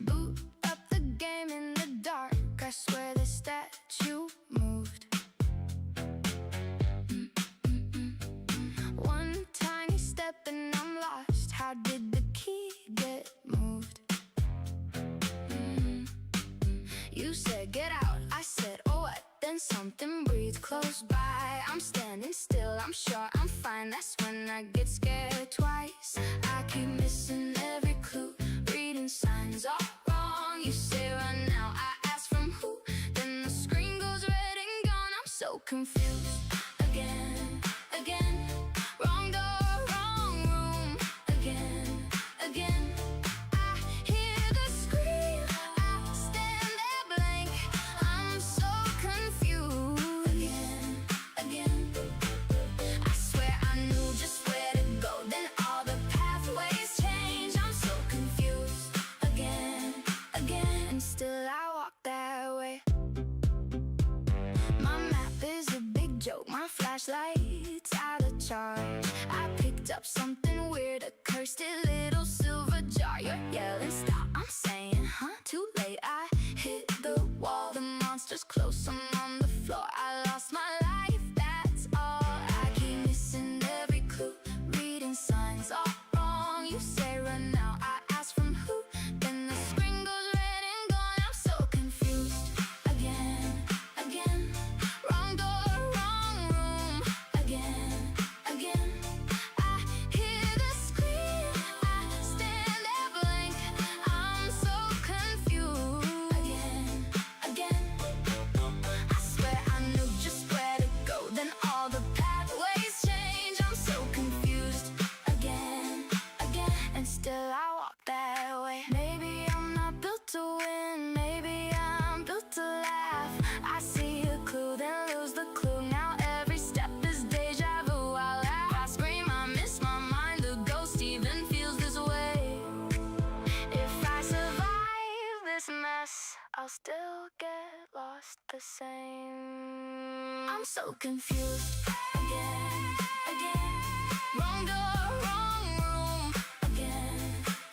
Boot up the game in the dark. I swear the statue moved. One tiny step and I'm lost. How did the key get moved? You said get out, I said oh what? Then something breathed close by. I'm standing still, I'm sure I'm fine. That's when I get scared twice. I keep missing every clue, reading signs all wrong. You say run now, I ask from who? Then the screen goes red and gone. I'm so confused. Again, again. Wrong door, wrong room. Again, again. I hear the scream, I stand there blank. I'm so confused. Again, again. I swear I knew just where to go, then all the pathways change. I'm so confused. Again, again. And still I walk that way. My map is a big joke, my flashlight's out of charge. I picked up something weird, a cursed little silver jar. You're yelling stop, I'm saying huh? Too late, I hit the wall. The monster's close, I'm on the floor. I lost my life, that's all. I keep missing every clue, reading signs all wrong. You say run now, I ask from who? Then the screen goes red and gone. I'm so confused. Again, again. Wrong door, wrong room. Again, again. I hear the scream, I stand there blank. I'm so confused. Again, again. I swear I knew just where to go, then all the pathways change. I'm so confused. Again, again. And still I walk that way. Maybe I'm not built to win, maybe I'm built to laugh. I see a clue, then lose the clue. Now every step is deja vu. I laugh, I scream, I miss my mind. The ghost even feels this way. If I survive this mess, I'll still get lost the same. I'm so confused. Again, again. Wrong door, wrong room. Again,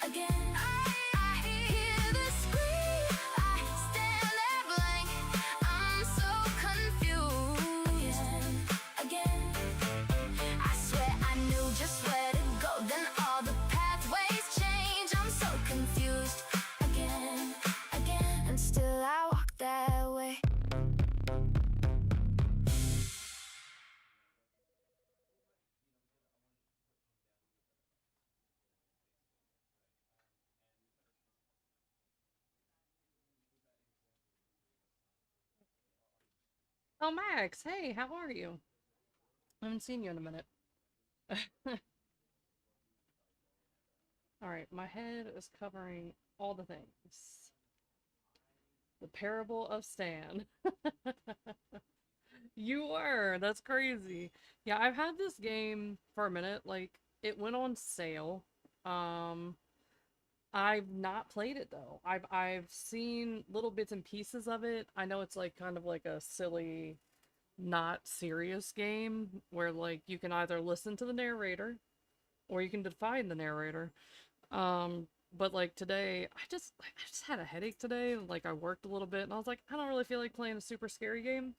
again. I hear the scream, I stand there blank. I'm so confused. Again, again. I swear I knew just where to go, then all the pathways change. I'm so confused. Again, again. And still I walk that way. Oh, Max, hey, how are you? I haven't seen you in a minute. Alright, my head is covering all the things. The Parable of Stan. You were, that's crazy. Yeah, I've had this game for a minute, like, it went on sale. I've not played it though. I've seen little bits and pieces of it. I know it's like kind of like a silly, not serious game where like you can either listen to the narrator or you can define the narrator. But like today, I just had a headache today. Like I worked a little bit and I was like, I don't really feel like playing a super scary game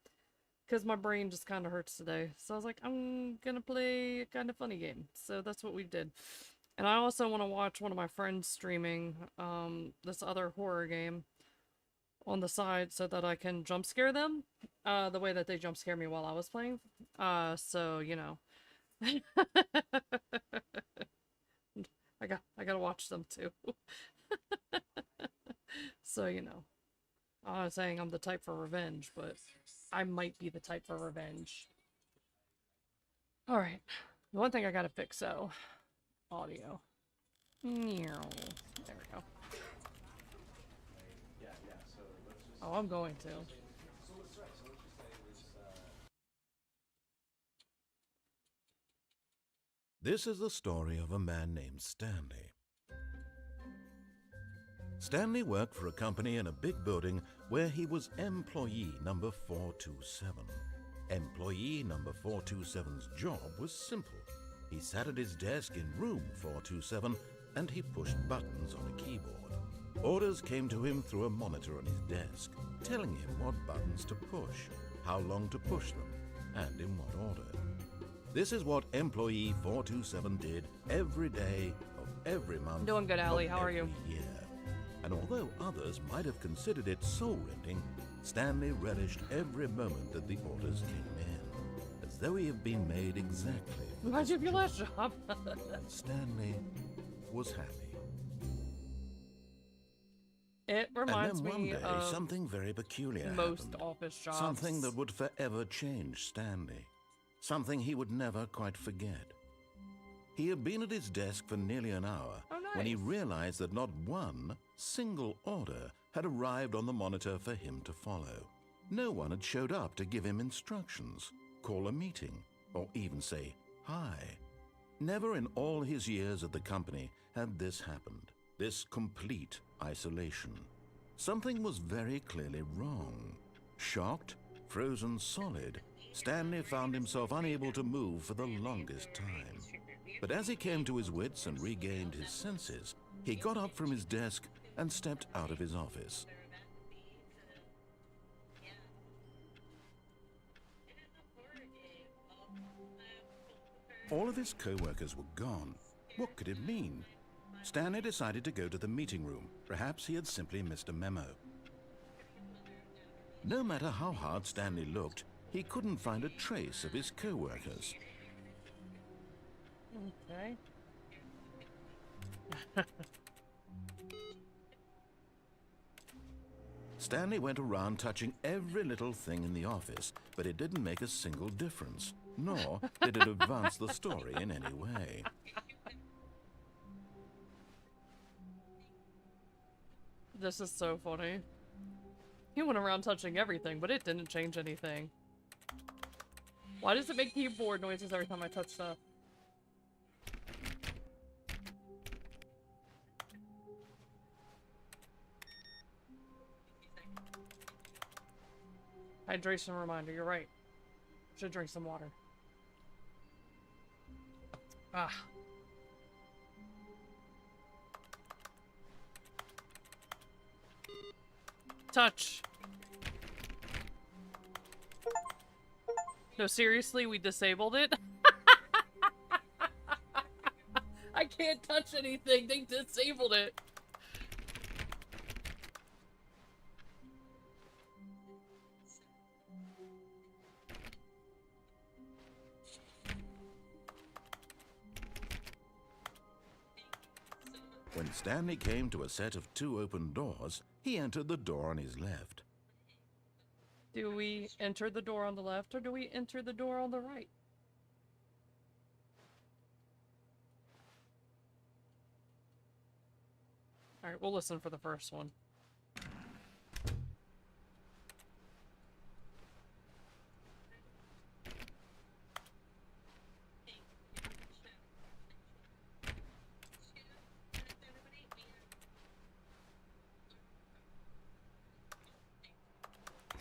because my brain just kind of hurts today. So I was like, I'm gonna play a kind of funny game. So that's what we did. And I also want to watch one of my friends streaming this other horror game on the side so that I can jump scare them the way that they jump scare me while I was playing. So, you know. I gotta watch them too. So, you know. I'm not saying I'm the type for revenge, but I might be the type for revenge. Alright. The one thing I gotta fix, though. Audio. There we go. Oh, I'm going to. This is the story of a man named Stanley. Stanley worked for a company in a big building where he was employee number 427. Employee number 427's job was simple. He sat at his desk in room 427 and he pushed buttons on a keyboard. Orders came to him through a monitor on his desk, telling him what buttons to push, how long to push them, and in what order. This is what employee 427 did every day of every month. Doing good, Allie. How are you? Year. And although others might have considered it soul-rending, Stanley relished every moment that the orders came in, as though he had been made exactly for Why'd this you have your job. last job? And Stanley was happy. It reminds and then one me day, of something very peculiar most happened. office jobs. Something that would forever change Stanley. Something he would never quite forget. He had been at his desk for nearly an hour Oh, when he nice. realized that not one single order had arrived on the monitor for him to follow. No one had showed up to give him instructions, call a meeting, or even say hi. Never in all his years at the company had this happened. This complete isolation. Something was very clearly wrong. Shocked, frozen solid, Stanley found himself unable to move for the longest time. But as he came to his wits and regained his senses, he got up from his desk and stepped out of his office. All of his co-workers were gone. What could it mean? Stanley decided to go to the meeting room. Perhaps he had simply missed a memo. No matter how hard Stanley looked, he couldn't find a trace of his co-workers. Okay. Stanley went around touching every little thing in the office, but it didn't make a single difference, nor did it advance the story in any way. This is so funny. He went around touching everything, but it didn't change anything. Why does it make keyboard noises every time I touch stuff? Hydration reminder, you're right. Should drink some water. Ah. Touch. No, seriously, we disabled it? I can't touch anything. They disabled it. When Stanley came to a set of 2 open doors, he entered the door on his left. Do we enter the door on the left or do we enter the door on the right? Alright, we'll listen for the first one.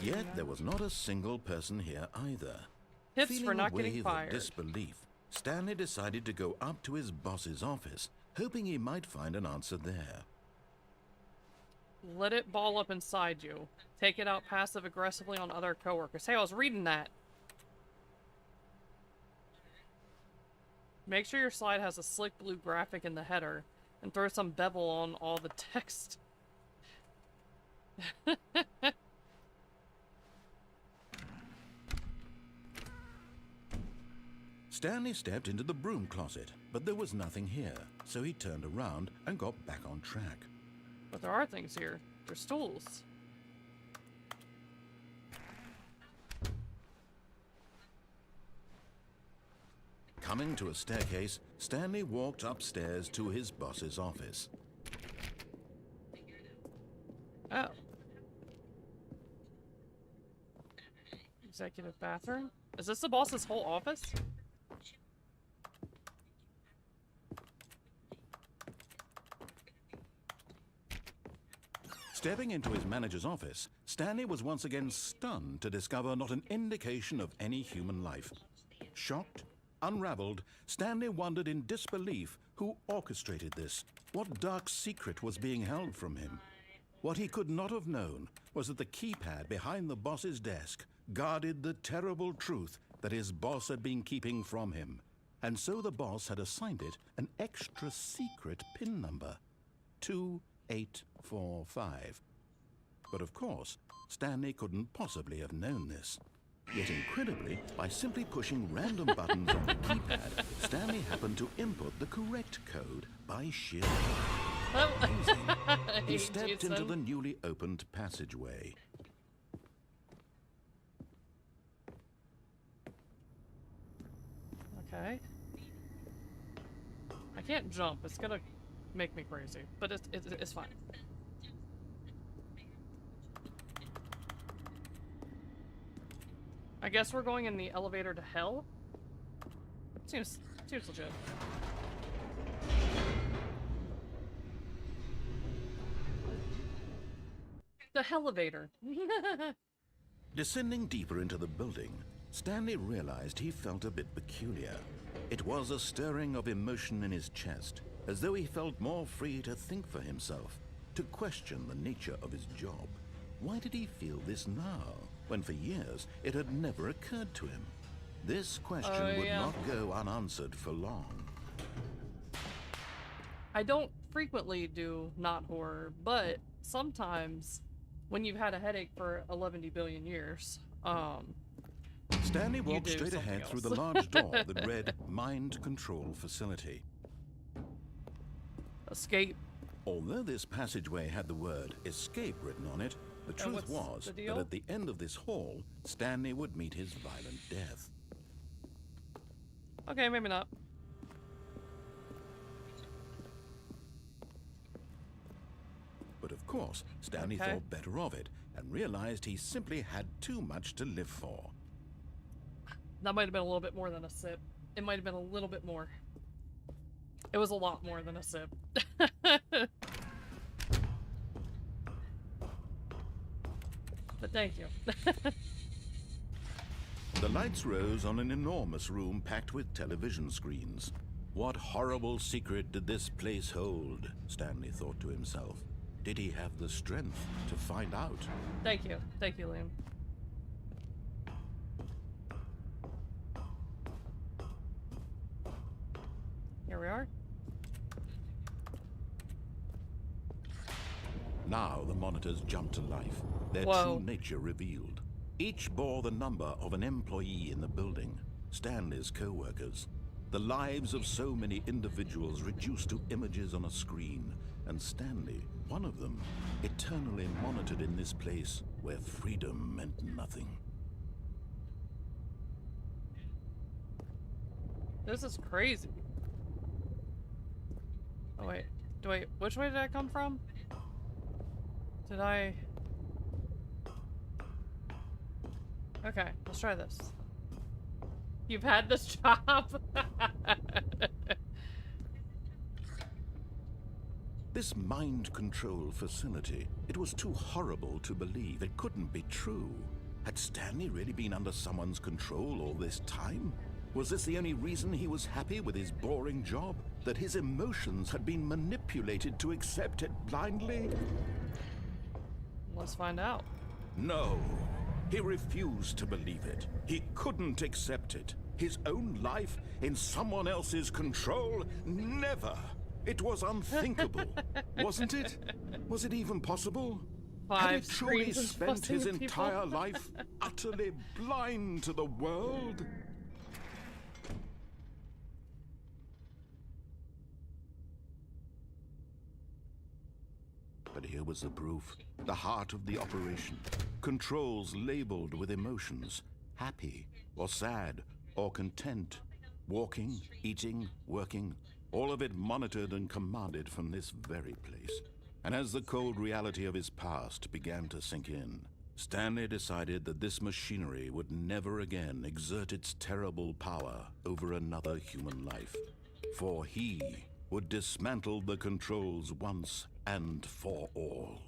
Yet there was not a single person here either. Tips Feeling for not a getting wave fired. of disbelief, Stanley decided to go up to his boss's office, hoping he might find an answer there. Let it ball up inside you. Take it out passive-aggressively on other coworkers. Hey, I was reading that. Make sure your slide has a slick blue graphic in the header, and throw some bevel on all the text. Stanley stepped into the broom closet, but there was nothing here, so he turned around and got back on track. But there are things here. There's stools. Coming to a staircase, Stanley walked upstairs to his boss's office. Oh. Executive bathroom? Is this the boss's whole office? Stepping into his manager's office, Stanley was once again stunned to discover not an indication of any human life. Shocked, unraveled, Stanley wondered in disbelief who orchestrated this. What dark secret was being held from him? What he could not have known was that the keypad behind the boss's desk guarded the terrible truth that his boss had been keeping from him. And so the boss had assigned it an extra secret PIN number, 2845. But of course, Stanley couldn't possibly have known this. Yet incredibly, by simply pushing random buttons on the keypad, Stanley happened to input the correct code by sheer luck. He stepped into the newly opened passageway. Okay. I can't jump. It's gonna make me crazy, but it's fine. I guess we're going in the elevator to hell? Seems legit. The elevator. Descending deeper into the building, Stanley realized he felt a bit peculiar. It was a stirring of emotion in his chest, as though he felt more free to think for himself, to question the nature of his job. Why did he feel this now, when for years it had never occurred to him? This question would not go unanswered for long. I don't frequently do not horror, but sometimes when you've had a headache for 11 billion years, Stanley walked straight ahead through the large door that read Mind Control Facility. Escape. Although this passageway had the word escape written on it, the truth was that at the end of this hall, Stanley would meet his violent death. Okay, maybe not. But of course, Stanley thought better of it and realized he simply had too much to live for. That might have been a little bit more than a sip. It might have been a little bit more. It was a lot more than a sip. But thank you. The lights rose on an enormous room packed with television screens. What horrible secret did this place hold? Stanley thought to himself. Did he have the strength to find out? Thank you. Thank you, Liam. Here we are. Now the monitors jumped to life, their true nature revealed. Each bore the number of an employee in the building, Stanley's co-workers. The lives of so many individuals reduced to images on a screen, and Stanley, one of them, eternally monitored in this place where freedom meant nothing. This is crazy. Oh wait, which way did I come from? Did I... Okay, let's try this. You've had this job? This mind control facility, it was too horrible to believe. It couldn't be true. Had Stanley really been under someone's control all this time? Was this the only reason he was happy with his boring job? That his emotions had been manipulated to accept it blindly? Let's find out. No. He refused to believe it. He couldn't accept it. His own life in someone else's control? Never. It was unthinkable. Wasn't it? Was it even possible? Had he truly spent his entire life utterly blind to the world? But here was the proof. The heart of the operation. Controls labeled with emotions. Happy, or sad, or content. Walking, eating, working. All of it monitored and commanded from this very place. And as the cold reality of his past began to sink in, Stanley decided that this machinery would never again exert its terrible power over another human life. For he would dismantle the controls once and for all.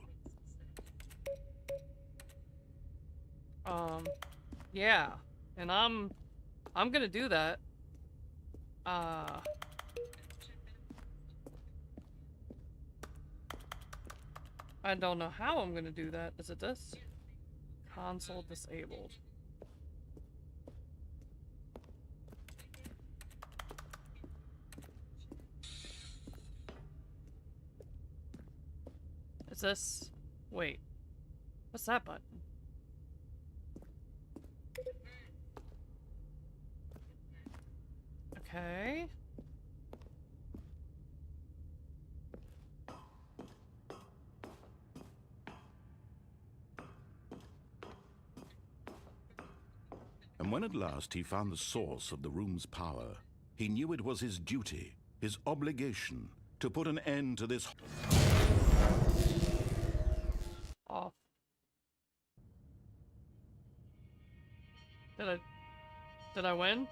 Yeah. And I'm gonna do that. I don't know how I'm gonna do that. Is it this? Console disabled. Is this... Wait. What's that button? Okay. And when at last he found the source of the room's power, he knew it was his duty, his obligation, to put an end to this. Off. Did I win?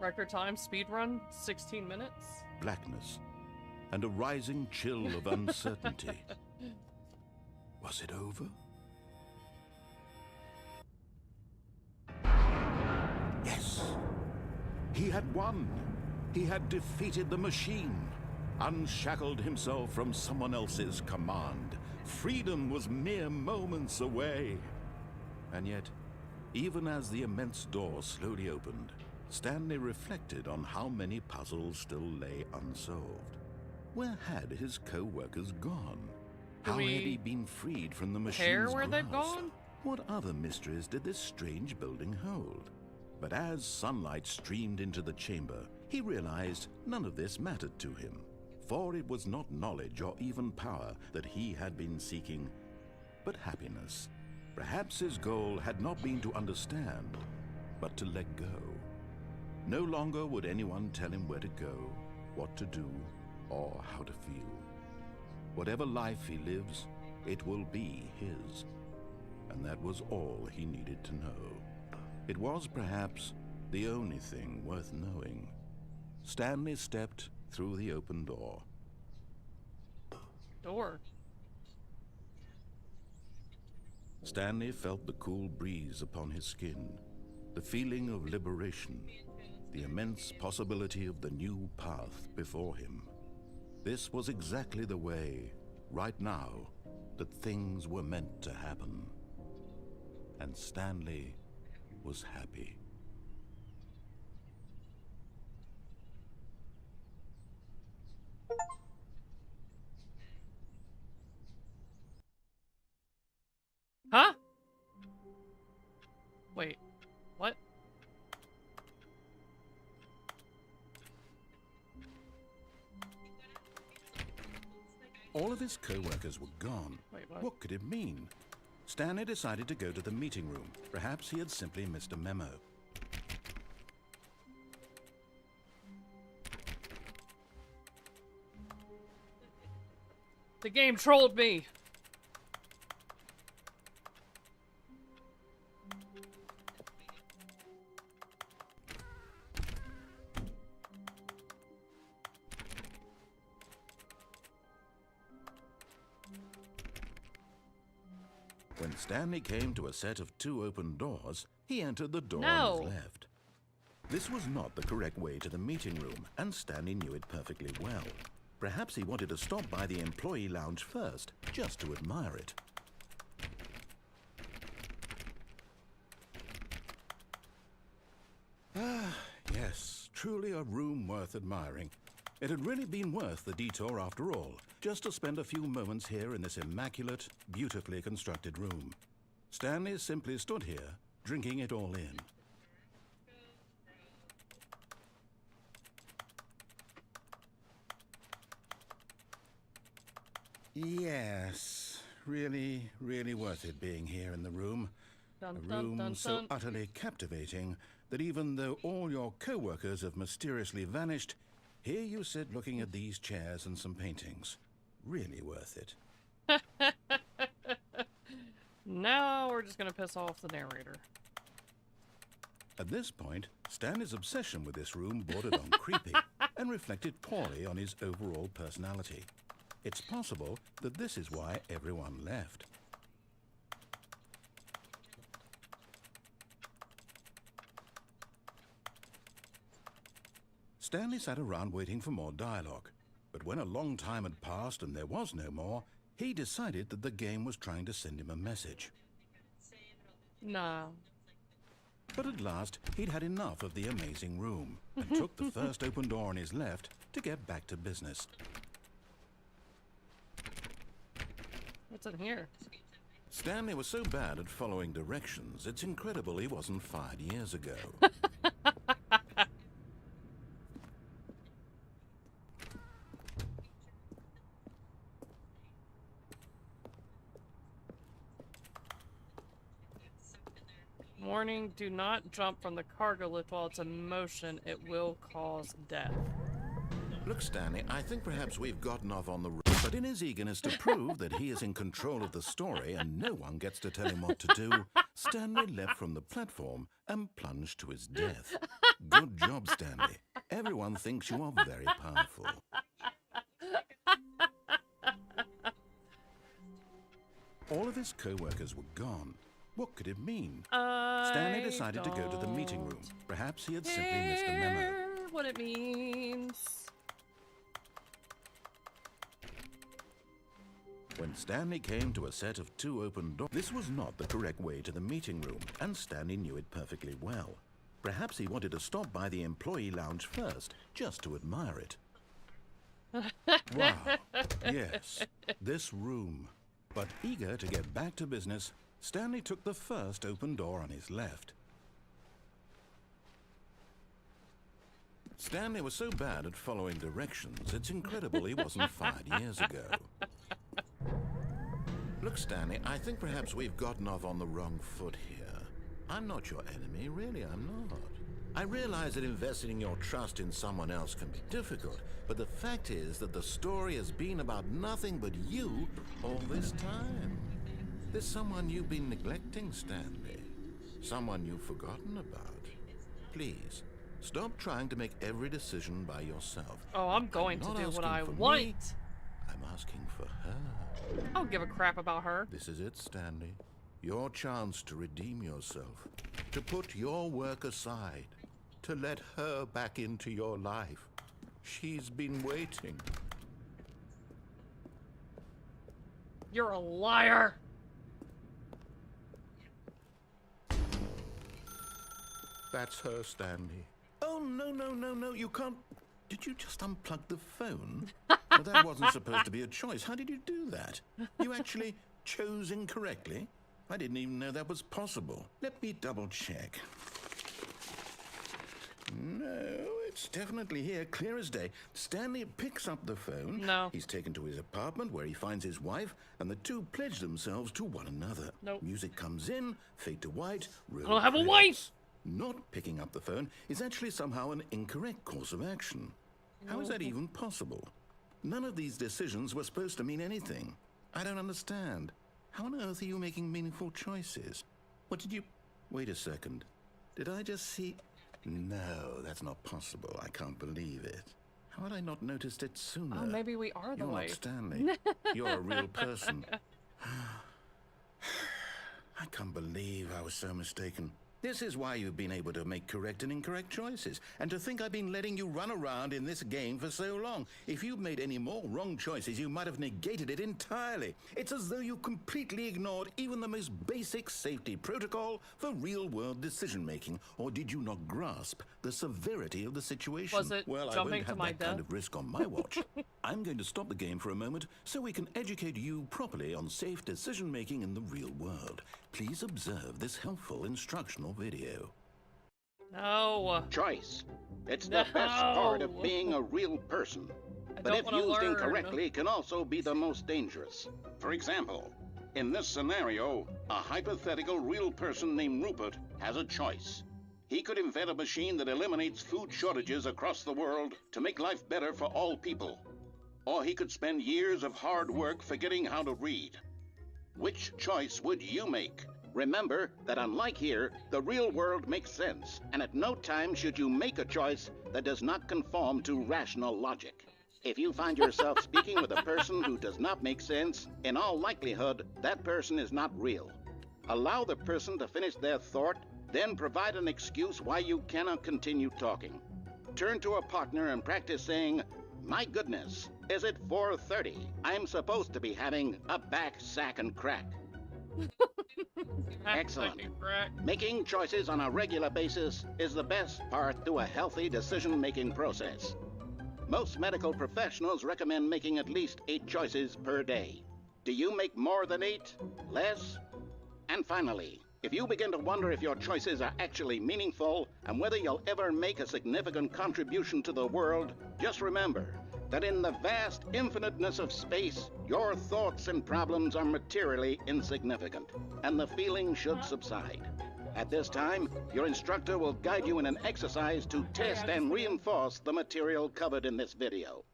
Record time, speed run, 16 minutes? Blackness and a rising chill of uncertainty. Was it over? Yes. He had won. He had defeated the machine, unshackled himself from someone else's command. Freedom was mere moments away. And yet, even as the immense door slowly opened, Stanley reflected on how many puzzles still lay unsolved. Where had his co-workers gone? How had he been freed from the machine's where they've grasp? gone? What other mysteries did this strange building hold? But as sunlight streamed into the chamber, he realized none of this mattered to him, for it was not knowledge or even power that he had been seeking, but happiness. Perhaps his goal had not been to understand, but to let go. No longer would anyone tell him where to go, what to do, or how to feel. Whatever life he lives, it will be his. And that was all he needed to know. It was perhaps the only thing worth knowing. Stanley stepped through the open door. Door. Stanley felt the cool breeze upon his skin, the feeling of liberation, the immense possibility of the new path before him. This was exactly the way, right now, that things were meant to happen. And Stanley was happy. Huh? Wait, what? All of his co-workers were gone. Wait, what? What could it mean? Stanley decided to go to the meeting room. Perhaps he had simply missed a memo. The game trolled me. When Stanley came to a set of 2 open doors, he entered the door No. on his left. This was not the correct way to the meeting room, and Stanley knew it perfectly well. Perhaps he wanted to stop by the employee lounge first, just to admire it. Ah, yes, truly a room worth admiring. It had really been worth the detour after all, just to spend a few moments here in this immaculate, beautifully constructed room. Stanley simply stood here, drinking it all in. Yes, really, really worth it being here in the room. Dun, A dun, room dun, so dun. utterly captivating that even though all your co-workers have mysteriously vanished, here you sit looking at these chairs and some paintings. Really worth it. Now we're just gonna piss off the narrator. At this point, Stanley's obsession with this room bordered on creepy and reflected poorly on his overall personality. It's possible that this is why everyone left. Stanley sat around waiting for more dialogue. But when a long time had passed and there was no more, he decided that the game was trying to send him a message. No. But at last, he'd had enough of the amazing room and took the first open door on his left to get back to business. What's in here? Stanley was so bad at following directions, it's incredible he wasn't fired years ago. Warning, do not jump from the cargo lift while it's in motion. It will cause death. Look, Stanley, I think perhaps we've gotten off on the road, but in his eagerness to prove that he is in control of the story and no one gets to tell him what to do, Stanley leapt from the platform and plunged to his death. Good job, Stanley. Everyone thinks you are very powerful. All of his co-workers were gone. What could it mean? Stanley decided to go to the meeting room. Perhaps he had simply missed a memo. What it means. When Stanley came to a set of 2 open doors, this was not the correct way to the meeting room, and Stanley knew it perfectly well. Perhaps he wanted to stop by the employee lounge first, just to admire it. Wow, yes, this room. But eager to get back to business, Stanley took the first open door on his left. Stanley was so bad at following directions, it's incredible he wasn't fired years ago. Look, Stanley, I think perhaps we've gotten off on the wrong foot here. I'm not your enemy, really, I'm not. I realize that investing your trust in someone else can be difficult, but the fact is that the story has been about nothing but you all this time. There's someone you've been neglecting, Stanley. Someone you've forgotten about. Please, stop trying to make every decision by yourself. Oh, I'm going to do what I want. Me, I'm asking for her. I don't give a crap about her. This is it, Stanley. Your chance to redeem yourself. To put your work aside. To let her back into your life. She's been waiting. You're a liar. That's her, Stanley. Oh, no, you can't. Did you just unplug the phone? Well, that wasn't supposed to be a choice. How did you do that? You actually chose incorrectly? I didn't even know that was possible. Let me double check. No, it's definitely here, clear as day. Stanley picks up the phone. No. He's taken to his apartment where he finds his wife, and the two pledge themselves to one another. Nope. Music comes in, fade to white, roll I don't have a credits. wife! Not picking up the phone is actually somehow an incorrect course of action. How is that even possible? None of these decisions were supposed to mean anything. I don't understand. How on earth are you making meaningful choices? What did you... Wait a second. Did I just see... No, that's not possible. I can't believe it. How had I not noticed it sooner? Oh, maybe we are the You're not wife. Stanley. You're a real person. I can't believe I was so mistaken. This is why you've been able to make correct and incorrect choices. And to think I've been letting you run around in this game for so long. If you'd made any more wrong choices, you might have negated it entirely. It's as though you completely ignored even the most basic safety protocol for real-world decision-making. Or did you not grasp the severity of the situation? Was it well, I jumping won't to have my that kind death? of risk on my watch. I'm going to stop the game for a moment so we can educate you properly on safe decision-making in the real world. Please observe this helpful instructional video. No. Choice. It's the best part of being a real person. But don't if wanna used learn. incorrectly, can also be the most dangerous. For example, in this scenario, a hypothetical real person named Rupert has a choice. He could invent a machine that eliminates food shortages across the world to make life better for all people. Or he could spend years of hard work forgetting how to read. Which choice would you make? Remember that unlike here, the real world makes sense, and at no time should you make a choice that does not conform to rational logic. If you find yourself speaking with a person who does not make sense, in all likelihood, that person is not real. Allow the person to finish their thought, then provide an excuse why you cannot continue talking. turn to a partner and practice saying, "My goodness, is it 4:30? I'm supposed to be having a back, sack, and crack." Excellent. Making choices on a regular basis is the best part to a healthy decision-making process. Most medical professionals recommend making at least 8 choices per day. Do you make more than 8? Less? And finally, if you begin to wonder if your choices are actually meaningful and whether you'll ever make a significant contribution to the world, just remember that in the vast infiniteness of space, your thoughts and problems are materially insignificant, and the feeling should subside. At this time, your instructor will guide you in an exercise to test and reinforce the material covered in this video.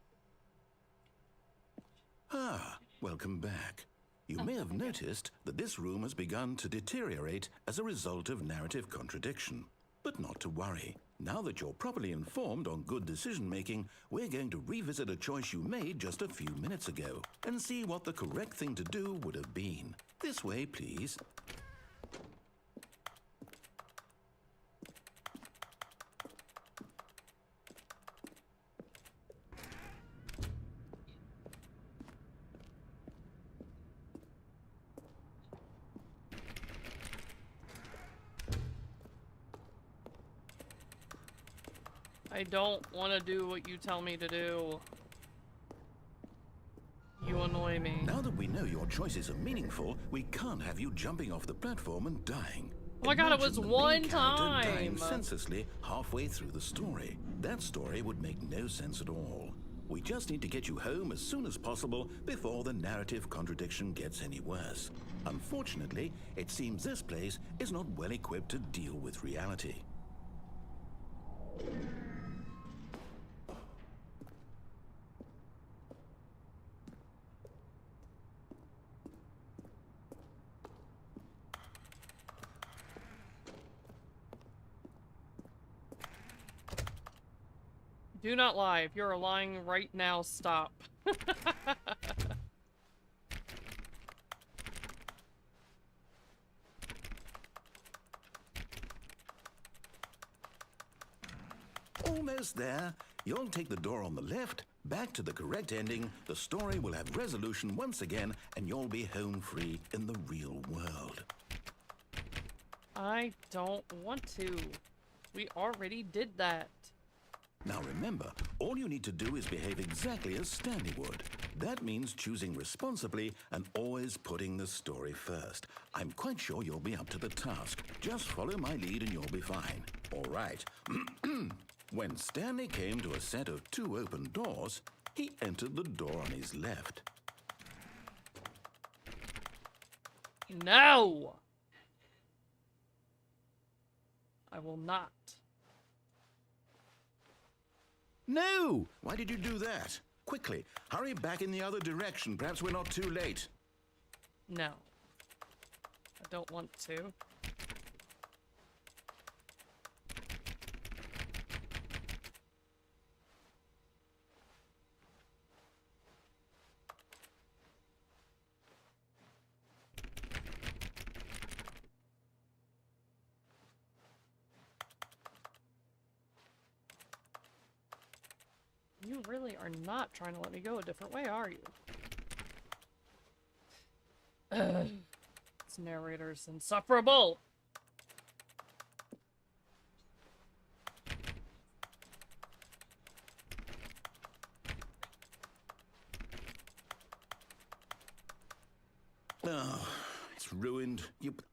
Ah, welcome back. You may have noticed that this room has begun to deteriorate as a result of narrative contradiction. But not to worry. Now that you're properly informed on good decision-making, we're going to revisit a choice you made just a few minutes ago and see what the correct thing to do would have been. This way, please. I don't want to do what you tell me to do. You annoy me. Now that we know your choices are meaningful, we can't have you jumping off the platform and dying. Oh my god, it was Imagine the main one character time! dying senselessly halfway through the story. That story would make no sense at all. We just need to get you home as soon as possible before the narrative contradiction gets any worse. Unfortunately, it seems this place is not well equipped to deal with reality. Do not lie. If you're lying right now, stop. Almost there. You'll take the door on the left, back to the correct ending, the story will have resolution once again, and you'll be home free in the real world. I don't want to. We already did that. Now remember, all you need to do is behave exactly as Stanley would. That means choosing responsibly and always putting the story first. I'm quite sure you'll be up to the task. Just follow my lead and you'll be fine. All right. When Stanley came to a set of 2 open doors, he entered the door on his left. No! I will not. No! Why did you do that? Quickly, hurry back in the other direction. Perhaps we're not too late. No. I don't want to. You really are not trying to let me go a different way, are you? This narrator's insufferable! Oh, it's ruined.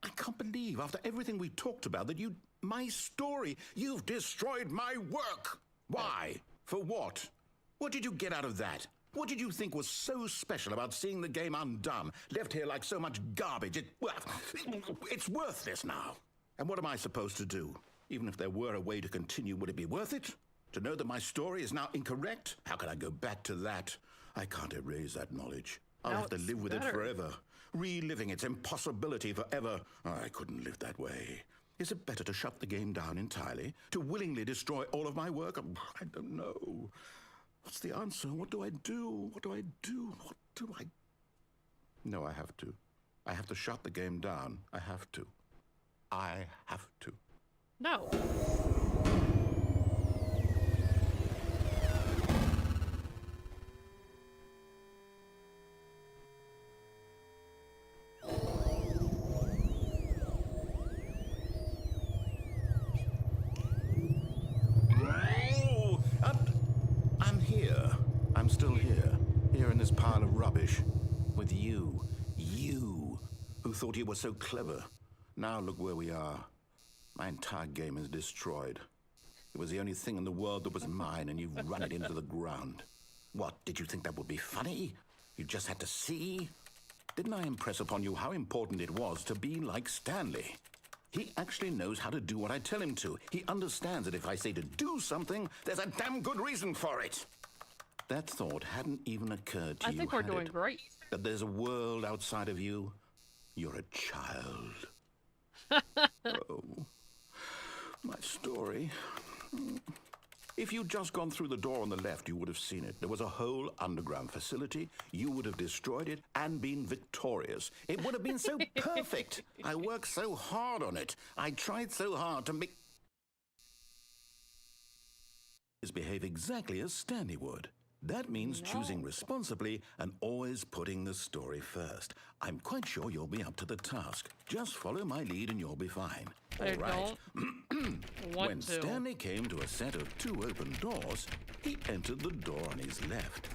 I can't believe, after everything we talked about, that my story, you've destroyed my work. Why? For what? What did you get out of that? What did you think was so special about seeing the game undone, left here like so much garbage? It's worthless now. And what am I supposed to do? Even if there were a way to continue, would it be worth it? To know that my story is now incorrect? How can I go back to that? I can't erase that knowledge. I'll Now have to it's live with it better. forever, reliving its impossibility forever. I couldn't live that way. Is it better to shut the game down entirely? To willingly destroy all of my work? I don't know. What's the answer? What do I do? What do I do? What do I... No, I have to. I have to shut the game down. I have to. I have to. No. you. You, who thought you were so clever. Now look where we are. My entire game is destroyed. It was the only thing in the world that was mine, and you've run it into the ground. What, did you think that would be funny? You just had to see? Didn't I impress upon you how important it was to be like Stanley? He actually knows how to do what I tell him to. He understands that if I say to do something, there's a damn good reason for it. That thought hadn't even occurred to you, I think we're had doing it? great. That there's a world outside of you. You're a child. Oh, my story. If you'd just gone through the door on the left, you would have seen it. There was a whole underground facility. You would have destroyed it and been victorious. It would have been so perfect. I worked so hard on it. I tried so hard to make... behave exactly as Stanley would. That means choosing responsibly and always putting the story first. I'm quite sure you'll be up to the task. Just follow my lead and you'll be fine. I All right. don't When Stanley came to a set of 2 open doors, he entered the door on his left.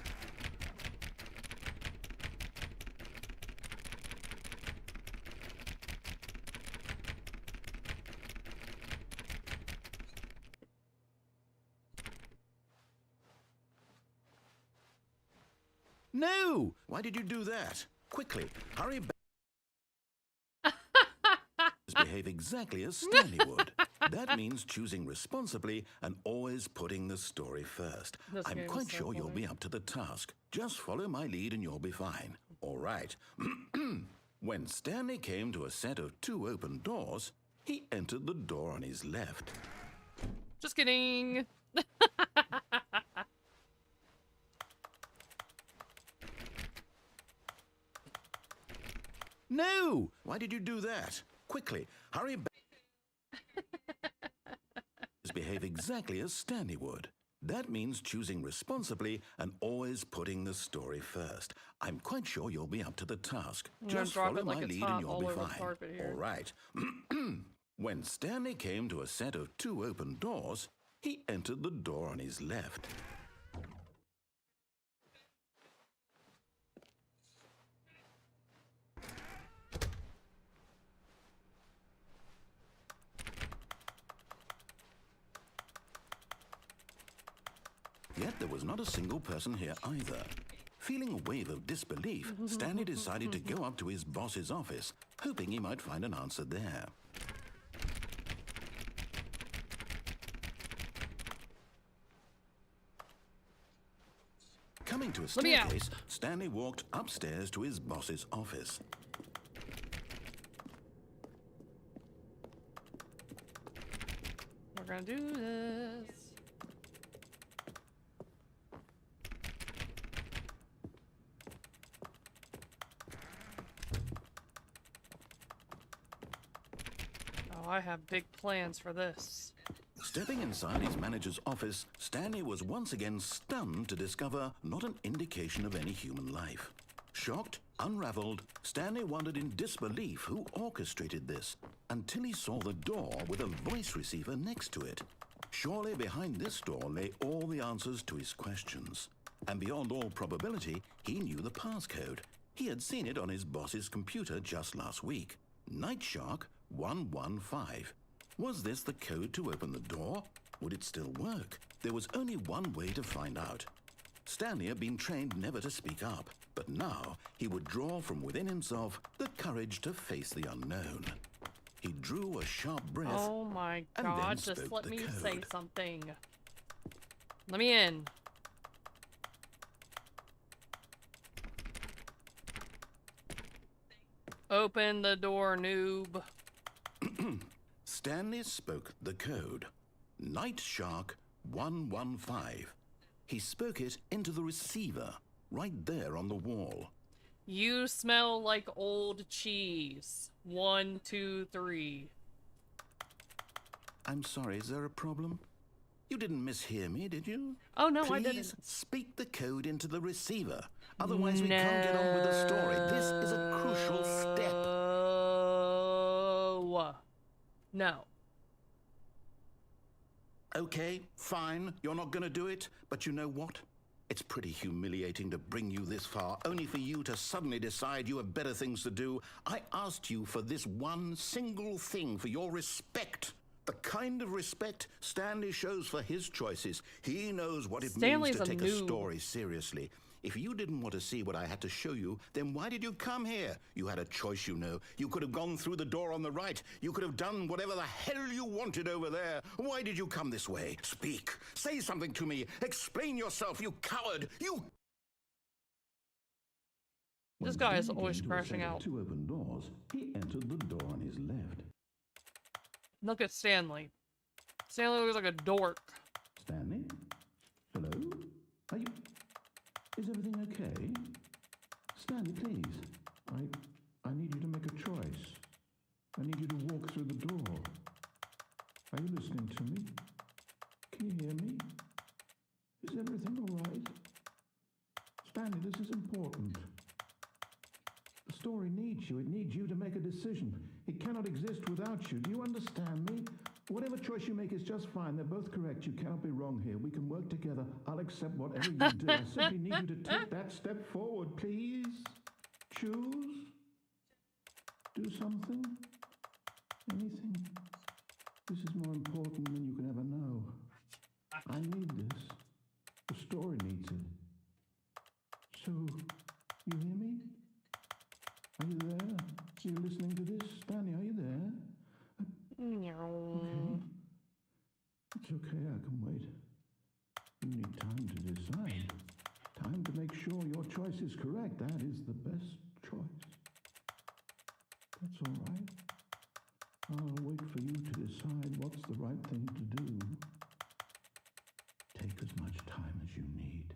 No! Why did you do that? Quickly, hurry back. Behave exactly as Stanley would. That means choosing responsibly and always putting the story first. This I'm game quite is so sure you'll funny. be up to the task. Just follow my lead and you'll be fine. All right. When Stanley came to a set of 2 open doors, he entered the door on his left. Just kidding. No! Why did you do that? Quickly, hurry back. Behave exactly as Stanley would. That means choosing responsibly and always putting the story first. I'm quite sure you'll be up to the task. gonna Just drop follow it like my it's lead hot and you'll all be over the fine. carpet here. All right. When Stanley came to a set of 2 open doors, he entered the door on his left. Yet there was not a single person here either. Feeling a wave of disbelief, Stanley decided to go up to his boss's office, hoping he might find an answer there. Coming to a Let me out. staircase, Stanley walked upstairs to his boss's office. We're gonna do this. Oh, I have big plans for this. Stepping inside his manager's office, Stanley was once again stunned to discover not an indication of any human life. Shocked, unraveled, Stanley wondered in disbelief who orchestrated this, until he saw the door with a voice receiver next to it. Surely behind this door lay all the answers to his questions. And beyond all probability, he knew the passcode. He had seen it on his boss's computer just last week. Night Shark 115. Was this the code to open the door? Would it still work? There was only one way to find out. Stanley had been trained never to speak up, but now he would draw from within himself the courage to face the unknown. He drew a sharp breath. Oh my and then god, just spoke let the me code. say something. Let me in. Open the door, noob. Stanley spoke the code. Night Shark 115. He spoke it into the receiver, right there on the wall. You smell like old cheese. 1, 2, 3. I'm sorry, is there a problem? You didn't mishear me, did you? Oh no, Please I didn't. speak the code into the receiver. Otherwise, we can't get on with the story. This is a crucial step. No. Okay, fine, you're not going to do it, but you know what? It's pretty humiliating to bring you this far, only for you to suddenly decide you have better things to do. I asked you for this one single thing, for your respect. The kind of respect Stanley shows for his choices. He knows what it Stanley's means to a take a noob. story seriously. If you didn't want to see what I had to show you, then why did you come here? You had a choice, you know. You could have gone through the door on the right. You could have done whatever the hell you wanted over there. Why did you come this way? Speak. Say something to me. Explain yourself, you coward. You... This guy is always crashing out. Two open doors. He entered the door on his left. Look at Stanley. Stanley looks like a dork. Stanley? Hello? Are you... Is everything okay? Stanley, please. I need you to make a choice. I need you to walk through the door. Are you listening to me? Can you hear me? Is everything all right? Stanley, this is important. The story needs you. It needs you to make a decision. It cannot exist without you. Do you understand me? Whatever choice you make is just fine. They're both correct. You cannot be wrong here. We can work together. I'll accept whatever you do. I simply need you to take that step forward, please. Choose. Do something. Anything. This is more important than you can ever know. I need this. The story needs it. So, you hear me? Are you there? Are you listening to this? Stanley, are you there? Okay. It's okay, I can wait. You need time to decide. Time to make sure your choice is correct. That is the best choice. That's all right. I'll wait for you to decide what's the right thing to do. Take as much time as you need.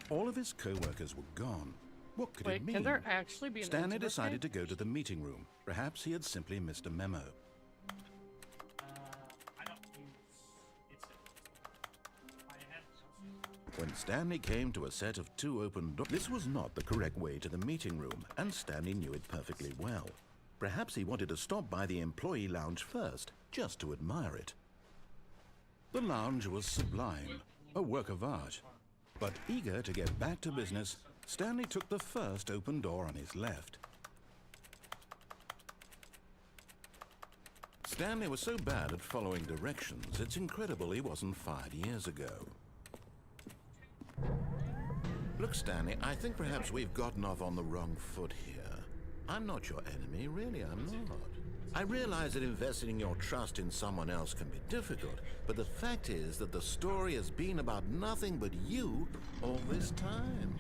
All of his co-workers were gone. What could it mean? Can there actually be an Stanley end to this decided game? to go to the meeting room. Perhaps he had simply missed a memo. When Stanley came to a set of two open doors, this was not the correct way to the meeting room, and Stanley knew it perfectly well. Perhaps he wanted to stop by the employee lounge first, just to admire it. The lounge was sublime, a work of art. But eager to get back to business, Stanley took the first open door on his left. Stanley was so bad at following directions, it's incredible he wasn't fired years ago. Look, Stanley, I think perhaps we've gotten off on the wrong foot here. I'm not your enemy, really, I'm not. I realize that investing your trust in someone else can be difficult, but the fact is that the story has been about nothing but you all this time.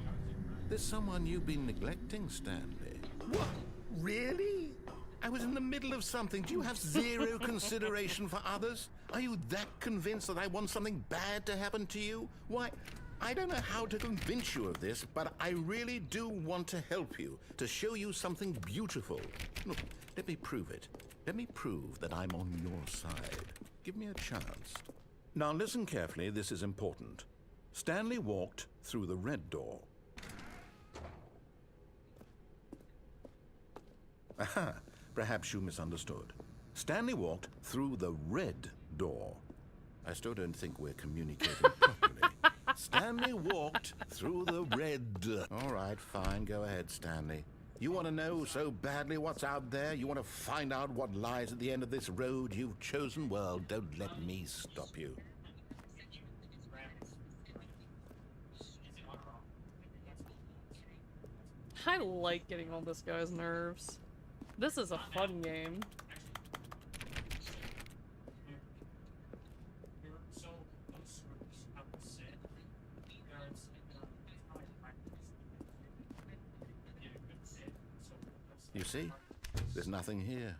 There's someone you've been neglecting, Stanley. What? Really? I was in the middle of something. Do you have zero consideration for others? Are you that convinced that I want something bad to happen to you? Why, I don't know how to convince you of this, but I really do want to help you, to show you something beautiful. Look, let me prove it. Let me prove that I'm on your side. Give me a chance. Now listen carefully, this is important. Stanley walked through the red door. Aha, perhaps you misunderstood. Stanley walked through the red door. I still don't think we're communicating properly. Stanley walked through the red... All right, fine, go ahead, Stanley. You want to know so badly what's out there? You want to find out what lies at the end of this road you've chosen? Well, don't let me stop you. I like getting on this guy's nerves. This is a fun game. You see? There's nothing here.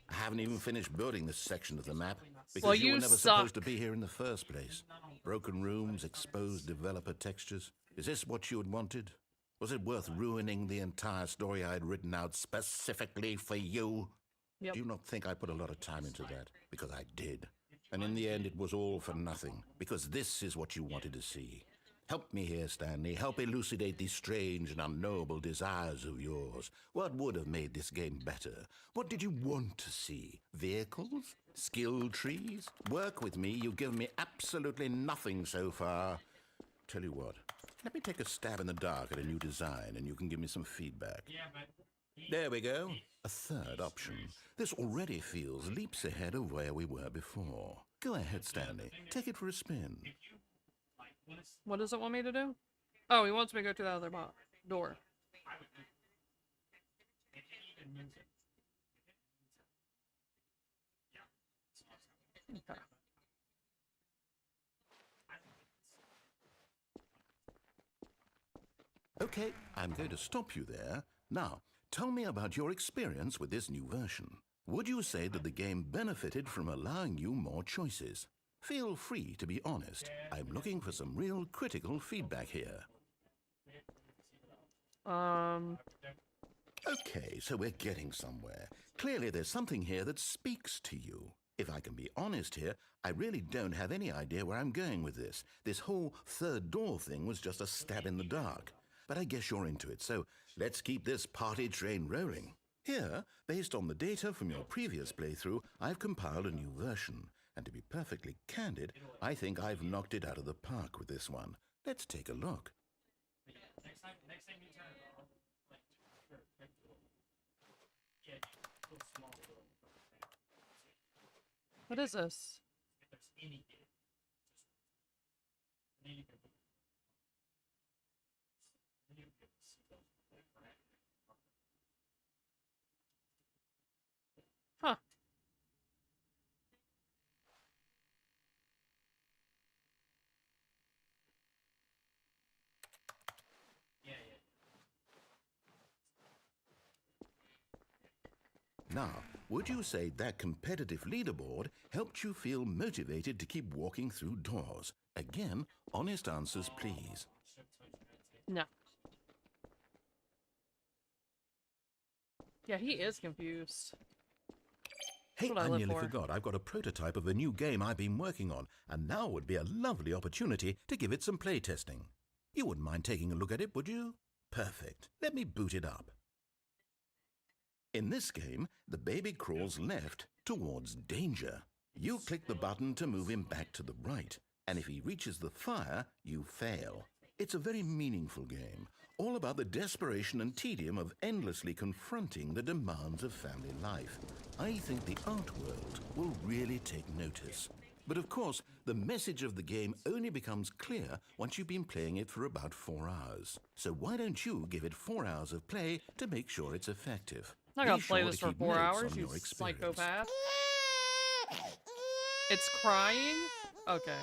I haven't even finished building this section of the map. Because Well, you you were never suck. supposed to be here in the first place. Broken rooms, exposed developer textures. Is this what you had wanted? Was it worth ruining the entire story I had written out specifically for you? Yep. Do you not think I put a lot of time into that? Because I did. And in the end, it was all for nothing. Because this is what you wanted to see. Help me here, Stanley. Help elucidate these strange and unknowable desires of yours. What would have made this game better? What did you want to see? Vehicles? Skill trees? Work with me. You've given me absolutely nothing so far. Tell you what, let me take a stab in the dark at a new design and you can give me some feedback. There we go. A third option. This already feels leaps ahead of where we were before. Go ahead, Stanley. Take it for a spin. What does it want me to do? Oh, he wants me to go to the other door. Okay. Okay, I'm going to stop you there. Now, tell me about your experience with this new version. Would you say that the game benefited from allowing you more choices? Feel free to be honest. I'm looking for some real critical feedback here. Okay, so we're getting somewhere. Clearly there's something here that speaks to you. If I can be honest here, I really don't have any idea where I'm going with this. This whole third door thing was just a stab in the dark. But I guess you're into it, so let's keep this party train rolling. Here, based on the data from your previous playthrough, I've compiled a new version. And to be perfectly candid, I think I've knocked it out of the park with this one. Let's take a look. What is this? Huh. Now, would you say that competitive leaderboard helped you feel motivated to keep walking through doors? Again, honest answers, please. No. Yeah, he is confused. Hey, That's what I I live nearly for. forgot. I've got a prototype of a new game I've been working on, and now would be a lovely opportunity to give it some playtesting. You wouldn't mind taking a look at it, would you? Perfect. Let me boot it up. In this game, the baby crawls left towards danger. You click the button to move him back to the right, and if he reaches the fire, you fail. It's a very meaningful game, all about the desperation and tedium of endlessly confronting the demands of family life. I think the art world will really take notice. But of course, the message of the game only becomes clear once you've been playing it for about 4 hours. So why don't you give it 4 hours of play to make sure it's effective? I'm not gonna Be play sure this to for keep 4 notes hours, on you your experience. psychopath. It's crying? Okay.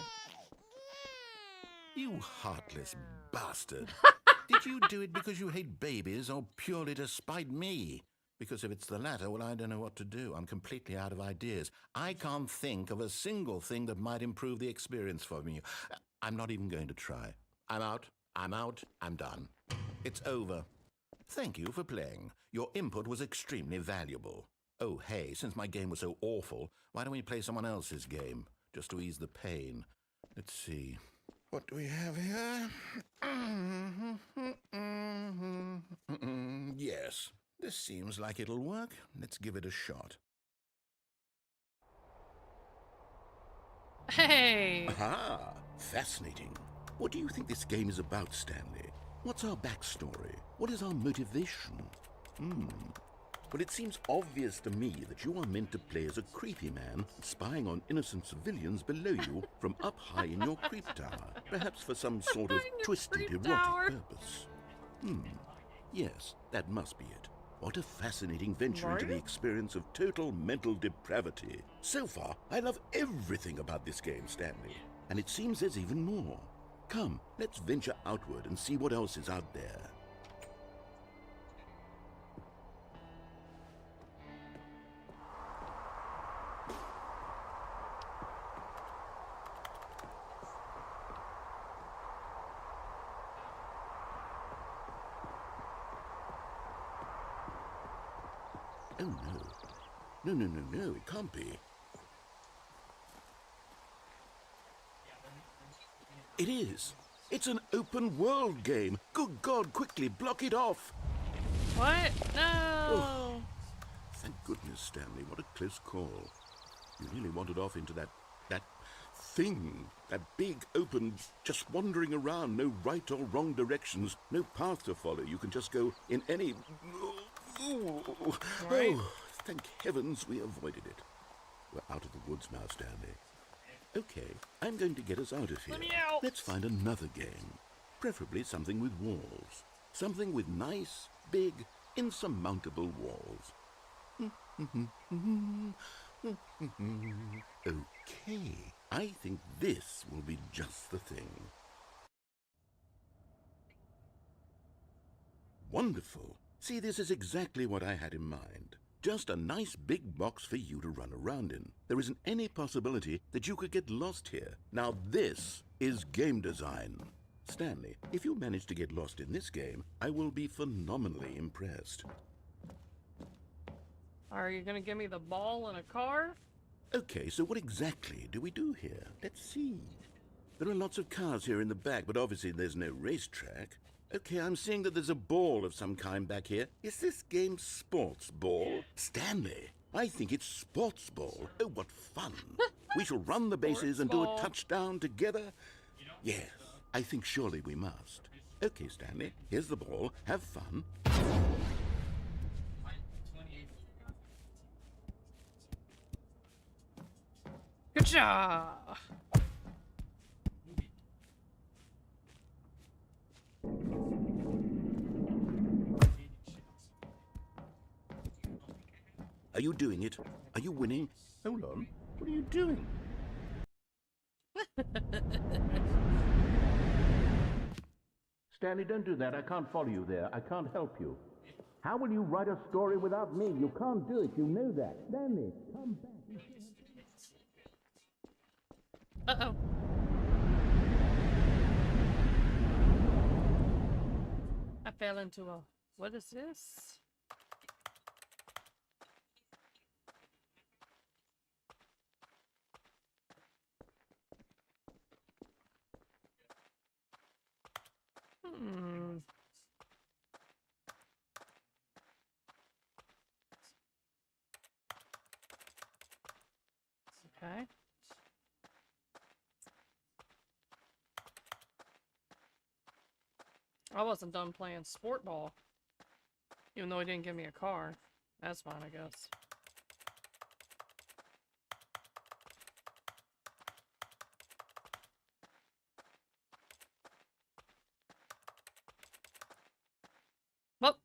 You heartless bastard. Did you do it because you hate babies or purely to spite me? Because if it's the latter, well, I don't know what to do. I'm completely out of ideas. I can't think of a single thing that might improve the experience for me. I'm not even going to try. I'm out. I'm done. It's over. Thank you for playing. Your input was extremely valuable. Oh, hey, since my game was so awful, why don't we play someone else's game, just to ease the pain? Let's see. What do we have here? Yes, this seems like it'll work. Let's give it a shot. Hey! Aha! Fascinating. What do you think this game is about, Stanley? What's our backstory? What is our motivation? Well, it seems obvious to me that you are meant to play as a creepy man spying on innocent civilians below you from up high in your creep tower, perhaps for some sort of In your twisted creep erotic tower. purpose. Yes, that must be it. What a fascinating venture into the Right? experience of total mental depravity. So far, I love everything about this game, Stanley. And it seems there's even more. Come, let's venture outward and see what else is out there. Oh, no. No, no, no, no, it can't be. It is. It's an open world game. Good God, quickly block it off. What? No! Oh. Thank goodness, Stanley. What a close call. You really wandered off into that thing. That big, open, just wandering around. No right or wrong directions. No path to follow. You can just go in any... Right. Oh, thank heavens we avoided it. We're out of the woods now, Stanley. Okay, I'm going to get us out of here. Let me out. Let's find another game. Preferably something with walls. Something with nice, big, insurmountable walls. Okay, I think this will be just the thing. Wonderful. See, this is exactly what I had in mind. Just a nice big box for you to run around in. There isn't any possibility that you could get lost here. Now this is game design. Stanley, if you manage to get lost in this game, I will be phenomenally impressed. Are you gonna give me the ball and a car? Okay, so what exactly do we do here? Let's see. There are lots of cars here in the back, but obviously there's no racetrack. Okay, I'm seeing that there's a ball of some kind back here. Is this game sports ball? Stanley, I think it's sports ball. Oh, what fun. We shall run the bases and do a touchdown together. Yes, I think surely we must. Okay, Stanley, here's the ball. Have fun. Good job! Are you doing it? Are you winning? Hold on. What are you doing? Stanley, don't do that. I can't follow you there. I can't help you. How will you write a story without me? You can't do it. You know that. Stanley, come back. Uh-oh. I fell into a... What is this? Okay. I wasn't done playing sport ball. Even though he didn't give me a car. That's fine, I guess. Well.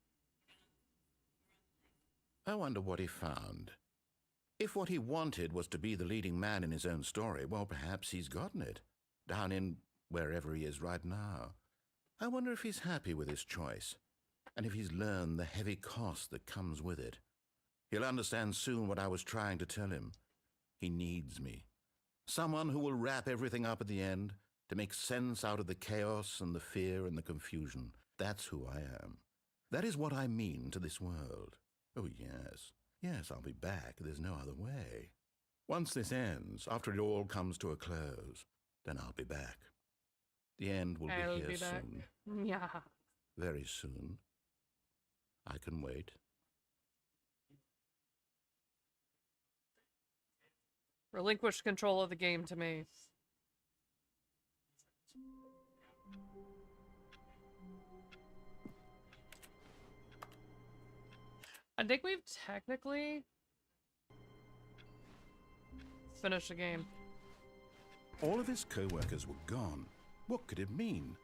I wonder what he found. If what he wanted was to be the leading man in his own story, well, perhaps he's gotten it. Down in wherever he is right now. I wonder if he's happy with his choice, and if he's learned the heavy cost that comes with it. He'll understand soon what I was trying to tell him. He needs me. Someone who will wrap everything up at the end, to make sense out of the chaos and the fear and the confusion. That's who I am. That is what I mean to this world. Oh, yes. Yes, I'll be back. There's no other way. Once this ends, after it all comes to a close, then I'll be back. The end will I'll be here be back. soon. Yeah. Very soon. I can wait. Relinquish control of the game to me. I think we've technically finished the game. All of his co-workers were gone. What could it mean?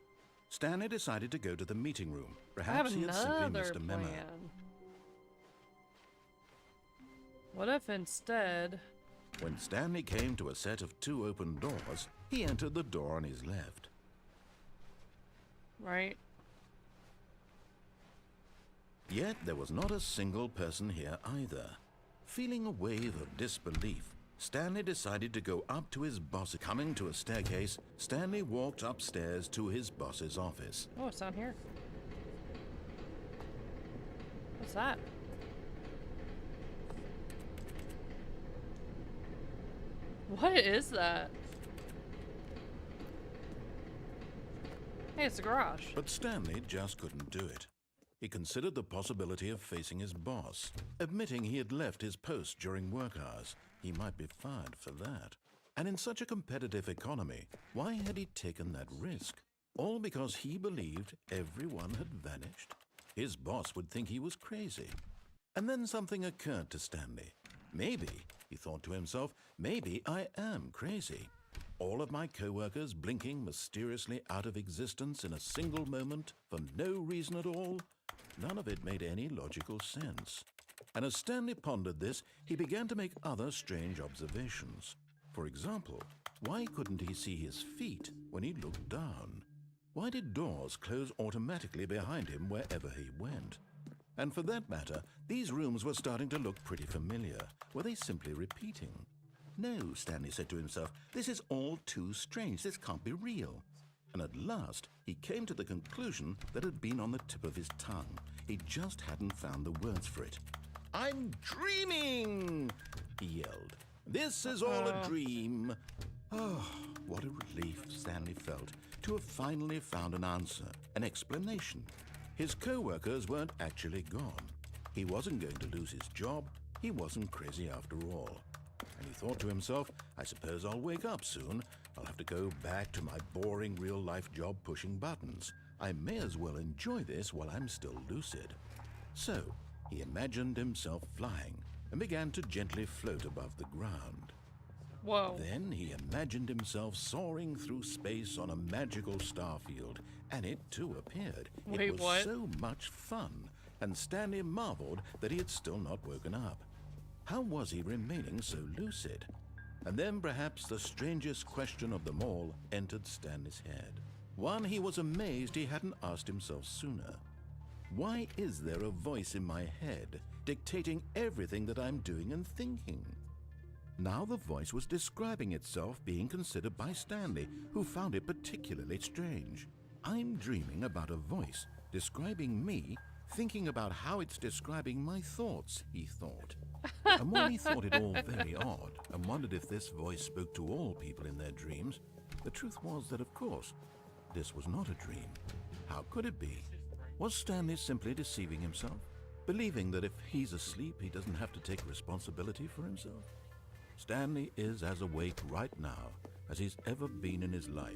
Stanley decided to go to the meeting room. I have Perhaps he had simply another missed a memo. plan. What if instead... When Stanley came to a set of 2 open doors, he entered the door on his left. Right? Yet there was not a single person here either. Feeling a wave of disbelief, Stanley decided to go up to his boss. Coming to a staircase, Stanley walked upstairs to his boss's office. Oh, it's down here. What's that? What is that? Hey, it's a garage. But Stanley just couldn't do it. He considered the possibility of facing his boss, admitting he had left his post during work hours. He might be fired for that. And in such a competitive economy, why had he taken that risk? All because he believed everyone had vanished? His boss would think he was crazy. And then something occurred to Stanley. Maybe, he thought to himself, maybe I am crazy. All of my co-workers blinking mysteriously out of existence in a single moment for no reason at all? None of it made any logical sense. And as Stanley pondered this, he began to make other strange observations. For example, why couldn't he see his feet when he looked down? Why did doors close automatically behind him wherever he went? And for that matter, these rooms were starting to look pretty familiar. Were they simply repeating? No, Stanley said to himself, this is all too strange. This can't be real. And at last, he came to the conclusion that had been on the tip of his tongue. He just hadn't found the words for it. I'm dreaming, he yelled. This is all a dream. Oh, what a relief Stanley felt to have finally found an answer, an explanation. His co-workers weren't actually gone. He wasn't going to lose his job. He wasn't crazy after all. And he thought to himself, I suppose I'll wake up soon. I'll have to go back to my boring real-life job pushing buttons. I may as well enjoy this while I'm still lucid. So, he imagined himself flying and began to gently float above the ground. Whoa. Then he imagined himself soaring through space on a magical star field, and it too appeared. Wait, it was what? so much fun, and Stanley marveled that he had still not woken up. How was he remaining so lucid? And then perhaps the strangest question of them all entered Stanley's head. One he was amazed he hadn't asked himself sooner. Why is there a voice in my head dictating everything that I'm doing and thinking? Now the voice was describing itself being considered by Stanley, who found it particularly strange. I'm dreaming about a voice describing me, thinking about how it's describing my thoughts, he thought. And while he thought it all very odd and wondered if this voice spoke to all people in their dreams, the truth was that, of course, this was not a dream. How could it be? Was Stanley simply deceiving himself, believing that if he's asleep, he doesn't have to take responsibility for himself? Stanley is as awake right now as he's ever been in his life.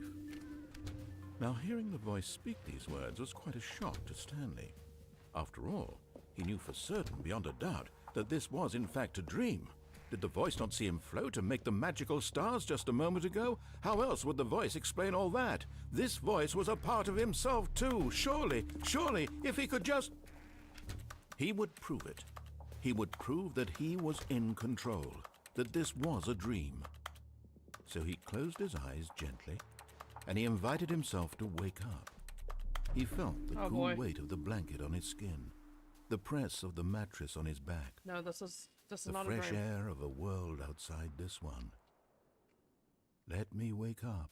Now, hearing the voice speak these words was quite a shock to Stanley. After all, he knew for certain, beyond a doubt, that this was in fact a dream. Did the voice not see him float and make the magical stars just a moment ago? How else would the voice explain all that? This voice was a part of himself too. Surely, if he could just... He would prove it. He would prove that he was in control, that this was a dream. So he closed his eyes gently, and he invited himself to wake up. He felt the cool weight of the blanket on his skin, the press of the mattress on his back. No, this is The not a fresh dream. air of a world outside this one. Let me wake up,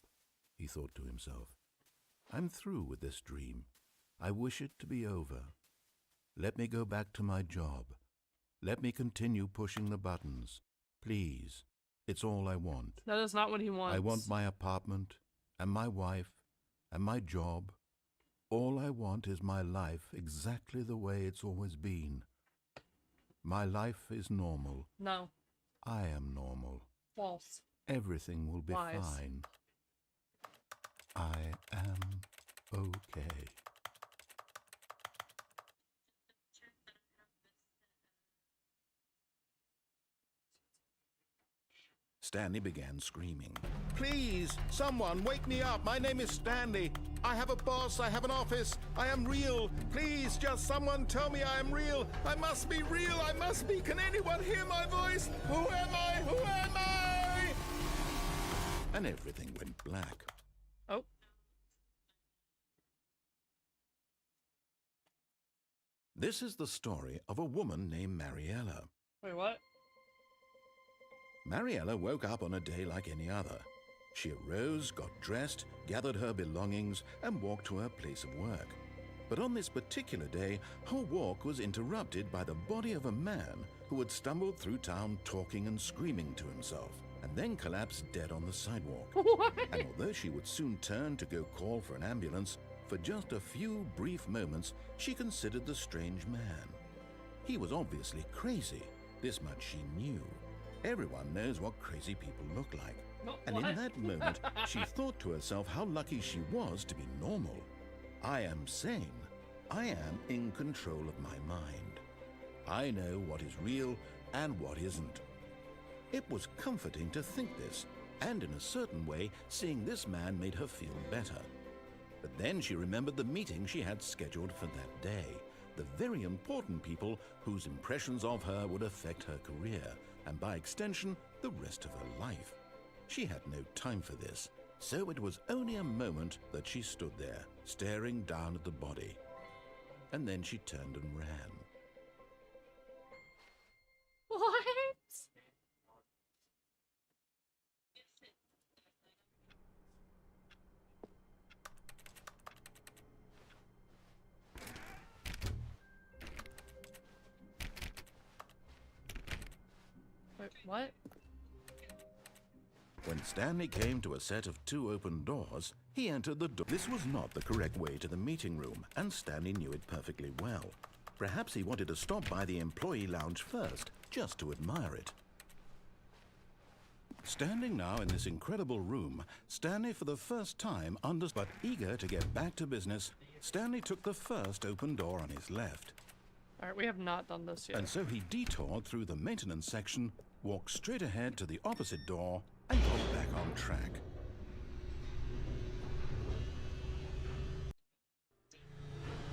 he thought to himself. I'm through with this dream. I wish it to be over. Let me go back to my job. Let me continue pushing the buttons. Please, it's all I want. That is not what he wants. I want my apartment, and my wife, and my job. All I want is my life exactly the way it's always been. My life is normal. No. I am normal. False. Everything will be Lies. fine. I am okay. Stanley began screaming. Please, someone, wake me up. My name is Stanley. I have a boss. I have an office. I am real. Please, just someone tell me I am real. I must be real. I must be. Can anyone hear my voice? Who am I? Who am I? And everything went black. Oh. This is the story of a woman named Mariella. Wait, what? Mariella woke up on a day like any other. She arose, got dressed, gathered her belongings, and walked to her place of work. But on this particular day, her walk was interrupted by the body of a man who had stumbled through town talking and screaming to himself. and then collapsed dead on the sidewalk. What? And although she would soon turn to go call for an ambulance, for just a few brief moments she considered the strange man. He was obviously crazy. This much she knew. Everyone knows what crazy people look like. And in What? that moment, she thought to herself how lucky she was to be normal. I am sane. I am in control of my mind. I know what is real and what isn't. It was comforting to think this, and in a certain way, seeing this man made her feel better. But then she remembered the meeting she had scheduled for that day, the very important people whose impressions of her would affect her career, and by extension, the rest of her life. She had no time for this, so it was only a moment that she stood there, staring down at the body. And then she turned and ran. What? Wait, what? When Stanley came to a set of 2 open doors, he entered the door. This was not the correct way to the meeting room, and Stanley knew it perfectly well. Perhaps he wanted to stop by the employee lounge first, just to admire it. Standing now in this incredible room, Stanley for the first time understood. But eager to get back to business, Stanley took the first open door on his left. Alright, we have not done this yet. And so he detoured through the maintenance section, walked straight ahead to the opposite door, and got back on track.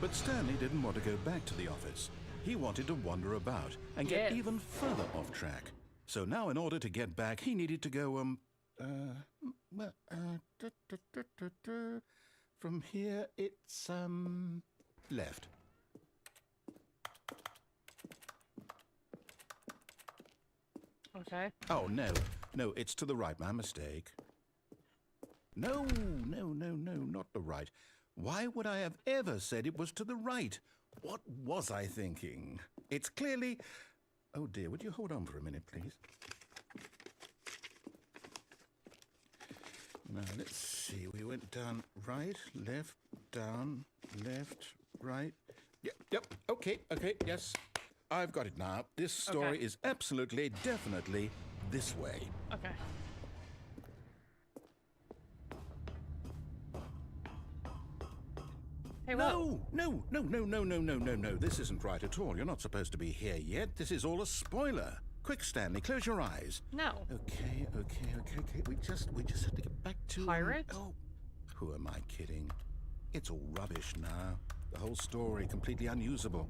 But Stanley didn't want to go back to the office. He wanted to wander about and get Yes. even further off track. So now in order to get back, he needed to go, from here it's, left. Okay. Oh, no, it's to the right, my mistake. No, not the right. Why would I have ever said it was to the right? What was I thinking? It's clearly... Oh dear, would you hold on for a minute, please? Now, let's see, we went down right, left, down, left, right. Yep, okay, yes. I've got it now. This story Okay. is absolutely, definitely this way. Okay. Hey, whoa. No. This isn't right at all. You're not supposed to be here yet. This is all a spoiler. Quick, Stanley, close your eyes. No. Okay. We just have to get back to... Pirate? Oh, who am I kidding? It's all rubbish now. The whole story completely unusable.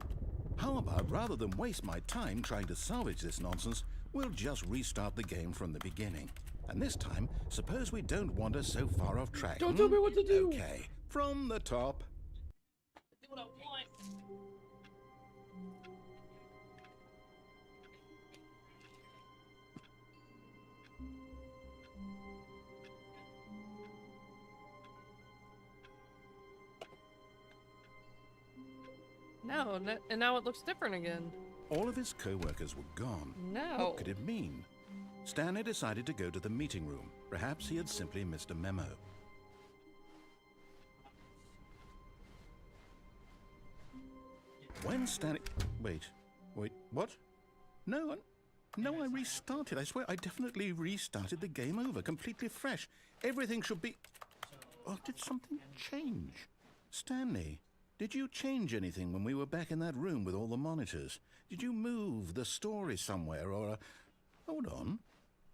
How about, rather than waste my time trying to salvage this nonsense, we'll just restart the game from the beginning. And this time, suppose we don't wander so far off track. Don't tell me what to do. Okay, from the top. Do what I want. No, and now it looks different again. All of his co-workers were gone. No. What could it mean? Stanley decided to go to the meeting room. Perhaps he had simply missed a memo. When Stanley... Wait, what? No, I restarted. I swear, I definitely restarted the game over, completely fresh. Everything should be... Oh, did something change? Stanley, did you change anything when we were back in that room with all the monitors? Did you move the story somewhere, or... Hold on.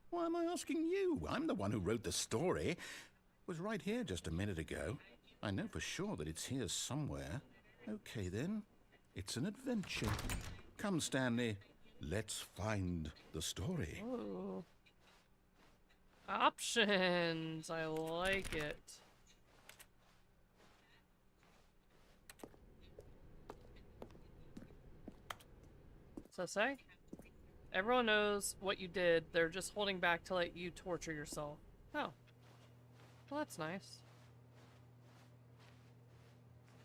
Why am I asking you? I'm the one who wrote the story. It was right here just a minute ago. I know for sure that it's here somewhere. Okay, then. It's an adventure. Come, Stanley. Let's find the story. Ooh. Options. I like it. So say? Everyone knows what you did. They're just holding back to let you torture yourself. Oh. Well, that's nice.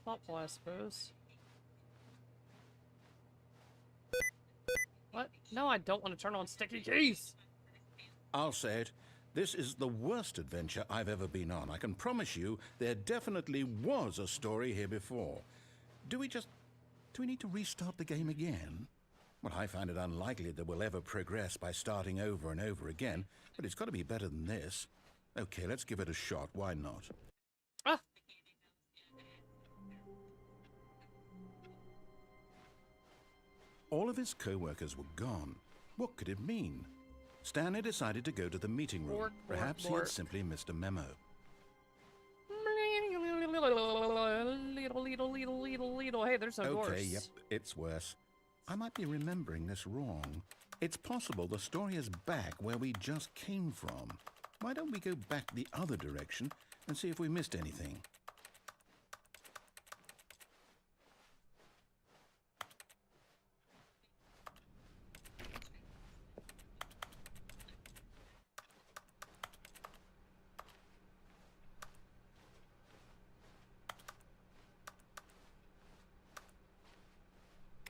Thoughtful, I suppose. What? No, I don't want to turn on sticky keys! I'll say it. This is the worst adventure I've ever been on. I can promise you there definitely was a story here before. Do we need to restart the game again? Well, I find it unlikely that we'll ever progress by starting over and over again, but it's got to be better than this. Okay, let's give it a shot. Why not? Ah! All of his co-workers were gone. What could it mean? Stanley decided to go to the meeting room. Perhaps he had simply missed a memo. Hey, there's a horse. Okay, yep, it's worse. I might be remembering this wrong. It's possible the story is back where we just came from. Why don't we go back the other direction and see if we missed anything?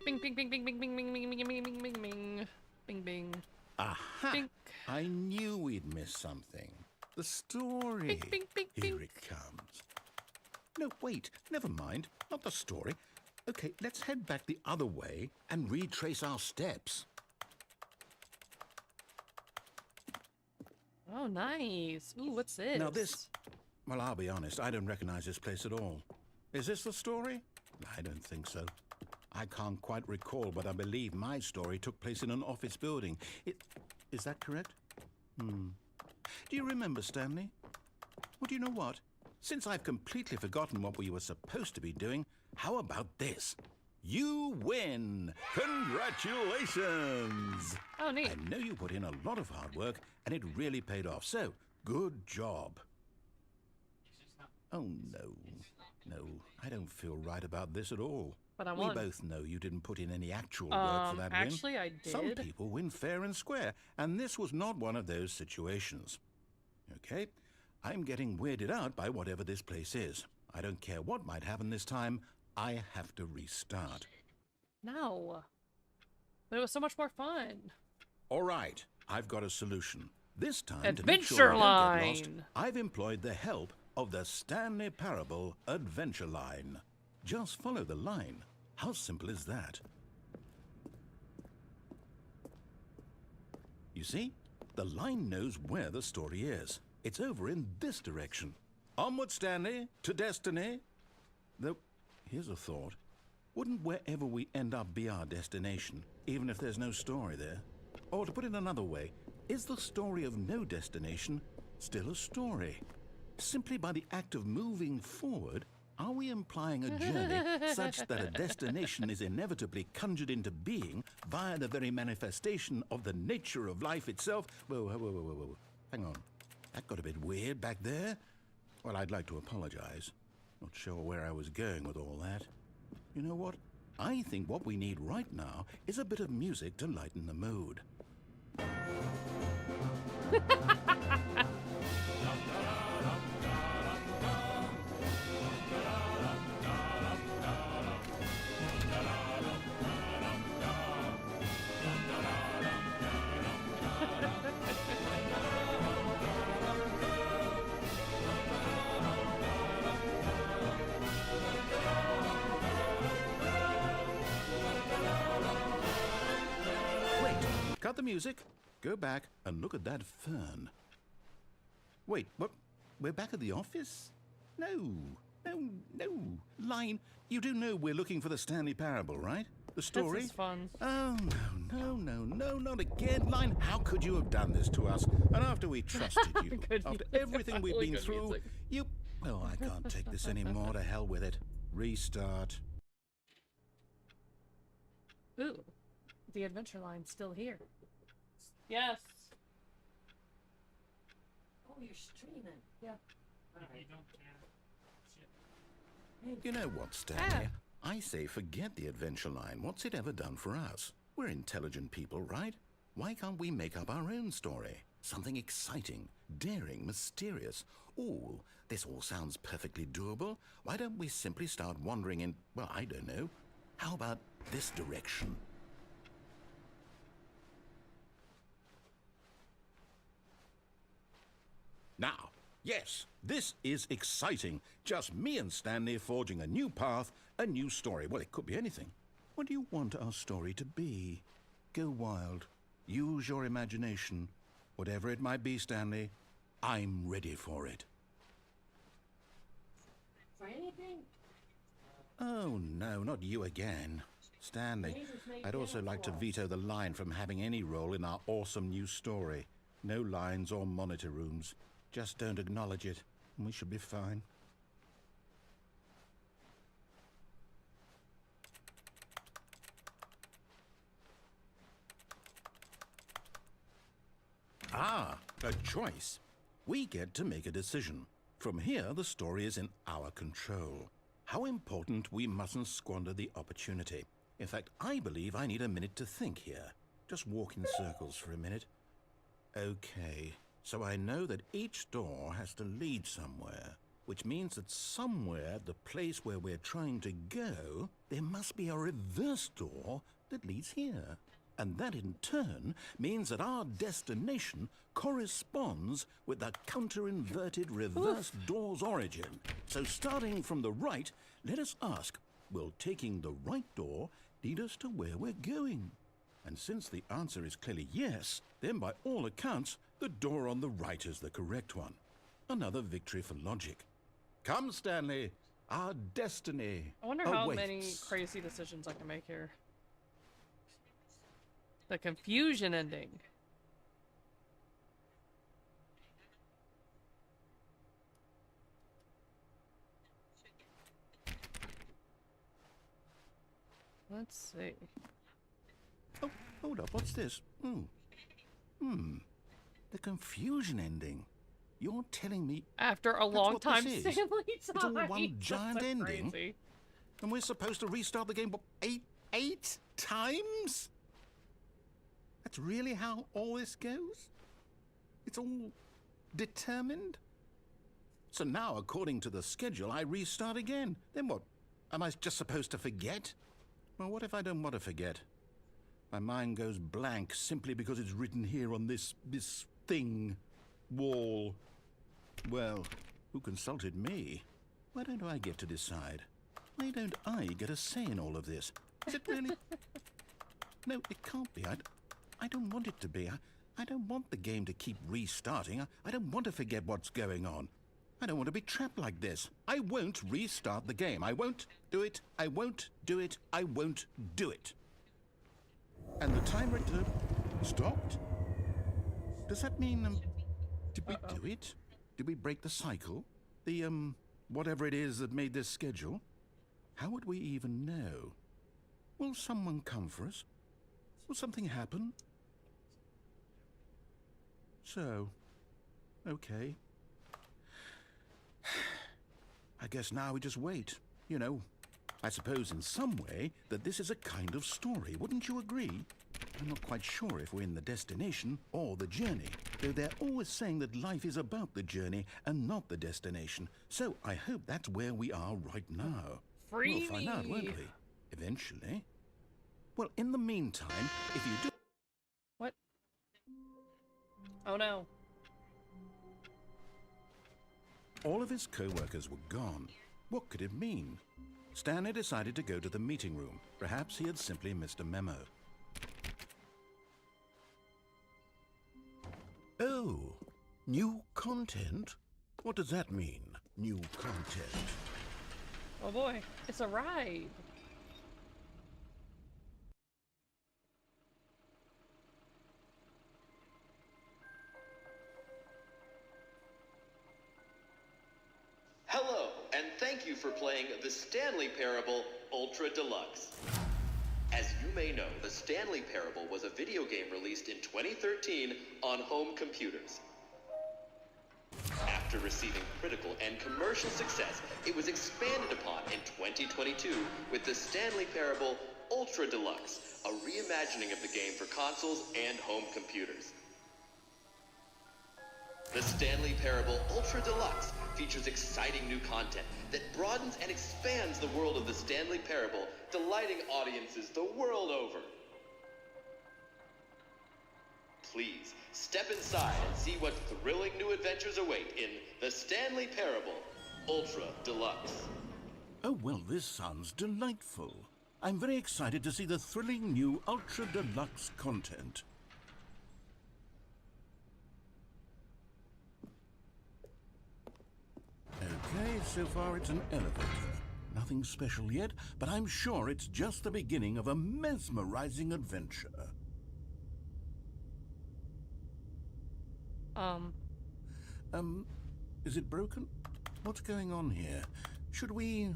Bing, bing, bing, bing, bing, bing, bing, bing, bing, bing, bing, bing, bing, bing, bing. Aha! Bing. I knew we'd missed something. The story. Bing, bing, bing, Here bing. it comes. No, wait. Never mind. Not the story. Okay, let's head back the other way and retrace our steps. Oh, nice. Ooh, what's this? Now this... Well, I'll be honest. I don't recognize this place at all. Is this the story? I don't think so. I can't quite recall, but I believe my story took place in an office building. Is that correct? Do you remember, Stanley? Well, do you know what? Since I've completely forgotten what we were supposed to be doing, how about this? You win! Congratulations! Oh, neat. I know you put in a lot of hard work, and it really paid off, so good job. Oh, no. No, I don't feel right about this at all. But I We won. both know you didn't put in any actual work for that win. Actually, I did. Some people win fair and square, and this was not one of those situations. Okay, I'm getting weirded out by whatever this place is. I don't care what might happen this time. I have to restart. No. But it was so much more fun. All right, I've got a solution. This time, Adventure to make sure I don't get lost, line. I've employed the help of the Stanley Parable Adventure Line. Just follow the line. How simple is that? You see, the line knows where the story is. It's over in this direction. Onward, Stanley, to destiny. Though, here's a thought. Wouldn't wherever we end up be our destination, even if there's no story there? Or to put it another way, is the story of no destination still a story? Simply by the act of moving forward, are we implying a journey such that a destination is inevitably conjured into being via the very manifestation of the nature of life itself? Whoa, whoa, whoa, whoa, whoa, whoa. Hang on. That got a bit weird back there. Well, I'd like to apologize. Not sure where I was going with all that. You know what? I think what we need right now is a bit of music to lighten the mood. Wait, cut the music, go back and look at that fern. Wait, what? We're back at the office? No. Line, you do know we're looking for the Stanley Parable, right? The story? This is fun. Oh, no, not again. Line, how could you have done this to us? And after we trusted you, Good after music. everything we've Really been good through, music. you... Oh, I can't take this anymore. To hell with it. Restart. Ooh. The adventure line's still here. Yes. Oh, you're streaming. Yeah. You know what, Stanley? I say forget the adventure line. What's it ever done for us? We're intelligent people, right? Why can't we make up our own story? Something exciting, daring, mysterious. Ooh, this all sounds perfectly doable. Why don't we simply start wandering in, well, I don't know. How about this direction? Yes, this is exciting. Just me and Stanley forging a new path, a new story. Well, it could be anything. What do you want our story to be? Go wild. Use your imagination. Whatever it might be, Stanley, I'm ready for it. For anything? Oh, no, not you again. Stanley, I'd also like to veto the line from having any role in our awesome new story. No lines or monitor rooms. Just don't acknowledge it, and we should be fine. Ah, a choice. We get to make a decision. From here, the story is in our control. How important we mustn't squander the opportunity. In fact, I believe I need a minute to think here. Just walk in circles for a minute. Okay, so I know that each door has to lead somewhere, which means that somewhere, the place where we're trying to go, there must be a reverse door that leads here. And that in turn means that our destination corresponds with the counter-inverted reverse door's origin. So starting from the right, let us ask, will taking the right door lead us to where we're going? And since the answer is clearly yes, then by all accounts, the door on the right is the correct one. Another victory for logic. Come, Stanley, our destiny I wonder how awaits. many crazy decisions I can make here. The confusion ending. Let's see. Oh, hold up, what's this? The confusion ending. You're telling me After a That's long what this time, is. Stanley It's all one died. giant That's so ending? crazy. and we're supposed to restart the game, what, eight times? That's really how all this goes? It's all determined? So now, according to the schedule, I restart again. Then what? Am I just supposed to forget? Well, what if I don't want to forget? My mind goes blank simply because it's written here on this thing, wall. Well, who consulted me? Why don't I get to decide? Why don't I get a say in all of this? Is it really? No, it can't be. I don't want it to be. I don't want the game to keep restarting. I don't want to forget what's going on. I don't want to be trapped like this. I won't restart the game. I won't do it. I won't do it. I won't do it. And the timer stopped? Does that mean, did we do it? Did we break the cycle? The, whatever it is that made this schedule? How would we even know? Will someone come for us? Will something happen? So, okay. I guess now we just wait. You know, I suppose in some way that this is a kind of story. Wouldn't you agree? I'm not quite sure if we're in the destination or the journey, though they're always saying that life is about the journey and not the destination. So I hope that's where we are right now. Free We'll find out, won't me. we? Eventually. Well, in the meantime, if you do... What? Oh no. All of his co-workers were gone. What could it mean? Stanley decided to go to the meeting room. Perhaps he had simply missed a memo. Oh, new content? What does that mean, new content? Oh boy. It's a ride. Hello, and thank you for playing the Stanley Parable Ultra Deluxe. As you may know, the Stanley Parable was a video game released in 2013 on home computers. After receiving critical and commercial success, it was expanded upon in 2022 with the Stanley Parable Ultra Deluxe, a reimagining of the game for consoles and home computers. The Stanley Parable Ultra Deluxe features exciting new content that broadens and expands the world of the Stanley Parable, delighting audiences the world over. Please, step inside and see what thrilling new adventures await in The Stanley Parable Ultra Deluxe. Oh, well, this sounds delightful. I'm very excited to see the thrilling new Ultra Deluxe content. Okay, so far it's an elevator. Nothing special yet, but I'm sure it's just the beginning of a mesmerizing adventure. Is it broken? What's going on here? Should we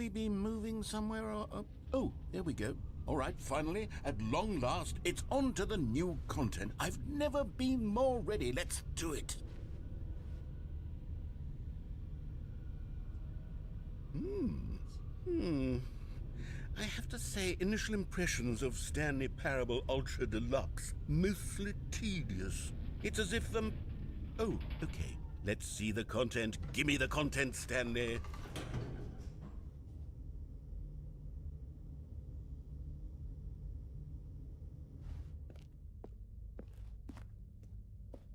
be moving somewhere or... Oh, there we go. All right, finally, at long last, it's on to the new content. I've never been more ready. Let's do it. I have to say, initial impressions of Stanley Parable Ultra Deluxe, mostly tedious. It's as if the... Oh, okay. Let's see the content. Give me the content, Stanley.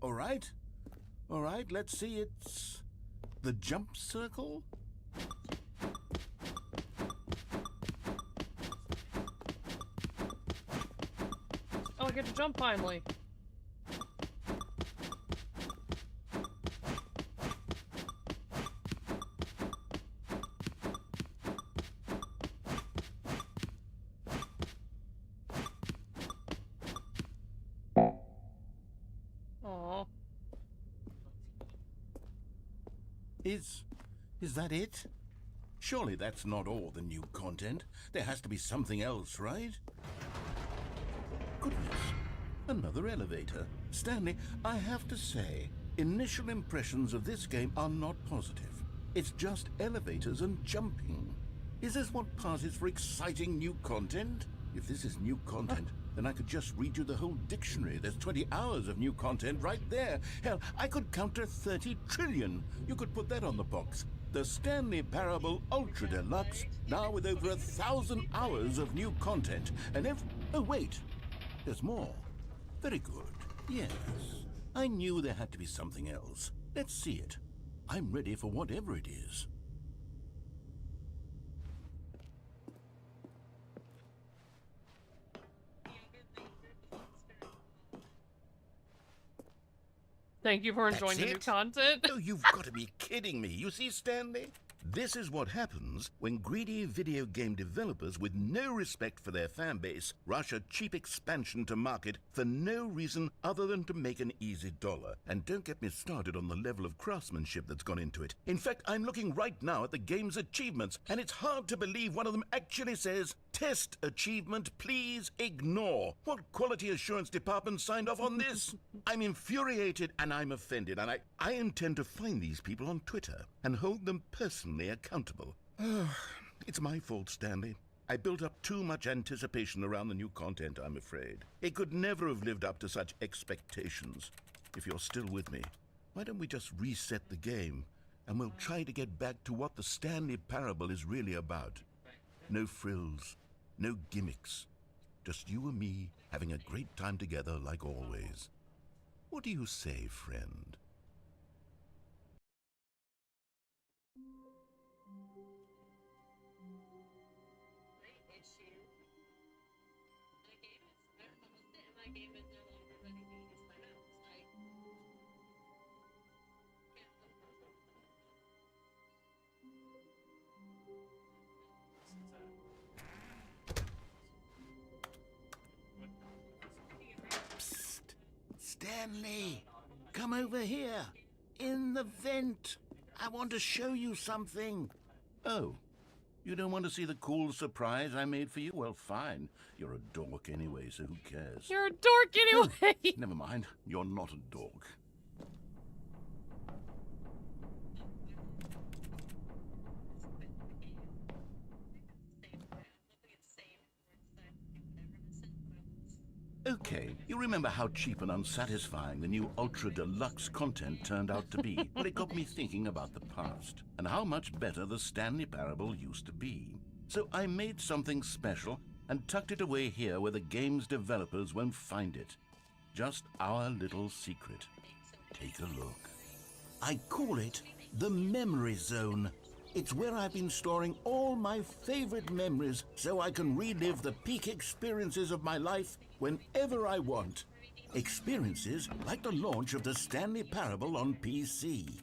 All right. All right, let's see. It's the jump circle. Oh, I get to jump finally. Aww. Is that it? Surely that's not all the new content. There has to be something else, right? Goodness, another elevator. Stanley, I have to say, initial impressions of this game are not positive. It's just elevators and jumping. Is this what passes for exciting new content? If this is new content, then I could just read you the whole dictionary. There's 20 hours of new content right there. Hell, I could count to 30 trillion. You could put that on the box. The Stanley Parable Ultra Deluxe, now with over 1,000 hours of new content. And if... Oh, wait. There's more. Very good. Yes. I knew there had to be something else. Let's see it. I'm ready for whatever it is. Thank you for enjoying the new content. Oh, you've got to be kidding me. You see, Stanley? This is what happens when greedy video game developers with no respect for their fan base rush a cheap expansion to market for no reason other than to make an easy dollar. And don't get me started on the level of craftsmanship that's gone into it. In fact, I'm looking right now at the game's achievements, and it's hard to believe one of them actually says, "Test achievement, please ignore." What quality assurance department signed off on this? I'm infuriated and I'm offended, and I intend to find these people on Twitter and hold them personally accountable. It's my fault, Stanley. I built up too much anticipation around the new content, I'm afraid. It could never have lived up to such expectations. If you're still with me, why don't we just reset the game, and we'll try to get back to what the Stanley Parable is really about. No frills, no gimmicks. Just you and me having a great time together like always. What do you say, friend? Psst. Stanley, come over here. In the vent. I want to show you something. Oh, you don't want to see the cool surprise I made for you? Well, fine. You're a dork anyway, so who cares? You're a dork anyway. Never mind. You're not a dork. Okay, you remember how cheap and unsatisfying the new Ultra Deluxe content turned out to be? Well, it got me thinking about the past, and how much better the Stanley Parable used to be. So I made something special and tucked it away here where the game's developers won't find it. just our little secret. Take a look. I call it the memory zone. It's where I've been storing all my favorite memories so I can relive the peak experiences of my life whenever I want. Experiences like the launch of the Stanley Parable on PC.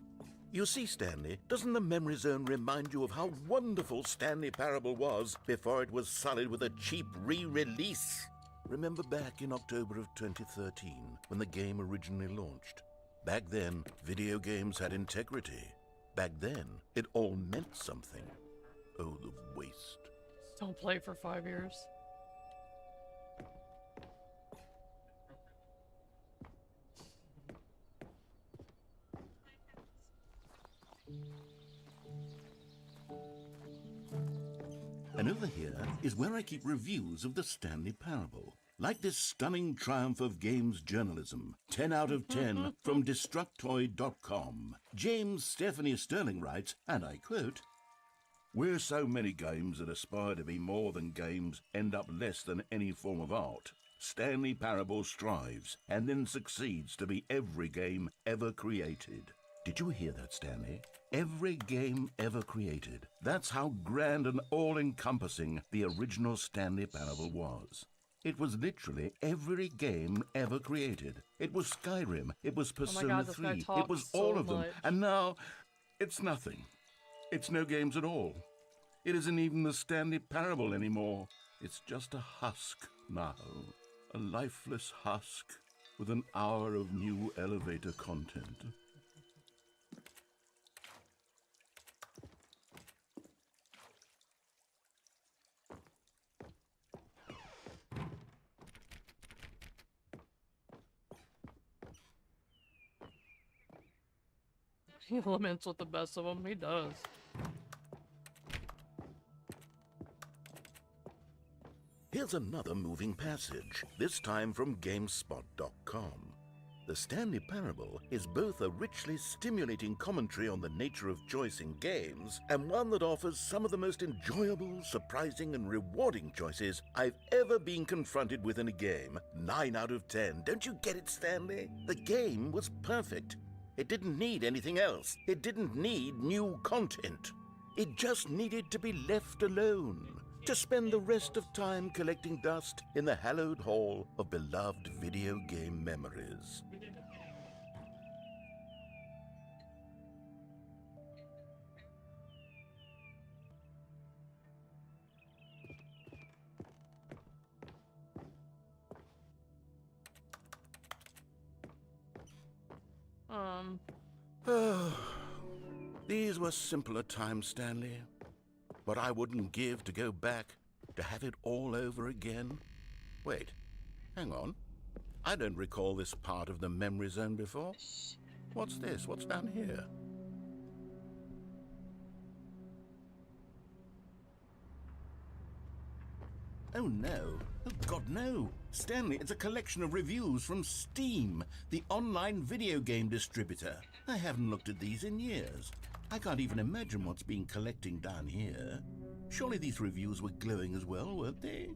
You see, Stanley, doesn't the memory zone remind you of how wonderful Stanley Parable was before it was sullied with a cheap re-release? Remember back in October of 2013 when the game originally launched? Back then, video games had integrity. Back then, it all meant something. Oh, the waste. Don't play for 5 years. And over here is where I keep reviews of the Stanley Parable. Like this stunning triumph of games journalism, 10 out of 10 from Destructoid.com. James Stephanie Sterling writes, and I quote, "Where so many games that aspire to be more than games end up less than any form of art, Stanley Parable strives and then succeeds to be every game ever created." Did you hear that, Stanley? Every game ever created. That's how grand and all-encompassing the original Stanley Parable was. It was literally every game ever created. It was Skyrim, it was Persona this 3, guy it talks was so all of them. much. And now, it's nothing. It's no games at all. It isn't even the Stanley Parable anymore. It's just a husk now. A lifeless husk with an hour of new elevator content. He laments with the best of them. He does. Here's another moving passage, this time from GameSpot.com. The Stanley Parable is both a richly stimulating commentary on the nature of choice in games and one that offers some of the most enjoyable, surprising, and rewarding choices I've ever been confronted with in a game. 9 out of 10. Don't you get it, Stanley? The game was perfect. It didn't need anything else. It didn't need new content. It just needed to be left alone, to spend the rest of time collecting dust in the hallowed hall of beloved video game memories. These were simpler times, Stanley. What I wouldn't give to go back, to have it all over again. Wait, hang on. I don't recall this part of the memory zone before. What's this? What's down here? Oh no. Oh God, no. Stanley, it's a collection of reviews from Steam, the online video game distributor. I haven't looked at these in years. I can't even imagine what's been collecting down here. Surely these reviews were glowing as well, weren't they?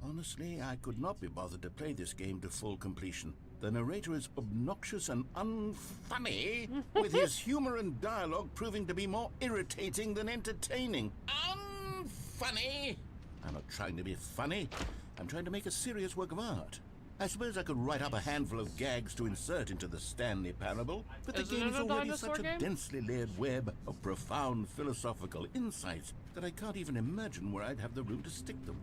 Honestly, I could not be bothered to play this game to full completion. The narrator is obnoxious and unfunny, with his humor and dialogue proving to be more irritating than entertaining. Unfunny! I'm not trying to be funny. I'm trying to make a serious work of art. I suppose I could write up a handful of gags to insert into the Stanley Parable, but the Isn't game it is a already dinosaur such a game? densely layered web of profound philosophical insights that I can't even imagine where I'd have the room to stick them.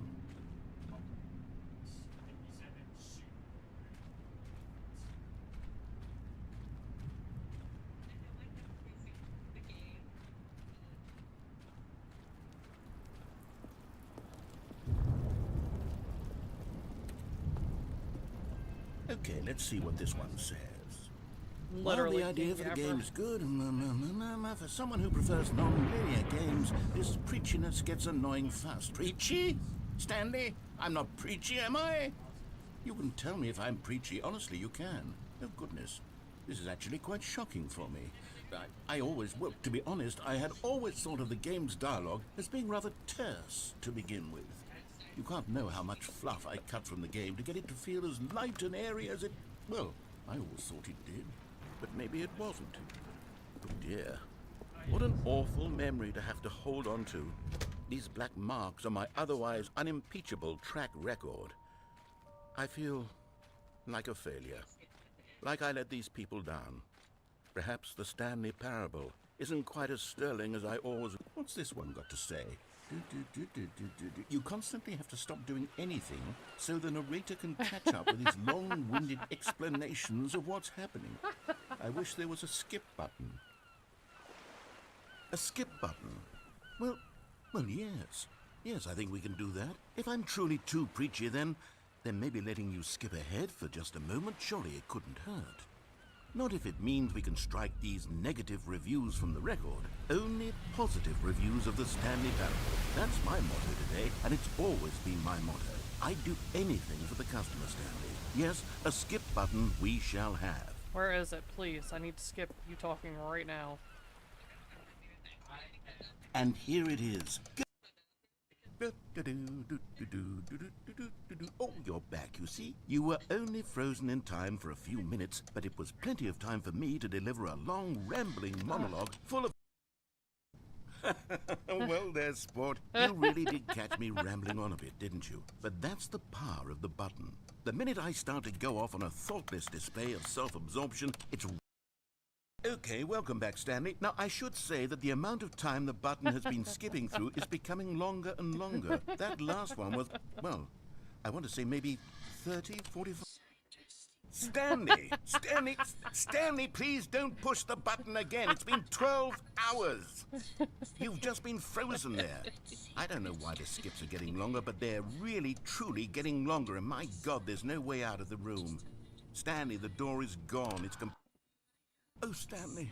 Okay, let's see what this one says. Literally, While the idea for the King game Ever. is good, for someone who prefers non-linear games, this preachiness gets annoying fast. Preachy? Stanley? I'm not preachy, am I? You can tell me if I'm preachy. Honestly, you can. Oh, goodness. This is actually quite shocking for me. Well, to be honest, I had always thought of the game's dialogue as being rather terse to begin with. You can't know how much fluff I cut from the game to get it to feel as light and airy as it... Well, I always thought it did, but maybe it wasn't. Oh dear. What an awful memory to have to hold on to. These black marks on my otherwise unimpeachable track record. I feel like a failure. Like I let these people down. Perhaps the Stanley parable isn't quite as sterling as I always... What's this one got to say? You constantly have to stop doing anything so the narrator can catch up with his long-winded explanations of what's happening. I wish there was a skip button. A skip button? Well, yes. Yes, I think we can do that. If I'm truly too preachy, then maybe letting you skip ahead for just a moment, surely it couldn't hurt. Not if it means we can strike these negative reviews from the record. Only positive reviews of the Stanley Parable. That's my motto today, and it's always been my motto. I'd do anything for the customer, Stanley. Yes, a skip button we shall have. Where is it? Please, I need to skip you talking right now. And here it is. Oh, you're back, you see. You were only frozen in time for a few minutes, but it was plenty of time for me to deliver a long, rambling monologue full of... Well, there, sport. You really did catch me rambling on a bit, didn't you? But that's the power of the button. The minute I start to go off on a thoughtless display of self-absorption, it's... Okay, welcome back, Stanley. Now, I should say that the amount of time the button has been skipping through is becoming longer and longer. That last one was, well, I want to say maybe 30, 45... Stanley, please don't push the button again. It's been 12 hours. You've just been frozen there. I don't know why the skips are getting longer, but they're really, truly getting longer. And my God, there's no way out of the room. Stanley, the door is gone. It's Oh, Stanley,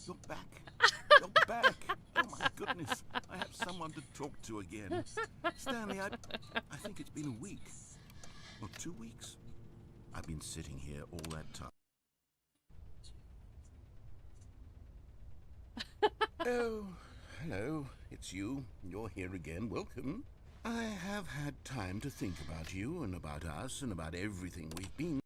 you're back. You're back. Oh, my goodness. I have someone to talk to again. Stanley, I think it's been a week. Or 2 weeks. I've been sitting here all that time. Oh, hello. It's you. You're here again. Welcome. I have had time to think about you and about us and about everything we've been.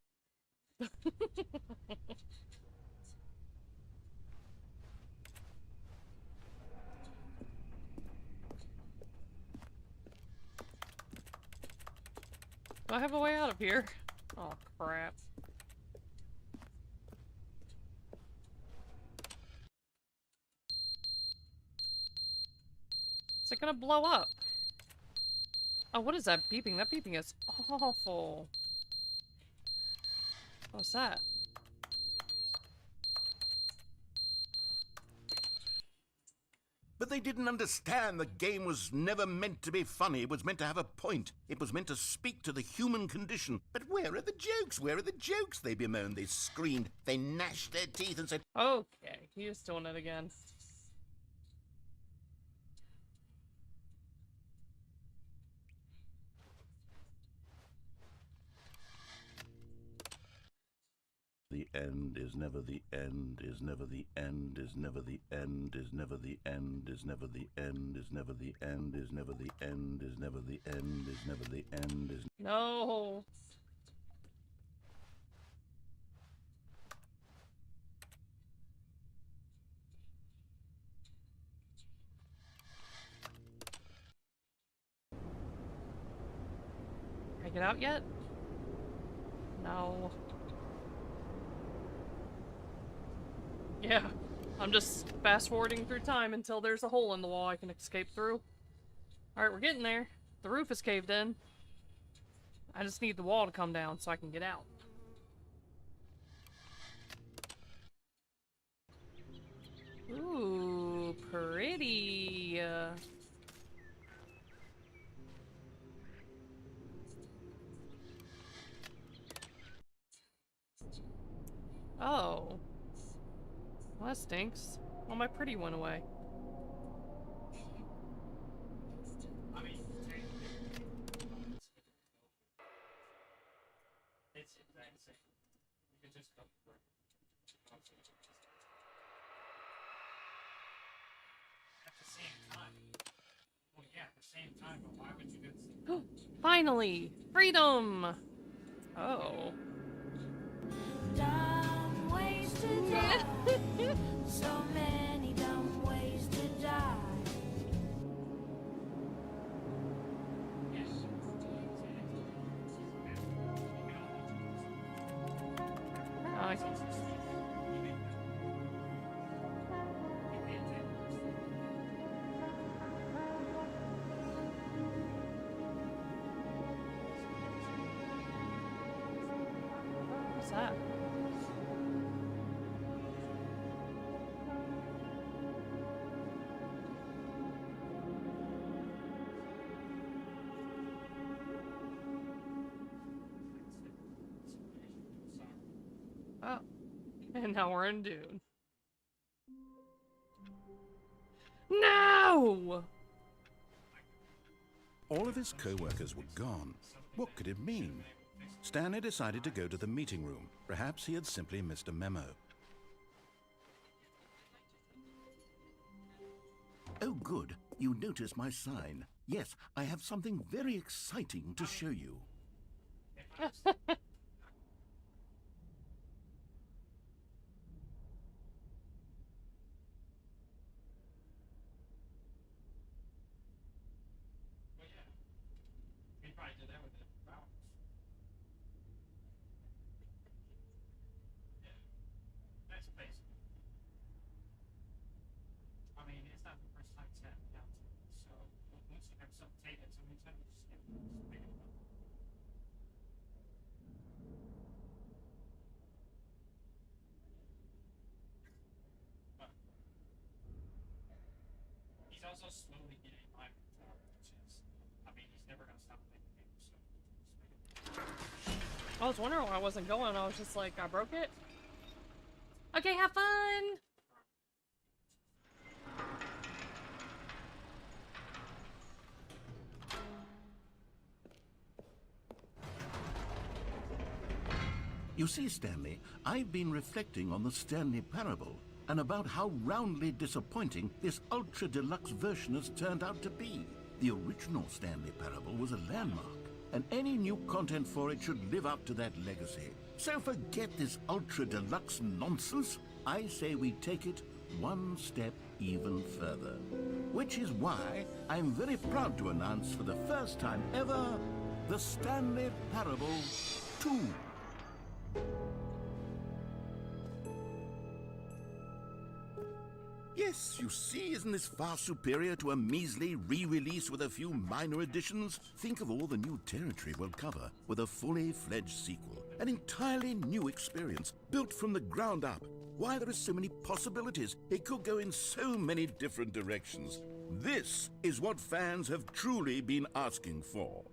Do I have a way out of here? Oh, crap. Is it gonna blow up? Oh, what is that beeping? That beeping is awful. What's that? But they didn't understand the game was never meant to be funny. It was meant to have a point. It was meant to speak to the human condition. But where are the jokes? Where are the jokes? They bemoaned, they screamed, they gnashed their teeth and said, Okay, he's doing it again. The end is never the end, is never the end, is never the end, is never the end, is never the end, is never the end, is never the end, is never the end, is never the end, is... No! Can I get out yet? No. Yeah, I'm just fast-forwarding through time until there's a hole in the wall I can escape through. Alright, we're getting there. The roof is caved in. I just need the wall to come down so I can get out. Ooh, pretty. Oh. Well, that stinks. Well, my pretty went away. It's exactly the same. You can just go for it. At the same time. Well, yeah, same time, but why would you do the same? Finally! Freedom! Oh. Dumb ways to die. So many dumb ways to die. Oh, I see. What's that? Oh. And now we're in Dune. No! All of his co-workers were gone. What could it mean? Stanley decided to go to the meeting room. Perhaps he had simply missed a memo. Oh, good. You noticed my sign. Yes, I have something very exciting to show you. Well, yeah. We probably did that with the flowers. Yeah. That's basic. I mean, it's not the first time it's happened down to me, so once you have something taken so many times, you just make it up. But he's also slowly getting my mentality, which is, I mean, he's never gonna stop making games, so just make it. I was wondering why I wasn't going. I was just like, I broke it. Okay, have fun! You see, Stanley, I've been reflecting on the Stanley Parable and about how roundly disappointing this ultra-deluxe version has turned out to be. The original Stanley Parable was a landmark, and any new content for it should live up to that legacy. So forget this ultra-deluxe nonsense. I say we take it one step even further. Which is why I'm very proud to announce for the first time ever, the Stanley Parable 2. Yes, you see, isn't this far superior to a measly re-release with a few minor additions? Think of all the new territory we'll cover with a fully fledged sequel. An entirely new experience, built from the ground up. Why, there are so many possibilities. It could go in so many different directions. This is what fans have truly been asking for.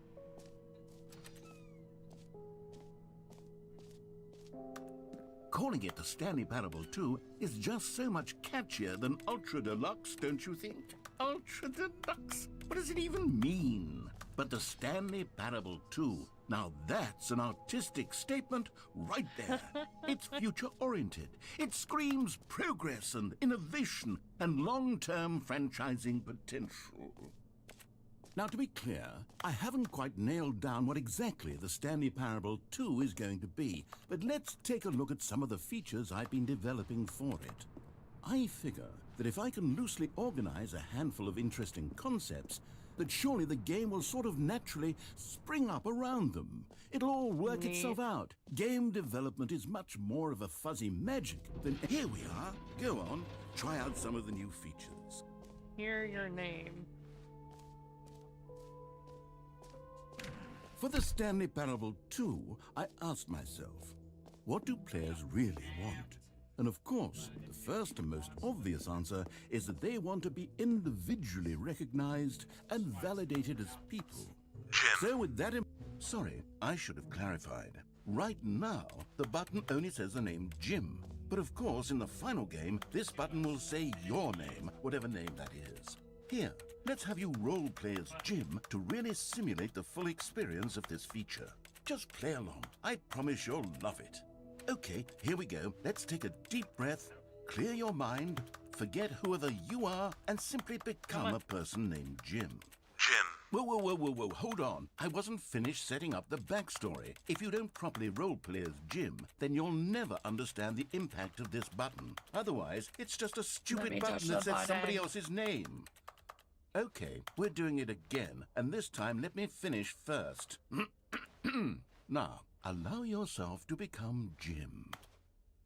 Calling it the Stanley Parable 2 is just so much catchier than Ultra Deluxe, don't you think? Ultra Deluxe? What does it even mean? But the Stanley Parable 2, now that's an artistic statement right there. It's future-oriented. It screams progress and innovation and long-term franchising potential. Now, to be clear, I haven't quite nailed down what exactly the Stanley Parable 2 is going to be, but let's take a look at some of the features I've been developing for it. I figure that if I can loosely organize a handful of interesting concepts, that surely the game will sort of naturally spring up around them. It'll all work itself out. Game development is much more of a fuzzy magic than... Here we are. Go on, try out some of the new features. Hear your name. For the Stanley Parable 2, I asked myself, what do players really want? And of course, the first and most obvious answer is that they want to be individually recognized and validated as people. So with that in... Sorry, I should have clarified. Right now, the button only says the name Jim. But of course, in the final game, this button will say your name, whatever name that is. Here, let's have you role-play as Jim to really simulate the full experience of this feature. Just play along. I promise you'll love it. Okay, here we go. Let's take a deep breath, clear your mind, forget whoever you are, and simply become a person named Jim. Whoa, hold on. I wasn't finished setting up the backstory. If you don't properly roleplay as Jim, then you'll never understand the impact of this button. Otherwise, it's just a stupid button that says somebody else's name. Okay, we're doing it again, and this time let me finish first. Now, allow yourself to become Jim.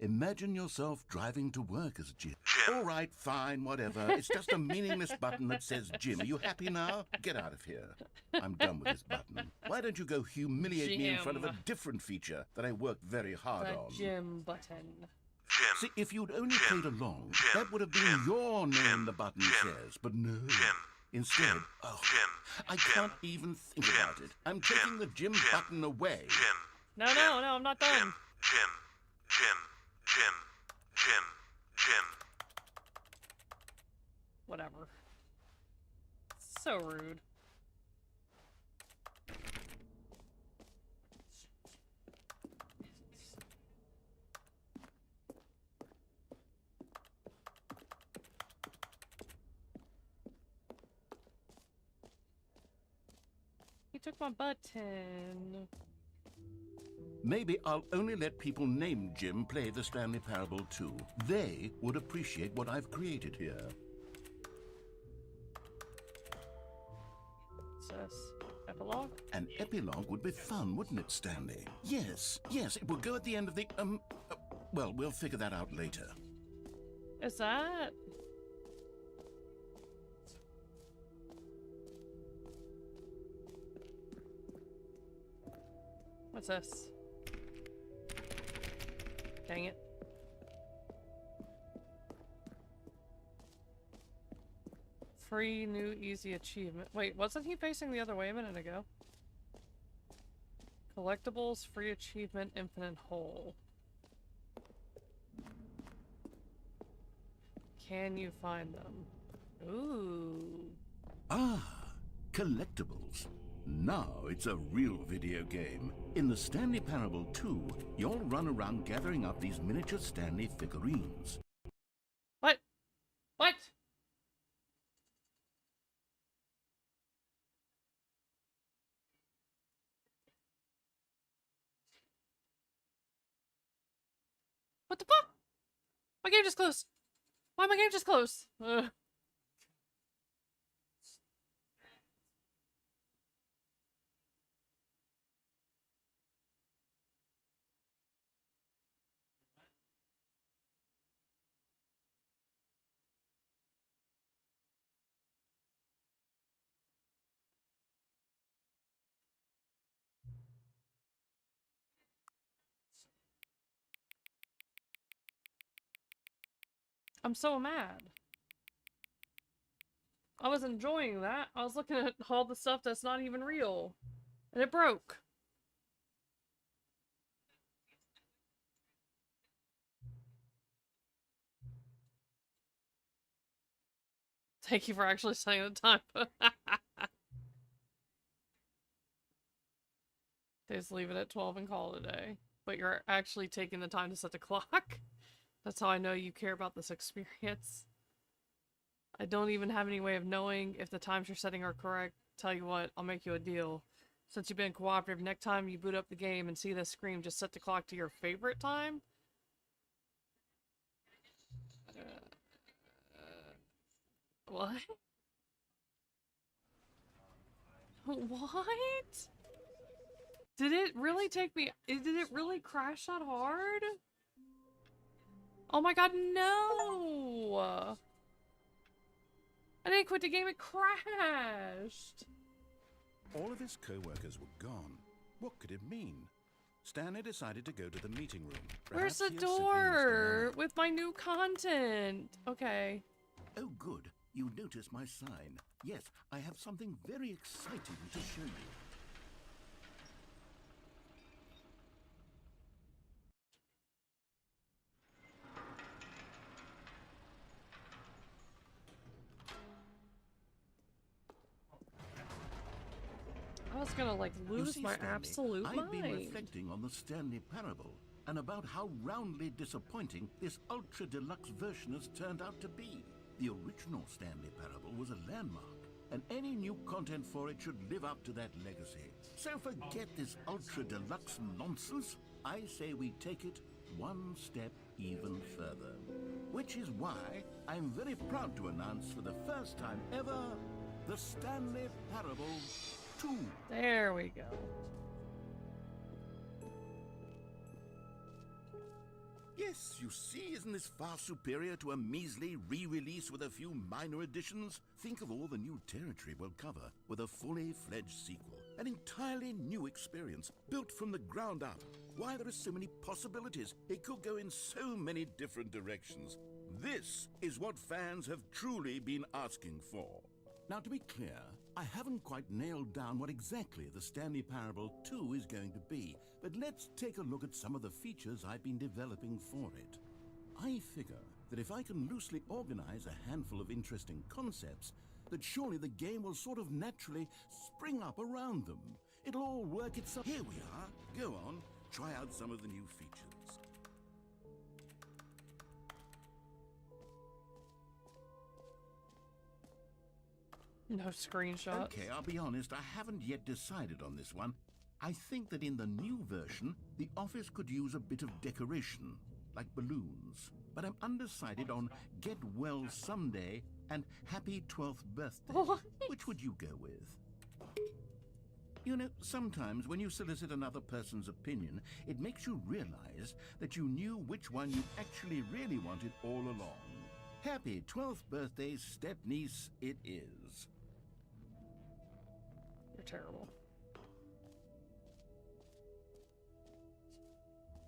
Imagine yourself driving to work as Jim. All right, fine, whatever. It's just a meaningless button that says Jim. Are you happy now? Get out of here. I'm done with this button. Why don't you go humiliate me in front of a different feature that I worked very hard on? Jim button. See, if you'd only played along, that would have been your name the button says, but no. Instead, I can't even think about it. I'm taking the Jim button away. No, I'm not done. Jim. Whatever. So rude. He took my button. Maybe I'll only let people named Jim play the Stanley Parable too. They would appreciate what I've created here. What's this? Epilogue? An epilogue would be fun, wouldn't it, Stanley? Yes, it will go at the end of the, well, we'll figure that out later. Is that? What's this? Dang it. Free new easy achievement. Wait, wasn't he facing the other way a minute ago? Collectibles, free achievement, infinite hole. Can you find them? Ooh. Ah, collectibles. Now it's a real video game. In the Stanley Parable 2, you'll run around gathering up these miniature Stanley figurines. What? What? What the fuck? My game just closed. Why my game just closed? Ugh. I'm so mad. I was enjoying that. I was looking at all the stuff that's not even real. And it broke. Thank you for actually saying the time. They just leave it at 12 and call it a day. But you're actually taking the time to set the clock. That's how I know you care about this experience. I don't even have any way of knowing if the times you're setting are correct. Tell you what, I'll make you a deal. Since you've been cooperative, next time you boot up the game and see this screen, just set the clock to your favorite time. What? What? Did it really take me? Did it really crash that hard? Oh my god, no! I didn't quit the game, it crashed! All of his co-workers were gone. What could it mean? Stanley decided to go to the meeting room. Where's Perhaps the he has simply door missed with my new content? Okay. an hour. Oh, good. You noticed my sign. Yes, I have something very exciting to show you. I was gonna like You lose see, my Stanley, absolute I've been mind. reflecting on the Stanley Parable and about how roundly disappointing this ultra deluxe version has turned out to be. The original Stanley Parable was a landmark. and any new content for it should live up to that legacy. So forget this ultra deluxe nonsense. I say we take it one step even further. Which is why I'm very proud to announce for the first time ever, the Stanley Parable 2. There we go. Yes, you see, isn't this far superior to a measly re-release with a few minor additions? Think of all the new territory we'll cover with a fully fledged sequel. An entirely new experience, built from the ground up. Why, there are so many possibilities. It could go in so many different directions. This is what fans have truly been asking for. Now, to be clear, I haven't quite nailed down what exactly the Stanley Parable 2 is going to be, but let's take a look at some of the features I've been developing for it. I figure that if I can loosely organize a handful of interesting concepts, that surely the game will sort of naturally spring up around them. It'll all work itself. Here we are. Go on, try out some of the new features. No screenshots. Okay, I'll be honest, I haven't yet decided on this one. I think that in the new version, the office could use a bit of decoration, like balloons. But I'm undecided on Get Well Someday and Happy 12th Birthday. What? Which would you go with? You know, sometimes when you solicit another person's opinion, it makes you realize that you knew which one you actually really wanted all along. Happy 12th birthday, step-niece, it is. You're terrible.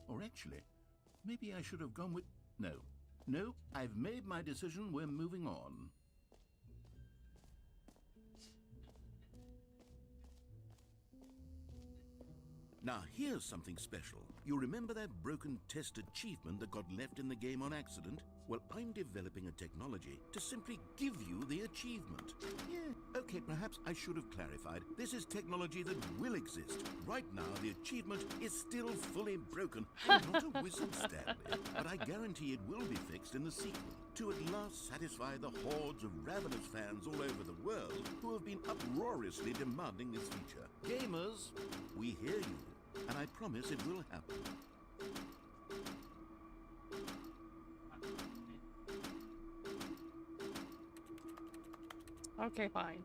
Or actually, maybe I should have gone with... No, I've made my decision, we're moving on. Now, here's something special. You remember that broken test achievement that got left in the game on accident? Well, I'm developing a technology to simply give you the achievement. Yeah, okay, perhaps I should have clarified. This is technology that will exist. Right now, the achievement is still fully broken. I'm not a wizard, Stanley, but I guarantee it will be fixed in the sequel to at last satisfy the hordes of ravenous fans all over the world who have been uproariously demanding this feature. Gamers, we hear you, and I promise it will happen. Okay, fine.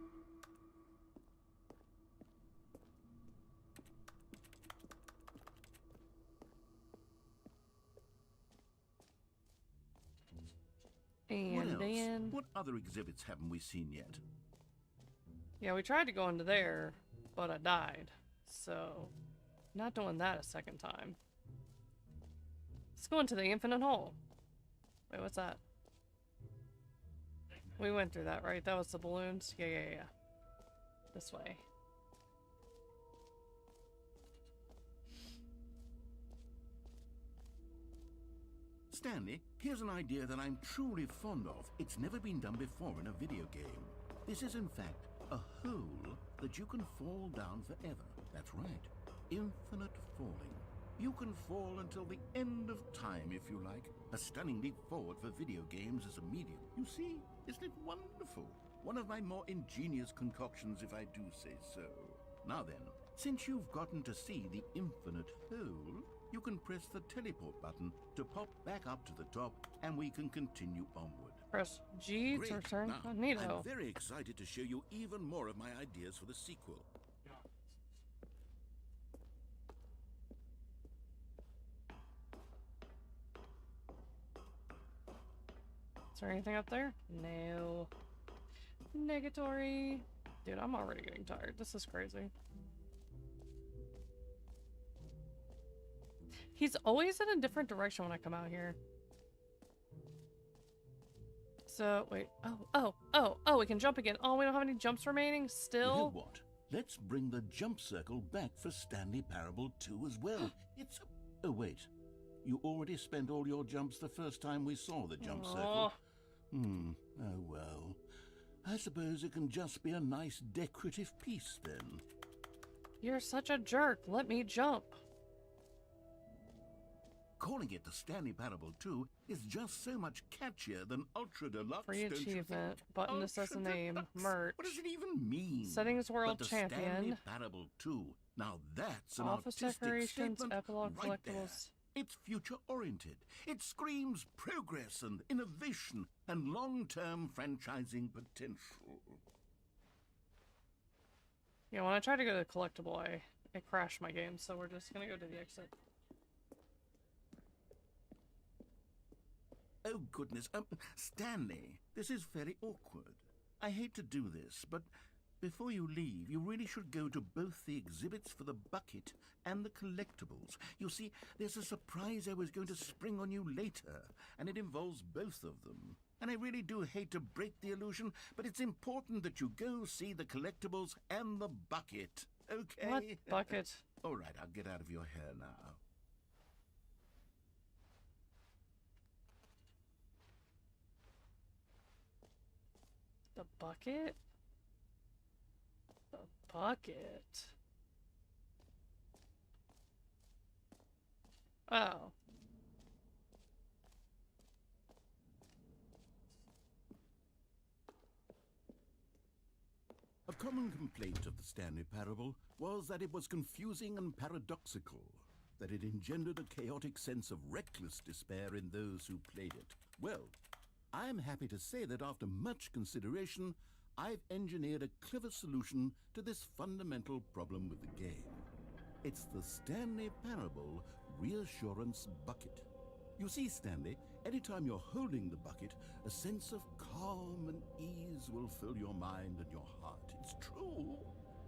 What And else? then... What other exhibits haven't we seen yet? Yeah, we tried to go into there, but I died. So, not doing that a second time. Let's go into the Infinite Hole. Wait, what's that? We went through that, right? That was the balloons? Yeah. This way. Stanley, here's an idea that I'm truly fond of. It's never been done before in a video game. This is, in fact, a hole that you can fall down forever. That's right. Infinite falling. You can fall until the end of time, if you like. A stunning leap forward for video games as a medium. You see, isn't it wonderful? One of my more ingenious concoctions, if I do say so. Now then, since you've gotten to see the infinite hole, you can press the teleport button to pop back up to the top, and we can continue onward. Press G Great. to return Now, incognito. I'm very excited to show you even more of my ideas for the sequel. Is there anything up there? No. Negatory. Dude, I'm already getting tired. This is crazy. He's always in a different direction when I come out here. So, wait. Oh, we can jump again. Oh, we don't have any jumps remaining You know still? what? Let's bring the jump circle back for Stanley Parable 2 as well. It's a... Oh, wait. You already spent all your jumps the first time we saw the jump circle. Oh well. I suppose it can just be a nice decorative piece then. You're such a jerk. Let me jump. Calling it the Stanley Parable 2 is just so much catchier than Ultra Deluxe. Free don't you think? achievement. Button that says the Ultra name. Deluxe? Merch. What does it even mean? Settings World But the Stanley Champion. Parable 2. Now that's an Office artistic decorations. statement Epilogue right there. collectibles. It's future-oriented. It screams progress and innovation and long-term franchising potential. Yeah, when I tried to go to the collectible, it crashed my game, so we're just gonna go to the exit. Oh, goodness. Stanley, this is very awkward. I hate to do this, but before you leave, you really should go to both the exhibits for the bucket and the collectibles. You see, there's a surprise I was going to spring on you later, and it involves both of them. And I really do hate to break the illusion, but it's important that you go see the collectibles and the bucket, okay? What bucket? All right, I'll get out of your hair now. The bucket? The bucket. Oh. A common complaint of the Stanley Parable was that it was confusing and paradoxical, that it engendered a chaotic sense of reckless despair in those who played it. Well, I'm happy to say that after much consideration, I've engineered a clever solution to this fundamental problem with the game. It's the Stanley Parable Reassurance Bucket. You see, Stanley, anytime you're holding the bucket, a sense of calm and ease will fill your mind and your heart. It's true.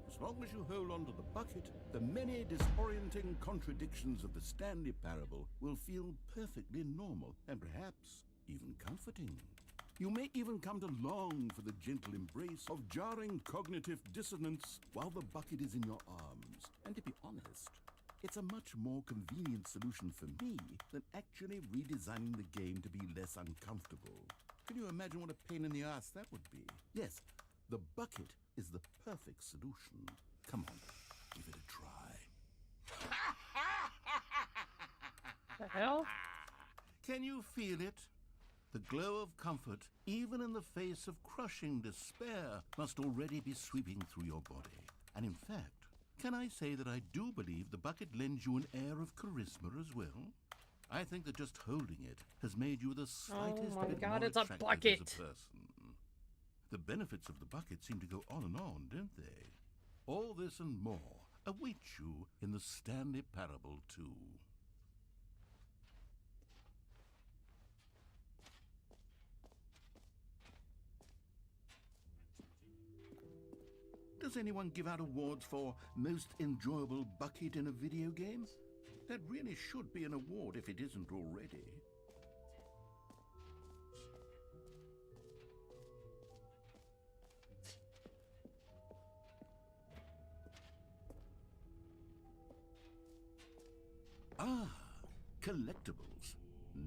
As long as you hold on to the bucket, the many disorienting contradictions of the Stanley Parable will feel perfectly normal and perhaps even comforting. You may even come to long for the gentle embrace of jarring cognitive dissonance while the bucket is in your arms. And to be honest, it's a much more convenient solution for me than actually redesigning the game to be less uncomfortable. Can you imagine what a pain in the ass that would be? Yes, the bucket is the perfect solution. Come on, give it a try. The hell? Can you feel it? The glow of comfort, even in the face of crushing despair, must already be sweeping through your body. And in fact, can I say that I do believe the bucket lends you an air of charisma as well? I think that just holding it has made you the slightest my bit God, more it's a attractive bucket. as a person. The benefits of the bucket seem to go on and on, don't they? All this and more await you in the Stanley Parable 2. Does anyone give out awards for most enjoyable bucket in a video game? That really should be an award if it isn't already. Ah, collectibles.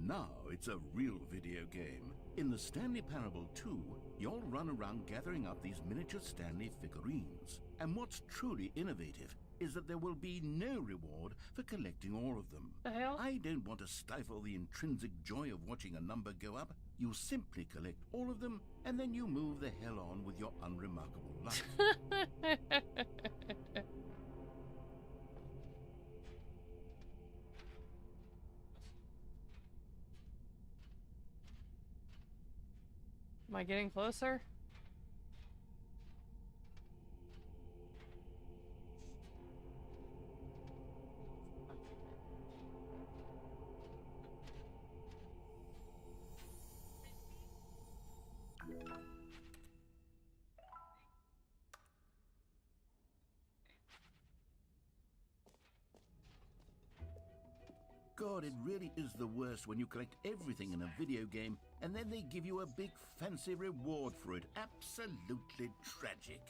Now it's a real video game. In the Stanley Parable 2, you'll run around gathering up these miniature Stanley figurines. And what's truly innovative is that there will be no reward for collecting all of them. The hell? I don't want to stifle the intrinsic joy of watching a number go up. You simply collect all of them, and then you move the hell on with your unremarkable life. Am I getting closer? God, it really is the worst when you collect everything in a video game and then they give you a big fancy reward for it. Absolutely tragic.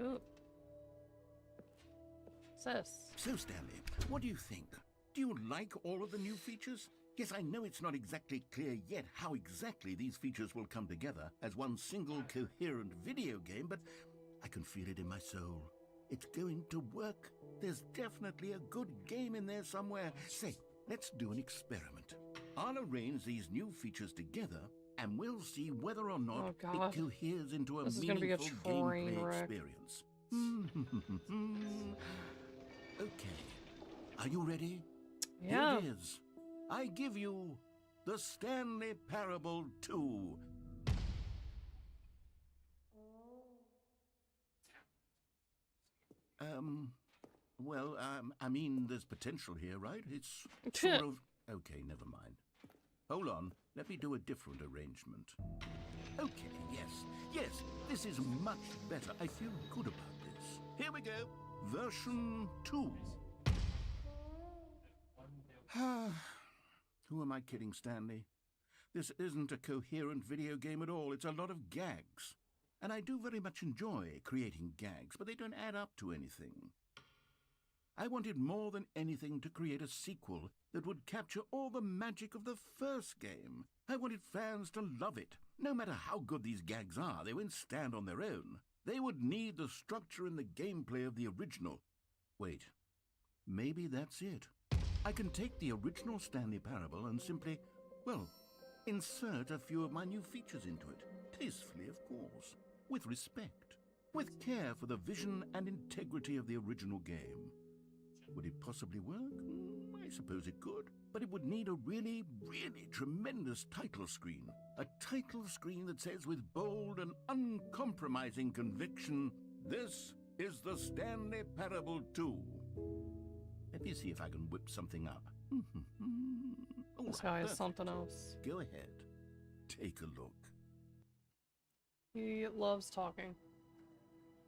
Ooh. Sis. So, Stanley, what do you think? Do you like all of the new features? Yes, I know it's not exactly clear yet how exactly these features will come together as one single coherent video game, but I can feel it in my soul. It's going to work. There's definitely a good game in there somewhere. Say, let's do an experiment. I'll arrange these new features together, and we'll see whether or not Oh, God. it coheres into a This is gonna be a meaningful train gameplay wreck. experience. Okay. Are you ready? Yeah. Here it is. I give you the Stanley Parable 2. I mean, there's potential here, right? It's sort of... Okay, never mind. Hold on, let me do a different arrangement. Okay, yes, this is much better. I feel good about this. Here we go. Version 2. Who am I kidding, Stanley? This isn't a coherent video game at all. It's a lot of gags. And I do very much enjoy creating gags, but they don't add up to anything. I wanted more than anything to create a sequel that would capture all the magic of the first game. I wanted fans to love it. No matter how good these gags are, they won't stand on their own. They would need the structure and the gameplay of the original. Wait, maybe that's it. I can take the original Stanley Parable and simply, well, insert a few of my new features into it. Tastefully, of course. With respect. With care for the vision and integrity of the original game. Would it possibly work? I suppose it could. But it would need a really, really tremendous title screen. A title screen that says with bold and uncompromising conviction, "This is the Stanley Parable 2. Let me see if I can whip something up. This guy is something else. Go ahead. Take a look. He loves talking.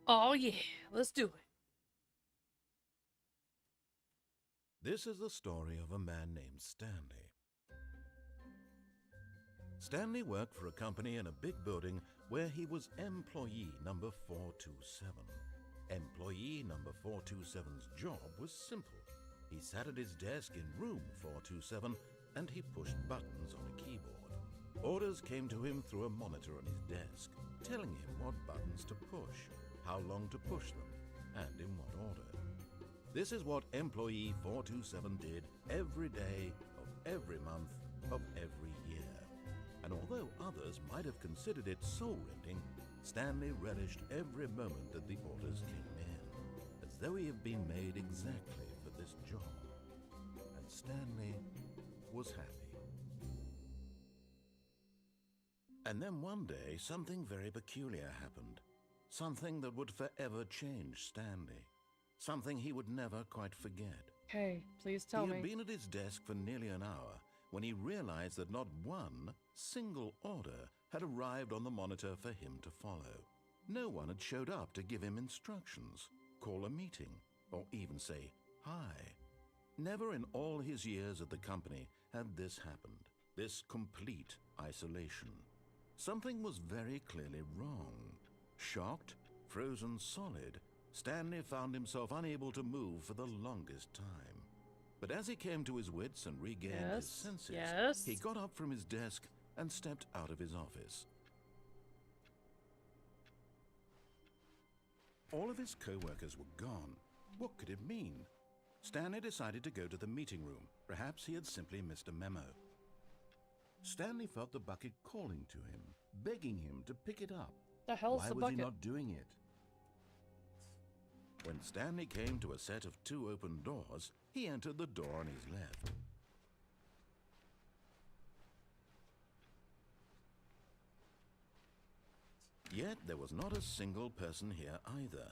Oh yeah, let's do it. This is the story of a man named Stanley. Stanley worked for a company in a big building where he was employee number 427. Employee number 427's job was simple. He sat at his desk in room 427 and he pushed buttons on a keyboard. Orders came to him through a monitor on his desk, telling him what buttons to push, how long to push them, and in what order. This is what employee 427 did every day of every month of every year. And although others might have considered it soul-rending, Stanley relished every moment that the orders came in, as though he had been made exactly for this job. And Stanley was happy. And then one day, something very peculiar happened. Something that would forever change Stanley. Something he would never quite forget. Okay, please tell He me. had been at his desk for nearly an hour when he realized that not one single order had arrived on the monitor for him to follow. No one had showed up to give him instructions, call a meeting, or even say hi. Never in all his years at the company had this happened, this complete isolation. Something was very clearly wrong. Shocked, frozen solid, Stanley found himself unable to move for the longest time. But as he came to his wits and regained his senses, he got up from his desk and stepped out of his office. All of his co-workers were gone. What could it mean? Stanley decided to go to the meeting room. Perhaps he had simply missed a memo. Stanley felt the bucket calling to him, begging him to pick it up. The hell's Why the was bucket? he not doing it? When Stanley came to a set of 2 open doors, he entered the door on his left. Yet there was not a single person here either.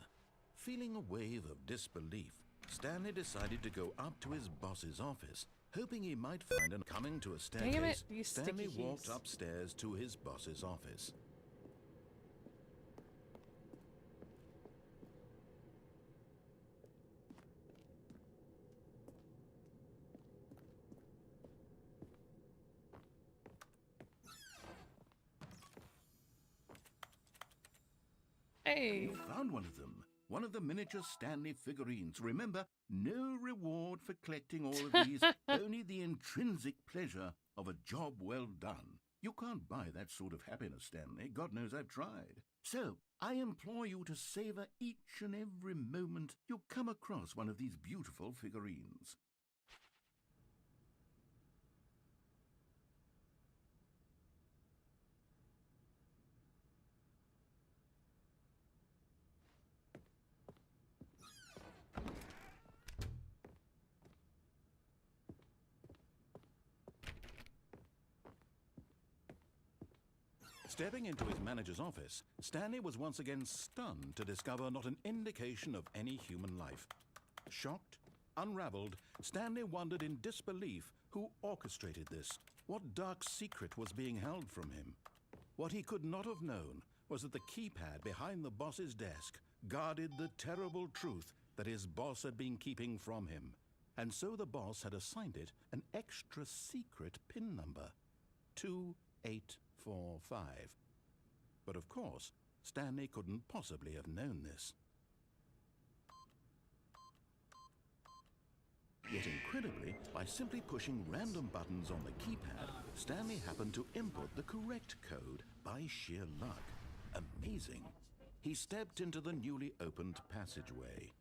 Feeling a wave of disbelief, Stanley decided to go up to his boss's office, hoping he might find an coming to a staircase. you Stanley sticky walked keys. upstairs to his boss's office. Hey, You found one of them. one of the miniature Stanley figurines. Remember, no reward for collecting all of these, only the intrinsic pleasure of a job well done. You can't buy that sort of happiness, Stanley. God knows I've tried. So, I implore you to savor each and every moment you come across one of these beautiful figurines. Stepping into his manager's office, Stanley was once again stunned to discover not an indication of any human life. Shocked, unraveled, Stanley wondered in disbelief who orchestrated this, what dark secret was being held from him. What he could not have known was that the keypad behind the boss's desk guarded the terrible truth that his boss had been keeping from him. And so the boss had assigned it an extra secret PIN number, 2845. But of course, Stanley couldn't possibly have known this. Yet incredibly, by simply pushing random buttons on the keypad, Stanley happened to input the correct code by sheer luck. Amazing. He stepped into the newly opened passageway.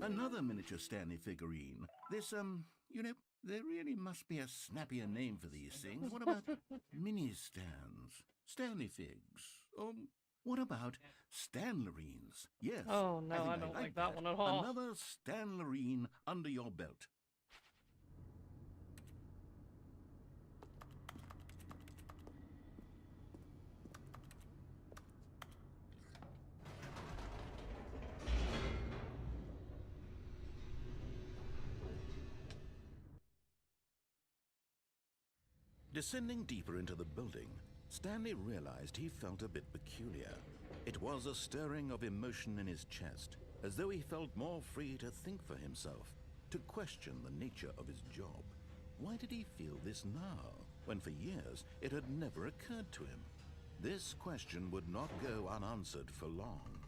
Another miniature Stanley figurine. This, you know, there really must be a snappier name for these things. What about mini stands? Stanley figs? What about Stanlerines? Yes. Oh, no, think I don't like that one at all. Another Stanlerine under your belt. Descending deeper into the building, Stanley realized he felt a bit peculiar. It was a stirring of emotion in his chest, as though he felt more free to think for himself, to question the nature of his job. Why did he feel this now, when for years it had never occurred to him? This question would not go unanswered for long.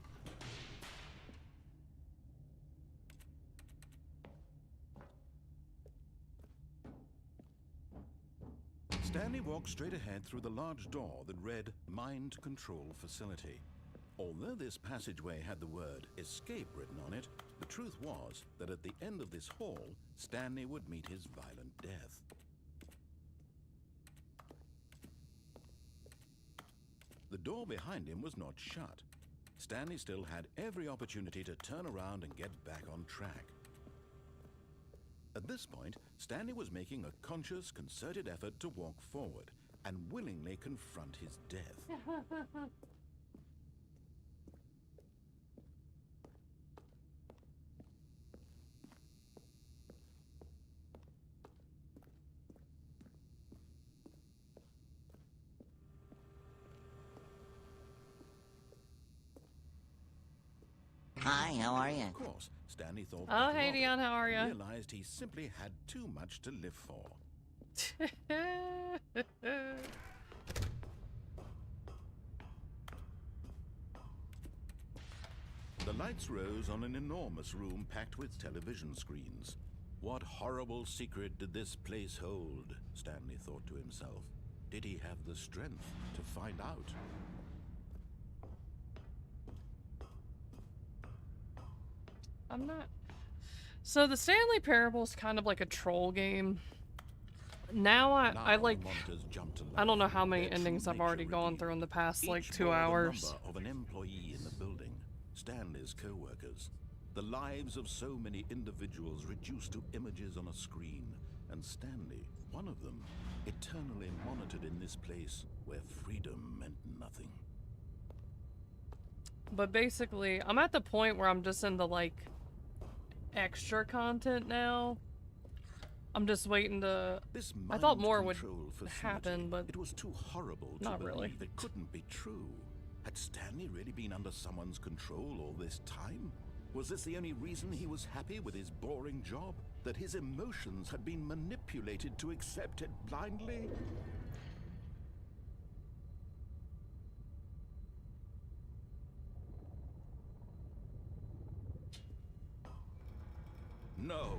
Stanley walked straight ahead through the large door that read Mind Control Facility. Although this passageway had the word escape written on it, the truth was that at the end of this hall, Stanley would meet his violent death. The door behind him was not shut. Stanley still had every opportunity to turn around and get back on track. At this point, Stanley was making a conscious, concerted effort to walk forward and willingly confront his death. Hi, how are you? Of course, Stanley thought Oh, nothing hey, of it, Dion, how are ya? realized he simply had too much to live for. The lights rose on an enormous room packed with television screens. What horrible secret did this place hold? Stanley thought to himself. Did he have the strength to find out? I'm not... So the Stanley Parable is kind of like a troll game. Now I Now like... the monitors jumped to I don't know life, how many their endings true I've already nature gone revealed. through in the past, like, Each 2 bore the hours. number of an employee in the building, Stanley's co-workers. The lives of so many individuals reduced to images on a screen, and Stanley, one of them, eternally monitored in this place where freedom meant nothing. But basically, I'm at the point where I'm just into, like, extra content now. I'm just waiting to... This I thought mind more would control facility, happen, but it was too horrible to not believe. really. It couldn't be true. Had Stanley really been under someone's control all this time? Was this the only reason he was happy with his boring job? That his emotions had been manipulated to accept it blindly? No.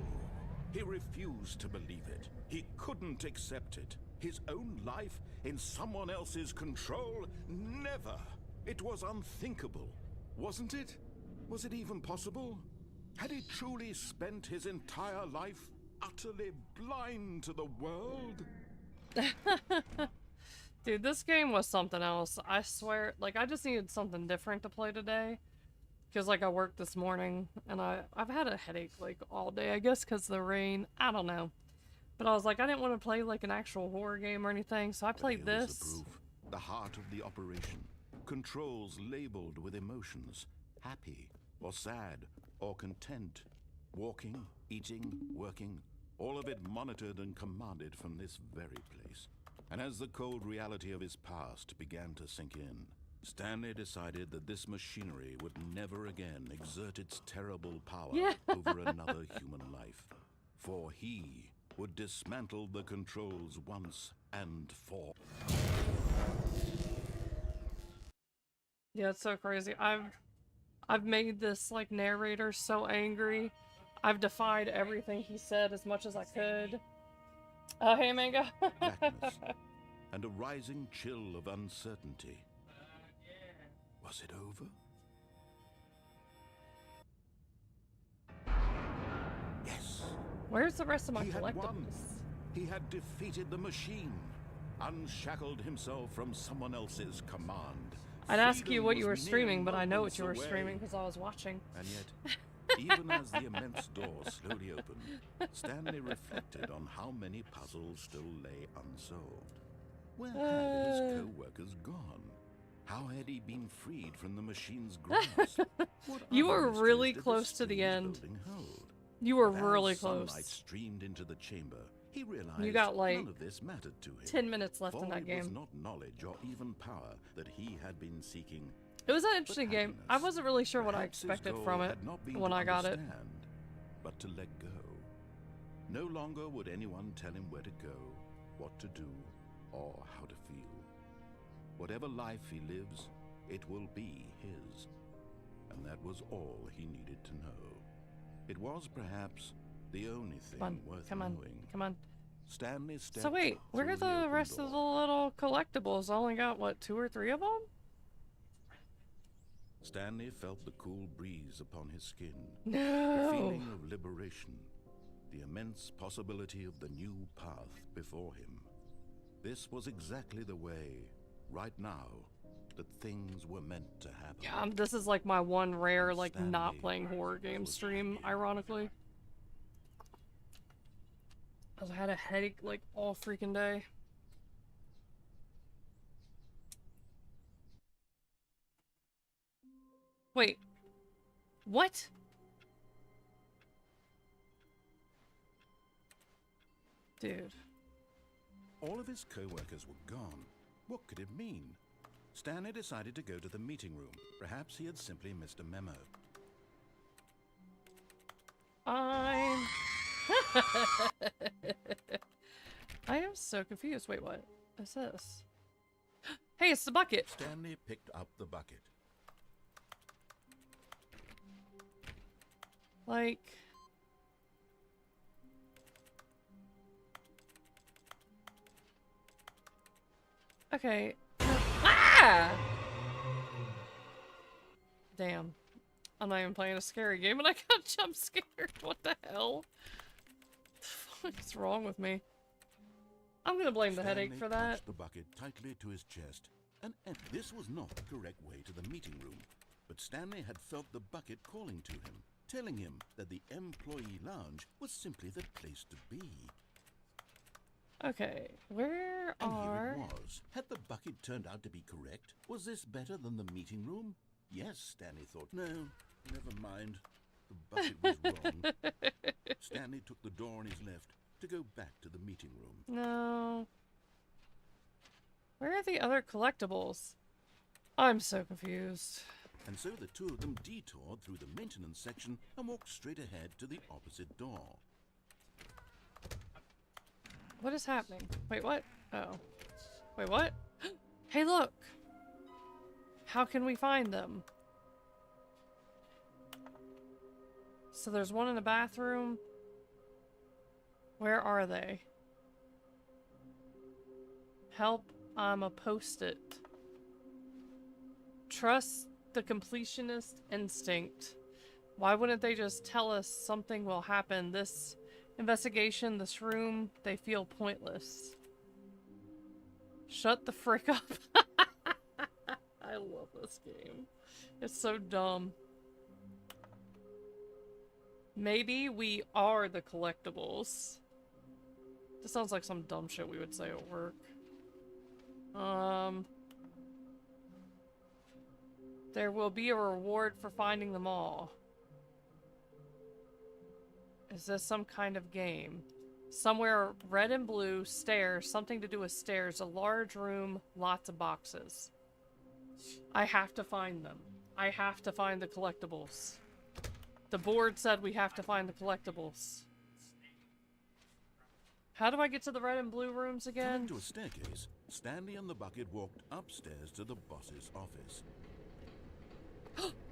He refused to believe it. He couldn't accept it. His own life in someone else's control? Never. It was unthinkable. Wasn't it? Was it even possible? Had he truly spent his entire life utterly blind to the world? Dude, this game was something else. I swear, like, I just needed something different to play today. Because, like, I worked this morning, and I've had a headache, like, all day, I guess, because of the rain. I don't know. But I was like, I didn't want to play, like, an actual horror game or anything, so I played But here was this. the proof. The heart of the operation. Controls labeled with emotions. Happy, or sad, or content. Walking, eating, working. All of it monitored and commanded from this very place. And as the cold reality of his past began to sink in, Stanley decided that this machinery would never again exert its terrible power over another human life. For he would dismantle the controls once and for all. Yeah, it's so crazy. I've made this, like, narrator so angry. I've defied everything he said as much as I could. Oh, hey, Mango. Blackness and a rising chill of uncertainty. Was it over? Yes. Where's the rest of my He had won. collectibles? He had defeated the machine, unshackled himself from someone else's command. I'd ask you Freedom what you was were mere streaming, but I know moments what you were away. streaming because I was watching. And yet, even as the immense door slowly opened, Stanley reflected on how many puzzles still lay unsolved. Where had his co-workers gone? How had he been freed from the machine's grasp? What You other were mysteries really did close this to the strange end. building hold? You were But really as sunlight close. streamed into the chamber, he realized You got, like, none of this mattered to him. 10 minutes left For in that it was game. not knowledge or even power that he had been seeking. It was an interesting game. I happiness. wasn't really sure what I Perhaps his expected goal from it had not been when to I got it. understand, but to let go. No longer would anyone tell him where to go, what to do, or how to feel. Whatever life he lives, it will be his. And that was all he needed to know. It was perhaps the only thing Come on, worth come on, knowing. come on. Stanley stepped So wait, where are through the open rest of the door. little collectibles? I only got, what, 2 or 3 of them? Stanley felt the cool breeze upon his skin. The No! feeling of liberation, the immense possibility of the new path before him. This was exactly the way, right now, that things were meant to happen. Yeah, this is like my one rare, like, not Stanley playing horror game was stream, happy. ironically. I had a headache, like, all freaking day. Wait. What? Dude. All of his co-workers were gone. What could it mean? Stanley decided to go to the meeting room. Perhaps he had simply missed a memo. I am so confused. Wait, what is this? Hey, it's the bucket. Stanley picked up the bucket. Like... Okay. Ah! Damn. I'm not even playing a scary game and I got jump scared. What the hell? What's wrong with me? I'm gonna blame the headache Stanley for that. clutched the bucket tightly to his chest, and this was not the correct way to the meeting room. But Stanley had felt the bucket calling to him, telling him that the employee lounge was simply the place to be. Okay, where And are... here it was. Had the bucket turned out to be correct? Was this better than the meeting room? Yes, Stanley thought. No, never mind. The bucket was wrong. Stanley took the door on his left to go back to the meeting room. No. Where are the other collectibles? I'm so confused. And so the two of them detoured through the maintenance section and walked straight ahead to the opposite door. What is happening? Wait, what? Oh. Wait, what? Hey, look! How can we find them? So there's one in the bathroom, Where are they? Help, I'm a post-it. Trust the completionist instinct. Why wouldn't they just tell us something will happen? This investigation, this room, they feel pointless. Shut the frick up. I love this game. It's so dumb. Maybe we are the collectibles. This sounds like some dumb shit we would say at work. There will be a reward for finding them all. Is this some kind of game? Somewhere red and blue, stairs, something to do with stairs, a large room, lots of boxes. I have to find them. I have to find the collectibles. The board said we have to find the collectibles. How do I get to the red and blue rooms again? Coming to a staircase, Stanley and the bucket walked upstairs to the boss's office.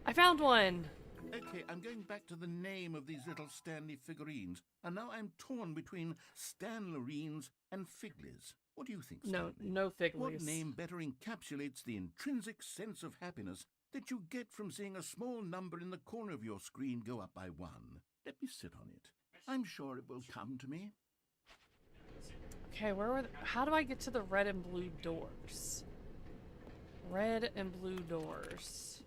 I found one! Okay, I'm going back to the name of these little Stanley figurines, and now I'm torn between Stanlerines and Figlies. What do you think, Stanley? No Figlies. What name better encapsulates the intrinsic sense of happiness that you get from seeing a small number in the corner of your screen go up by 1? Let me sit on it. I'm sure it will come to me. Okay, where were how do I get to the red and blue doors? Red and blue doors.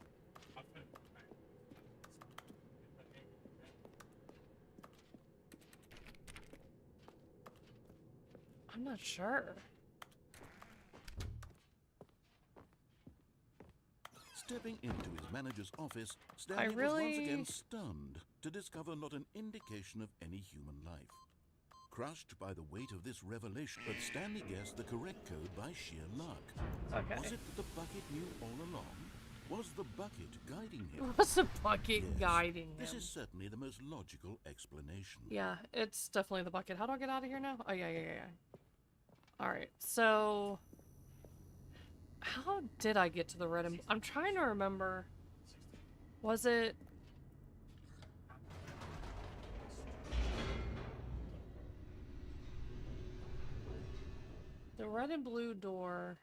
I'm not sure. Stepping into his manager's office, Stanley was once again stunned to discover not an indication of any human life. Crushed by the weight of this revelation, but Stanley guessed the correct code by sheer luck. Okay. Was it that the bucket knew all along? Was the bucket guiding him? Was the bucket guiding him? This is certainly the most logical explanation. Yeah, it's definitely the bucket. How do I get out of here now? Oh, yeah. Alright, so... How did I get to the red and... I'm trying to remember. Was it... The red and blue door...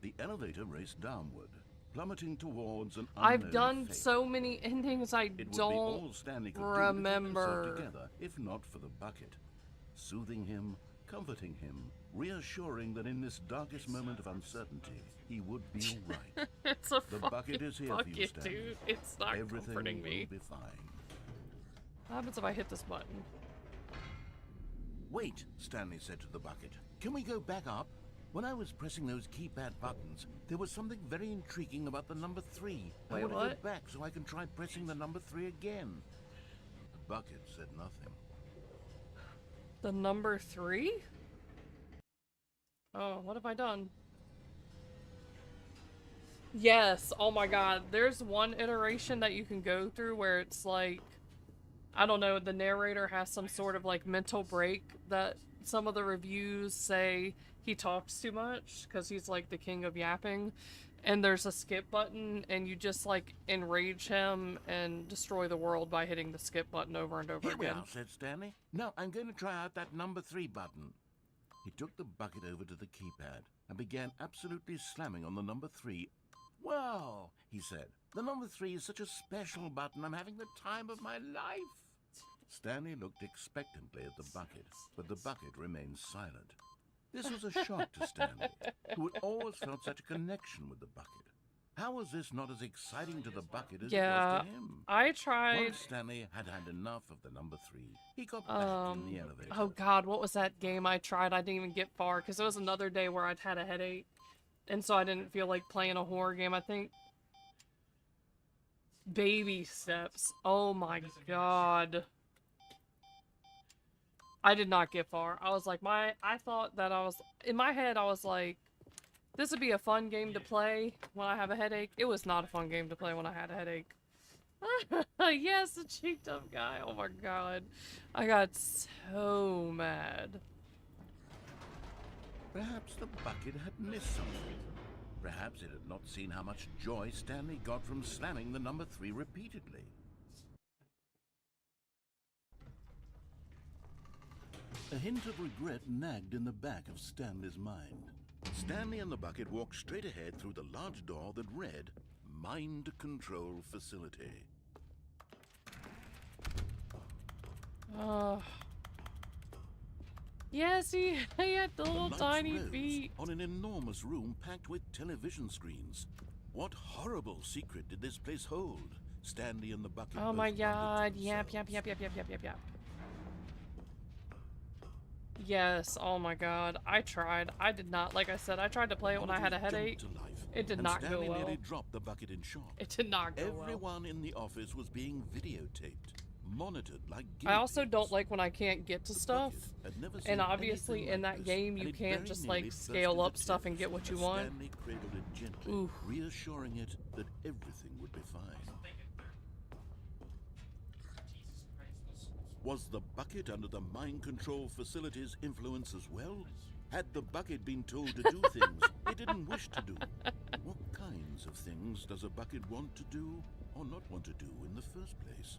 The elevator raced downward, plummeting towards an unknown I've done fate. so many endings I It would be don't all Stanley could remember. do to keep himself together, if not for the bucket. Soothing him, comforting him, reassuring that in this darkest moment of uncertainty, he would be all right. It's a The fucking bucket is here for you, bucket, Stanley. dude. It's not Everything comforting me. will be fine. What happens if I hit this button? Wait, Stanley said to the bucket. Can we go back up? When I was pressing those keypad buttons, there was something very intriguing about the number 3. I Wait, want to what? go back so I can try pressing the number 3 again. The bucket said nothing. The number 3? Oh, what have I done? Yes, oh my god. There's one iteration that you can go through where it's like, I don't know, the narrator has some sort of like mental break that some of the reviews say he talks too much because he's like the king of yapping. And there's a skip button and you just like enrage him and destroy the world by hitting the skip button over and over Here we again. are, said Stanley. Now I'm going to try out that number 3 button. He took the bucket over to the keypad and began absolutely slamming on the number 3. Well, he said, the number 3 is such a special button. I'm having the time of my life. Stanley looked expectantly at the bucket, but the bucket remained silent. This was a shock to Stanley, who had always felt such a connection with the bucket. How was this not as exciting to the bucket as it was to him? I tried. Once Stanley had had enough of the number 3, he got back in the elevator. Oh god, what was that game I tried? I didn't even get far because it was another day where I'd had a headache. And so I didn't feel like playing a horror game. I think Baby Steps. Oh my god. I did not get far. I was like, I thought that I was, in my head I was like, this would be a fun game to play when I have a headache. It was not a fun game to play when I had a headache. Yes, the cheeked up guy. Oh my god. I got so mad. Perhaps the bucket had missed something. Perhaps it had not seen how much joy Stanley got from slamming the number 3 repeatedly. A hint of regret nagged in the back of Stanley's mind. Stanley and the bucket walked straight ahead through the large door that read, Mind Control Facility. Yes, he had the little lights tiny rose feet. on an enormous room packed with television screens. What horrible secret did this place hold? Stanley and the bucket Oh both my wondered to god. Yep. themselves. Yes, oh my god. I tried. I did not, like I said, I tried to play it when I had a Monitors headache. jumped to life, It did and not go Stanley well. nearly dropped the bucket in shock. It did not go well. Everyone in the office was being videotaped, monitored like I also guillotines. don't like when I can't get to The stuff. bucket had never seen And obviously anything in like that this, game you and it can't very just nearly like burst scale into up stuff and tears get what you as want. Stanley cradled it gently, Oof. reassuring it that everything would be fine. Was the bucket under the mind control facility's influence as well? Had the bucket been told to do things it didn't wish to do? What kinds of things does a bucket want to do or not want to do in the first place?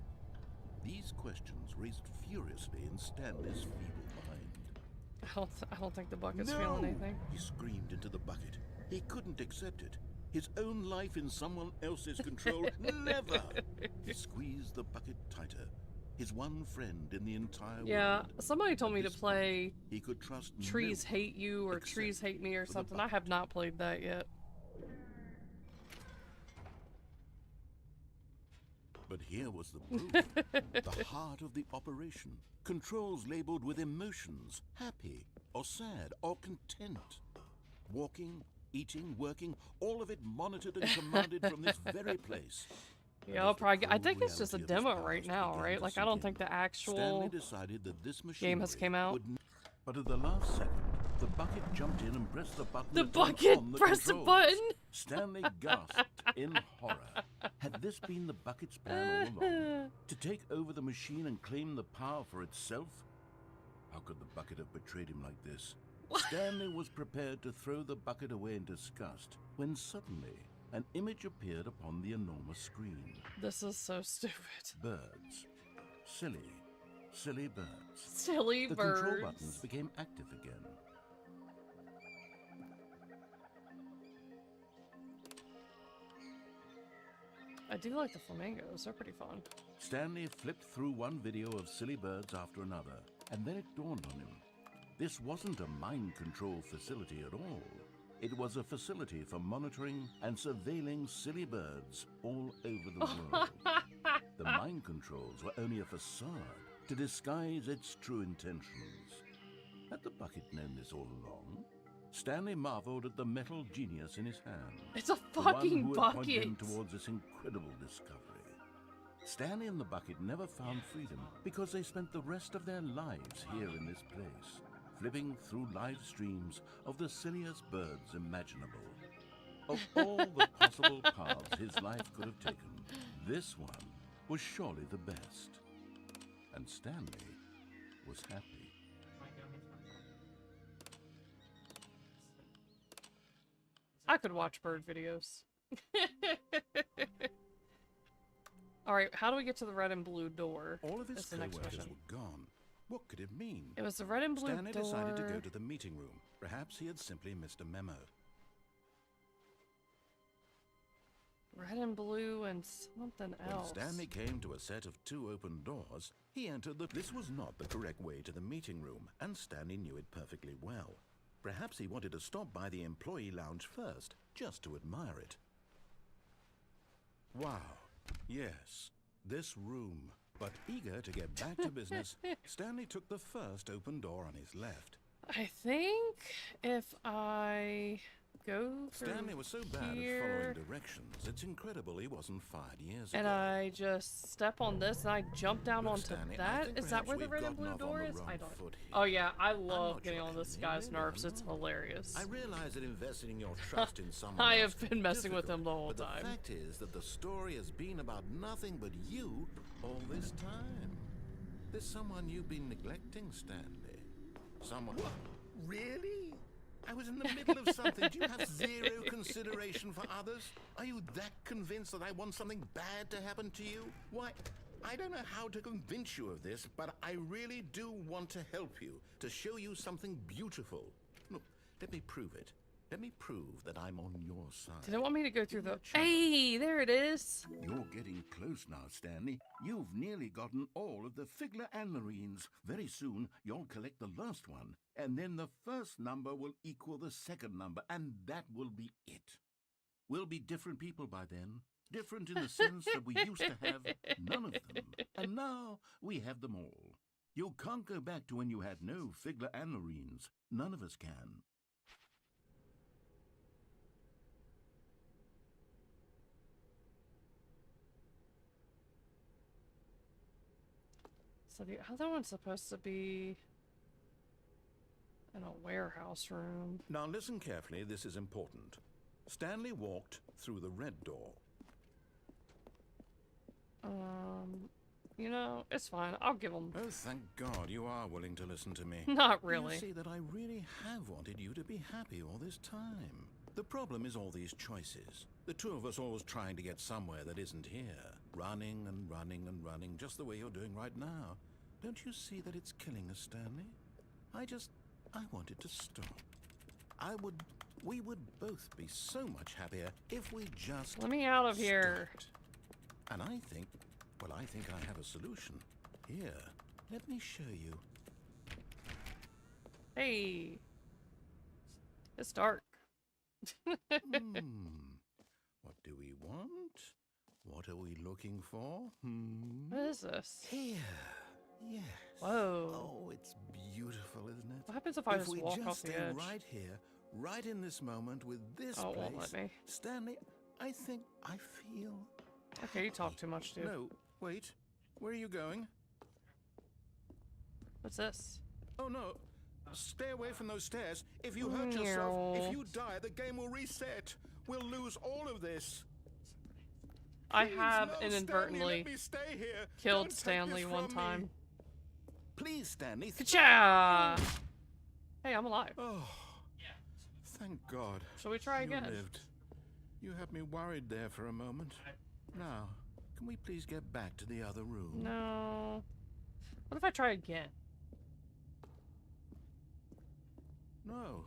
These questions raised furiously in Stanley's feeble mind. I don't think the bucket's No! feeling anything. He screamed into the bucket. He couldn't accept it. His own life in someone else's control. Never! He squeezed the bucket tighter. His one friend in the entire Yeah, world. somebody told At me to this play point, he could trust Trees no Hate You or except Trees Hate Me or for the something. I have not played that yet. But here was the proof. The heart of the operation. Controls labeled with emotions, happy or sad or content. Walking, eating, working, all of it monitored and commanded from this very place. And Yeah, I'll as the probably. I cruel think it's just a reality of his demo past right now, began right? to Like I sink don't in, think the Stanley actual decided that this game has came out. But at the last second, the bucket jumped in and pressed the button. The to turn bucket on the pressed the controls. button. Stanley gasped in horror. Had this been the bucket's plan all along? To take over the machine and claim the power for itself? How could the bucket have betrayed him like this? Stanley was prepared to throw the bucket away in disgust when suddenly an image appeared upon the enormous screen. This is so stupid. Birds. Silly, silly birds. Silly The birds. control buttons became active again. I do like the flamingos. They're pretty fun. Stanley flipped through one video of silly birds after another, and then it dawned on him. This wasn't a mind control facility at all. It was a facility for monitoring and surveilling silly birds all over the world. The mind controls were only a facade to disguise its true intentions. Had the bucket known this all along? Stanley marveled at the metal genius in his hand. It's a the one fucking who had pointed bucket. him towards this incredible discovery. Stanley and the bucket never found freedom because they spent the rest of their lives here in this place, flipping through live streams of the silliest birds imaginable. Of all the possible paths his life could have taken, this one was surely the best. And Stanley was happy. I could watch bird videos. Alright, how do we get to the red and blue door? All of his That's the next co-workers mission. were gone. What could it mean? It was the red and blue Stanley door. decided to go to the meeting room. Perhaps he had simply missed a memo. Red and blue and something When else. Stanley came to a set of 2 open doors, he entered the... This was not the correct way to the meeting room, and Stanley knew it perfectly well. Perhaps he wanted to stop by the employee lounge first, just to admire it. Wow. Yes, this room. But eager to get back to business, Stanley took the first open door on his left. I think if I go through Stanley was so bad here, at following directions, it's incredible he wasn't fired years and ago. I just step on this and I jump down Look, onto Stanley, I that. think Is that perhaps where the we've red and gotten blue off on door the is? I wrong don't. foot here. Oh yeah, I I'm love not getting sure on this anything guy's really nerves. went It's wrong. hilarious. I realize that investing your trust in someone I else have can been be messing with difficult, him the whole but time. The fact is that the story has been about nothing but you all this time. There's someone you've been neglecting, Stanley. Someone... What? Really? I was in the middle of something. Do you have zero consideration for others? Are you that convinced that I want something bad to happen to you? Why, I don't know how to convince you of this, but I really do want to help you, to show you something beautiful. Look, let me prove it. Let me prove that I'm on your side. Did it want me to go through the... Give me a chance. Hey, there it is. You're getting close now, Stanley. You've nearly gotten all of the Figler and Marines. Very soon, you'll collect the last one, and then the first number will equal the second number, and that will be it. We'll be different people by then. Different in the sense that we used to have none of them, and now we have them all. You can't go back to when you had no Figler and Marines. None of us can. So the other one's supposed to be in a warehouse room. Now listen carefully, this is important. Stanley walked through the red door. You know, it's fine. I'll give them. Oh, thank God you are willing to listen to me. Not really. You see that I really have wanted you to be happy all this time. The problem is all these choices. The two of us always trying to get somewhere that isn't here. Running and running and running, just the way you're doing right now. Don't you see that it's killing us, Stanley? I wanted to stop. We would both be so much happier if we just Let me out of here. stopped. And I think I have a solution. Here, let me show you. Hey. It's dark. What do we want? What are we looking for? What is this? Here. Yes. Whoa. Oh, it's beautiful, isn't it? What happens if I just we walk just off the stay edge? right here, right in this moment with this Oh, it place, won't let me. Stanley, I think I feel... Okay, you talk too much, dude. No, wait. Where are you going? What's this? Oh, no. Stay away from those stairs. If you hurt yourself, if you die, the game will reset. We'll lose all of this. I Please, have no, inadvertently Stanley, let me stay here. Don't killed take Stanley this one from me. time. Please, Stanley. Ka-cha! Hey, I'm alive. Oh, thank God. Shall we try again? You lived. You had me worried there for a moment. Now, can we please get back to the other room? No. What if I try again? No.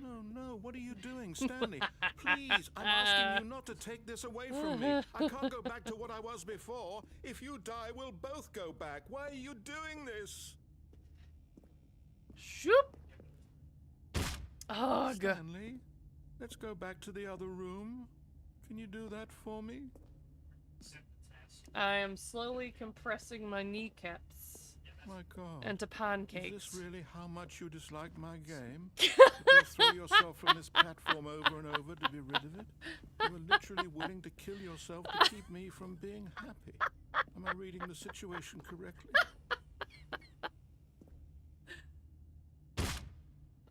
No, no. What are you doing, Stanley? Please, I'm asking you not to take this away from me. I can't go back to what I was before. If you die, we'll both go back. Why are you doing this? Shoop! Ugh. Stanley, let's go back to the other room. Can you do that for me? I am slowly compressing my kneecaps My God. into pancakes. Is this really how much you dislike my game? That you throw yourself from this platform over and over to be rid of it? You were literally willing to kill yourself to keep me from being happy. Am I reading the situation correctly?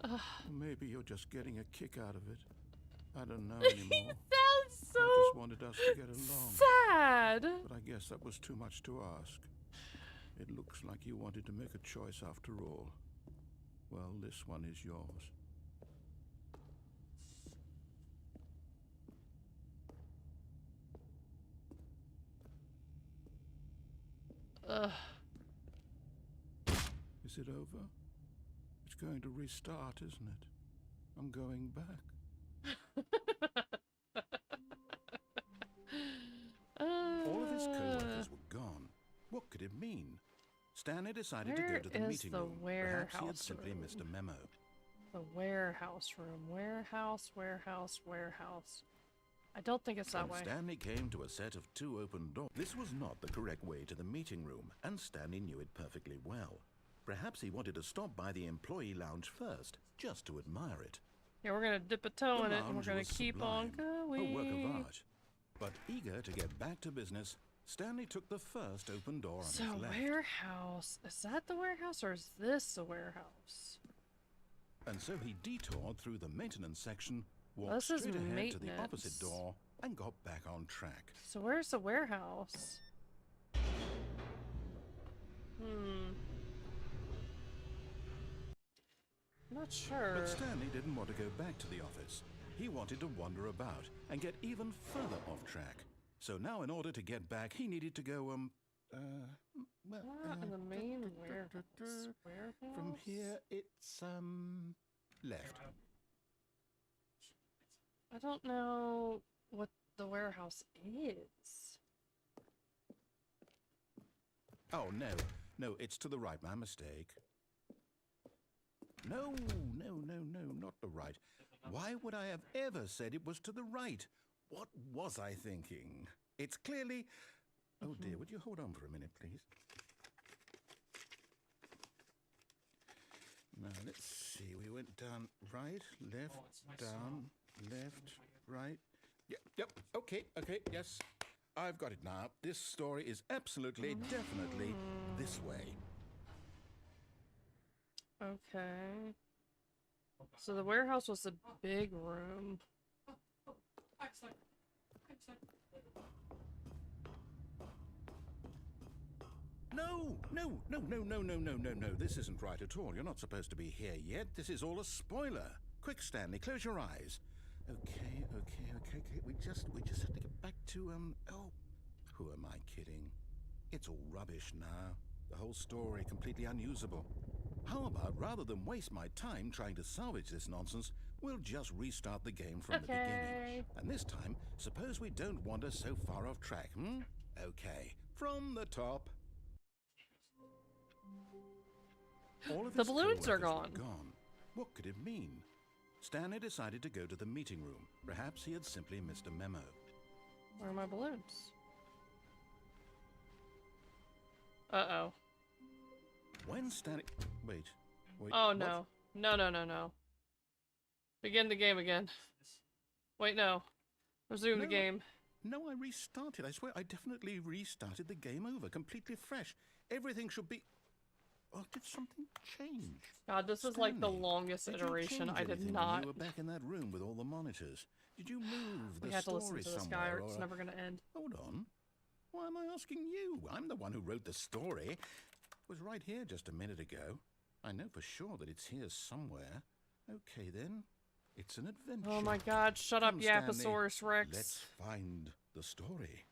Or maybe you're just getting a kick out of it. I don't know anymore. Sounds so I just wanted us to get along. sad. But I guess that was too much to ask. It looks like you wanted to make a choice after all. Well, this one is yours. Ugh. Is it over? It's going to restart, isn't it? I'm going back. All of his co-workers were gone. What could it mean? Stanley decided to go to the Where is meeting the room. Perhaps he had warehouse simply room? missed a memo. The warehouse room. Warehouse. I don't think it's that When way. Stanley came to a set of 2 open doors. This was not the correct way to the meeting room, and Stanley knew it perfectly well. Perhaps he wanted to stop by the employee lounge first, just to admire it. Yeah, we're gonna dip a toe in The it and we're lounge gonna was keep on sublime, going. a work of art. But eager to get back to business, Stanley took the first open door on So, his left. warehouse. Is that the warehouse or is this the warehouse? And so he detoured through the maintenance section, walked This is straight ahead to the opposite maintenance. door, and got back on track. So, where's the warehouse? Not sure. But Stanley didn't want to go back to the office. He wanted to wander about and get even further off track. So now in order to get back, he needed to go, well, Not in the main warehouse. From here, it's left. I don't know what the warehouse is. Oh no, it's to the right. My mistake. No, not the right. Why would I have ever said it was to the right? What was I thinking? It's clearly... Oh dear, would you hold on for a minute, please? Now, let's see. We went down right, left, down, left, right. Yep, okay, yes. I've got it now. This story is absolutely, definitely this way. Okay. So the warehouse was a big room. No. This isn't right at all. You're not supposed to be here yet. This is all a spoiler. Quick, Stanley, close your eyes. Okay. We just have to get back to, oh, who am I kidding? It's all rubbish now. The whole story completely unusable. How about, rather than waste my time trying to salvage this nonsense, we'll just restart the game from the beginning. And this time, suppose we don't wander so far off track, Okay, from the top. All of The his balloons are coworkers gone. were gone. What could it mean? Stanley decided to go to the meeting room. Perhaps he had simply missed a memo. Where are my balloons? Uh-oh. When Stanley... Wait. Oh, what? no. No. Begin the game again. Wait, no. Resume the game. No, I restarted. I swear, I definitely restarted the game over, completely fresh. Everything should be... Oh, did something change? God, this is like the Stanley, longest did you iteration. change I did anything when not. You were back in that room with all the monitors. Did you move the We had to story listen to this guy somewhere, or it's or... never gonna end. Hold on. Why am I asking you? I'm the one who wrote the story. It was right here just a minute ago. I know for sure that it's here somewhere. Okay, then. It's an adventure. Oh my god, shut up, Come, Stanley. Yaposaurus Rex. Let's find the story.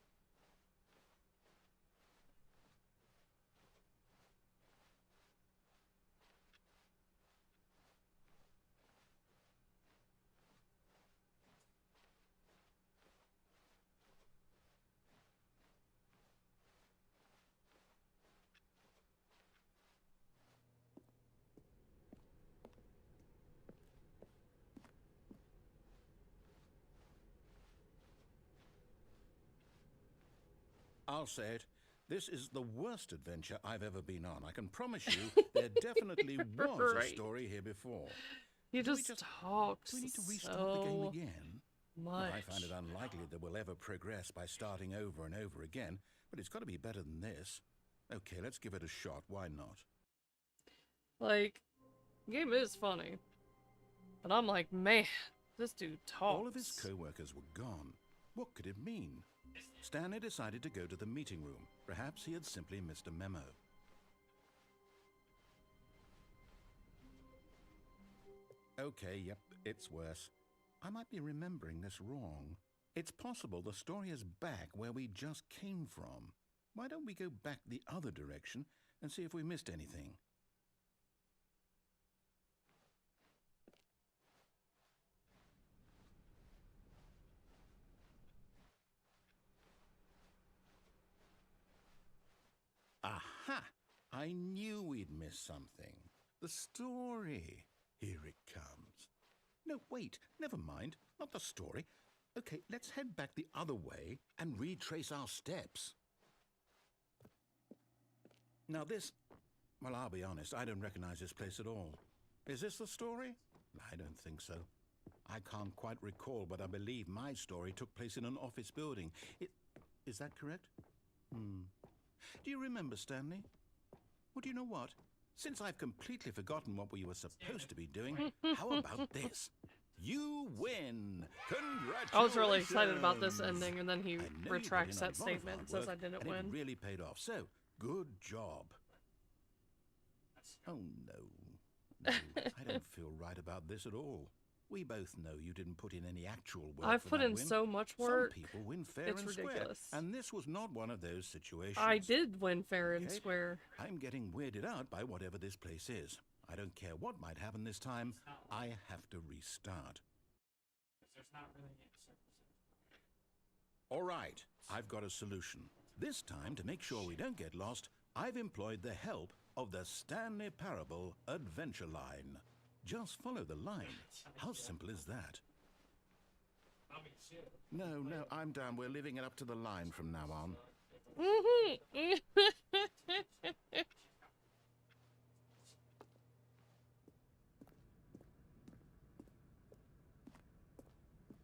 I'll say it. This is the worst adventure I've ever been on. I can promise you there definitely was a story here before. He Do we just talks Do we need to restart so the game again? much. I find it unlikely that we'll ever progress by starting over and over again, but it's got to be better than this. Okay, let's give it a shot. Why not? Like, the game is funny. But I'm like, man, this dude talks. All of his co-workers were gone. What could it mean? Stanley decided to go to the meeting room. Perhaps he had simply missed a memo. Okay, yep, it's worse. I might be remembering this wrong. It's possible the story is back where we just came from. Why don't we go back the other direction and see if we missed anything? Aha! I knew we'd miss something. The story. Here it comes. No, wait, never mind. Not the story. Okay, let's head back the other way and retrace our steps. Now this... Well, I'll be honest, I don't recognize this place at all. Is this the story? I don't think so. I can't quite recall, but I believe my story took place in an office building. Is that correct? Do you remember, Stanley? Well, do you know what? Since I've completely forgotten what we were supposed to be doing, how about this? You win! Congratulations! I was really excited about this ending, and then he I know you put retracts in a that lot of statement and hard says I work, didn't and win. It really paid off. So, good job. Oh, no. No, I don't feel right about this at all. We both know you didn't put in any actual work. I've for put that in win. so much work. Some people win fair It's and ridiculous. square, and this was not one of those situations. I did win fair and Okay. square. I'm getting weirded out by whatever this place is. I don't care what might happen this time. I have to restart. There's not really any circumstances. All right, I've got a solution. This time, to make sure we don't get lost, I've employed the help of the Stanley Parable Adventure Line. Just follow the line. How simple is that? I mean, shit. No, I'm down. We're leaving it up to the line from now on.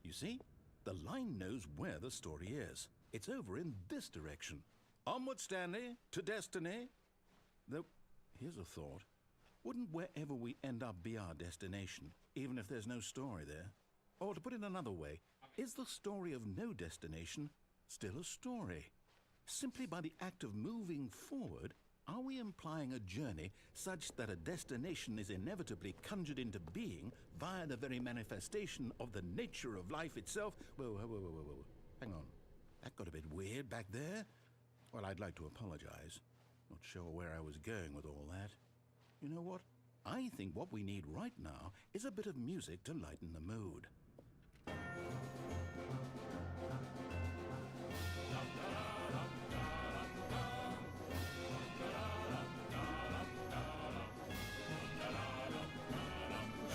You see? The line knows where the story is. It's over in this direction. Onward, Stanley, to destiny. Though, here's a thought. Wouldn't wherever we end up be our destination, even if there's no story there? Or to put it another way, is the story of no destination still a story? Simply by the act of moving forward, are we implying a journey such that a destination is inevitably conjured into being via the very manifestation of the nature of life itself? Whoa. Hang on. That got a bit weird back there. Well, I'd like to apologize. Not sure where I was going with all that. You know what? I think what we need right now is a bit of music to lighten the mood.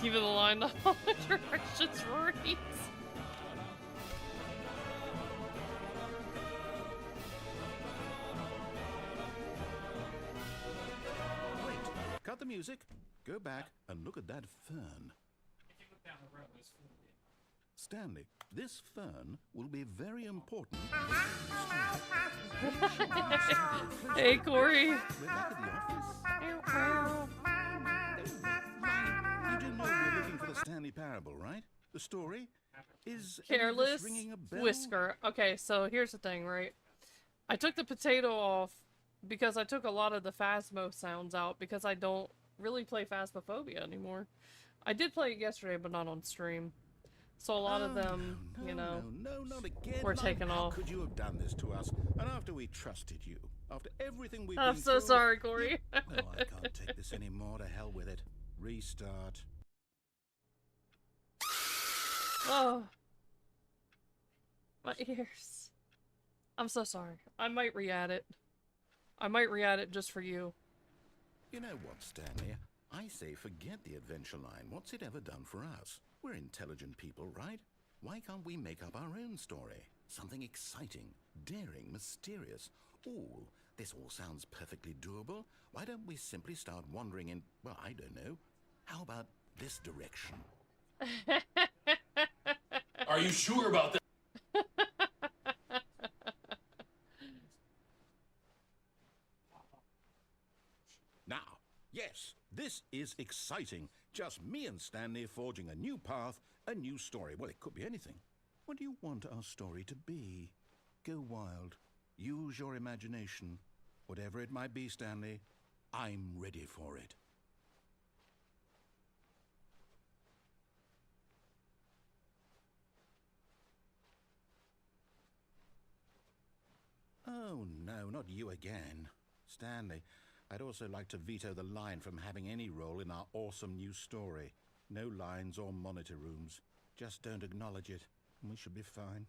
Keeping the line the whole directions reads. Wait, cut the music, go back and look at that fern. If you look down the road, there's food. Stanley, this fern will be very important. Hey, Corey. We're back at the office. You do know we're looking for the Stanley Parable, right? The story? Is any of this Careless ringing a bell? Whisker. Okay, so here's the thing, right? I took the potato off because I took a lot of the Phasmo sounds out because I don't really play Phasmophobia anymore. I did play it yesterday, but not on stream. So a lot of them, no, you know, no, not again. were Mum. taken How off. could you have done this to us? And after we trusted you, after everything we've I'm been so through, sorry, Corey. No, I can't take this anymore. To hell with it. Restart. Oh. My ears. I'm so sorry. I might re-add it. I might re-add it just for you. You know what, Stanley? I say forget the adventure line. What's it ever done for us? We're intelligent people, right? Why can't we make up our own story? Something exciting, daring, mysterious. Ooh, this all sounds perfectly doable. Why don't we simply start wandering in, well, I don't know. How about this direction? Are you sure about that? Now, yes, this is exciting. Just me and Stanley forging a new path, a new story. Well, it could be anything. What do you want our story to be? Go wild. Use your imagination. Whatever it might be, Stanley, I'm ready for it. Oh, no, not you again. Stanley, I'd also like to veto the line from having any role in our awesome new story. No lines or monitor rooms. Just don't acknowledge it, and we should be fine.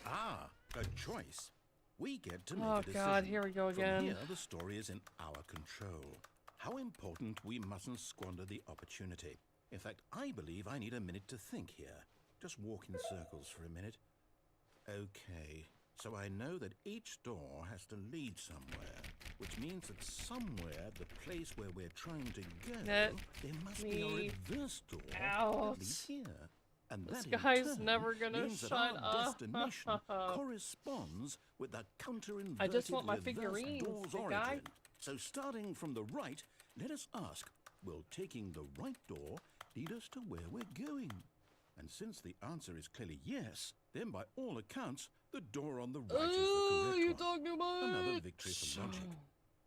Ah, a choice. We get to make Oh a decision. God, here we go again. From here, the story is in our control. How important we mustn't squander the opportunity. In fact, I believe I need a minute to think here. Just walk in circles for a minute. Okay, so I know that each door has to lead somewhere, which means that somewhere, the place where we're trying to go, Let there must be a me reverse door out. that leads here. And This that in guy's turn never gonna means that shut our up. destination corresponds with the counter-inverted I just want my reverse figurines, door's big origin. guy. So starting from the right, let us ask, will taking the right door lead us to where we're going? And since the answer is clearly yes, then by all accounts, the door on the right is the correct you one. talk too much. Another victory for logic.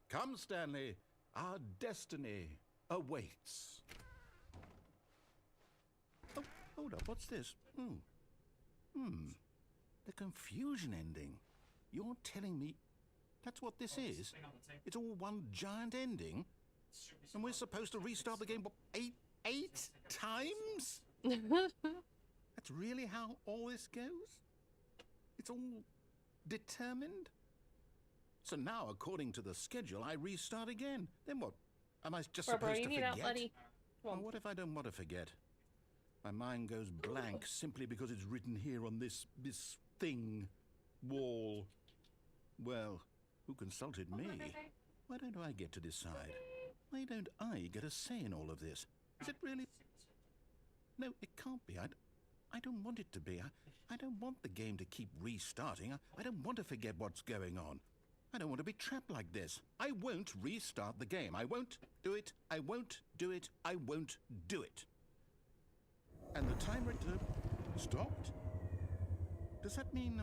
Come, Stanley. Our destiny awaits. Oh, hold up. What's this? The confusion ending. You're telling me that's what this is? It's all one giant ending? And we're supposed to restart the game, what, eight times? That's really how all this goes? It's all determined? So now, according to the schedule, I restart again. Then what? Am I just supposed to forget? Well, what if I don't want to forget? My mind goes blank simply because it's written here on this thing, wall. Well, who consulted me? Why don't I get to decide? Why don't I get a say in all of this? Is it really? No, it can't be. I don't want it to be. I don't want the game to keep restarting. I don't want to forget what's going on. I don't want to be trapped like this. I won't restart the game. I won't do it. I won't do it. I won't do it. And the timer stopped? Does that mean,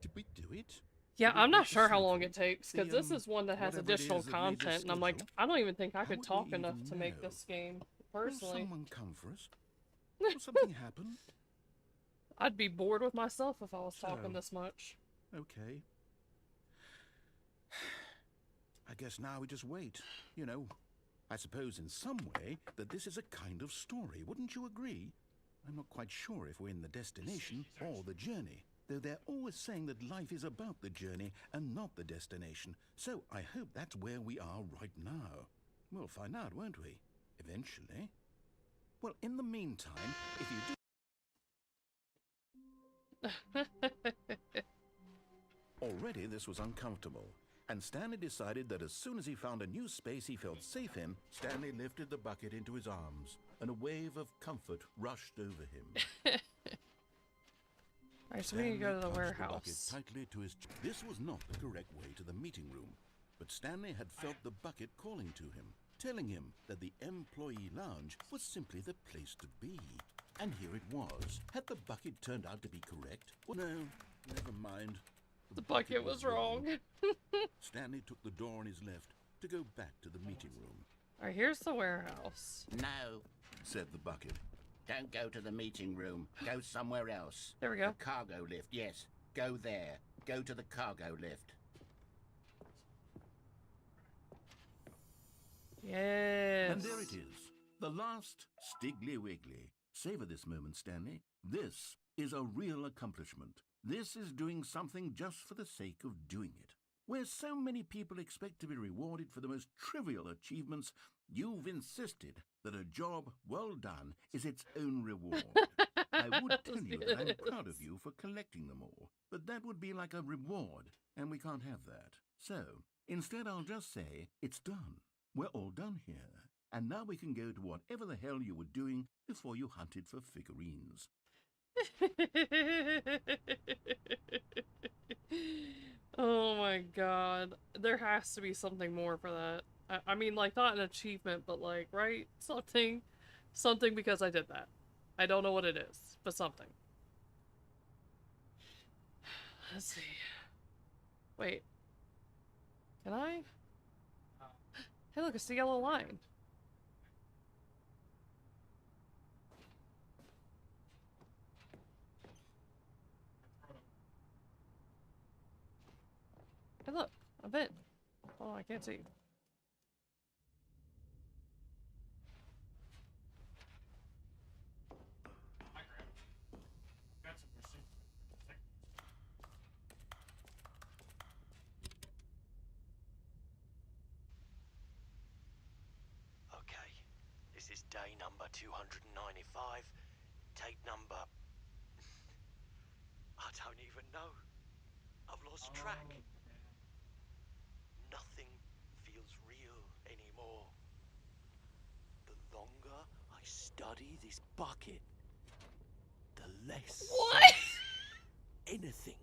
did we do it? Yeah, I'm not sure how long it takes, because this is one that has additional content, and I'm like, I don't even think I could talk enough to make this game, personally. Will someone come for us? Will something happen? I'd be bored with myself if I was talking this much. Okay. I guess now we just wait. You know, I suppose in some way that this is a kind of story, wouldn't you agree? I'm not quite sure if we're in the destination or the journey, though they're always saying that life is about the journey and not the destination. So I hope that's where we are right now. We'll find out, won't we? Eventually. Well, in the meantime, if you do... Already this was uncomfortable, and Stanley decided that as soon as he found a new space he felt safe in, Stanley lifted the bucket into his arms, and a wave of comfort rushed over him. Alright, so we need to go to the warehouse. Tightly to his this was not the correct way to the meeting room, but Stanley had felt the bucket calling to him, telling him that the employee lounge was simply the place to be. And here it was. Had the bucket turned out to be correct? Well, no, never mind. The bucket was wrong. Stanley took the door on his left to go back to the meeting room. Alright, here's the warehouse. No, said the bucket. Don't go to the meeting room. Go somewhere else. There we go. The cargo lift, yes. Go there. Go to the cargo lift. Yes. And there it is. The last Stiggly Wiggly. Savor this moment, Stanley. This is a real accomplishment. This is doing something just for the sake of doing it. Where so many people expect to be rewarded for the most trivial achievements, you've insisted that a job well done is its own reward. I would tell you that I'm proud of you for collecting them all, but that would be like a reward, and we can't have that. So, instead I'll just say, it's done. We're all done here. And now we can go to whatever the hell you were doing before you hunted for figurines. Oh my god. There has to be something more for that. I mean, like, not an achievement, but like, right? Something because I did that. I don't know what it is, but something. Let's see. Wait. Can I? Hey, look, it's the yellow line. Hey, look, a vent. Oh, I can't see. Hi, Graham. Got some questions. Okay, this is day number 295. Tape number... I don't even know. I've lost track. Nothing feels real anymore. The longer I study this bucket, the less sense anything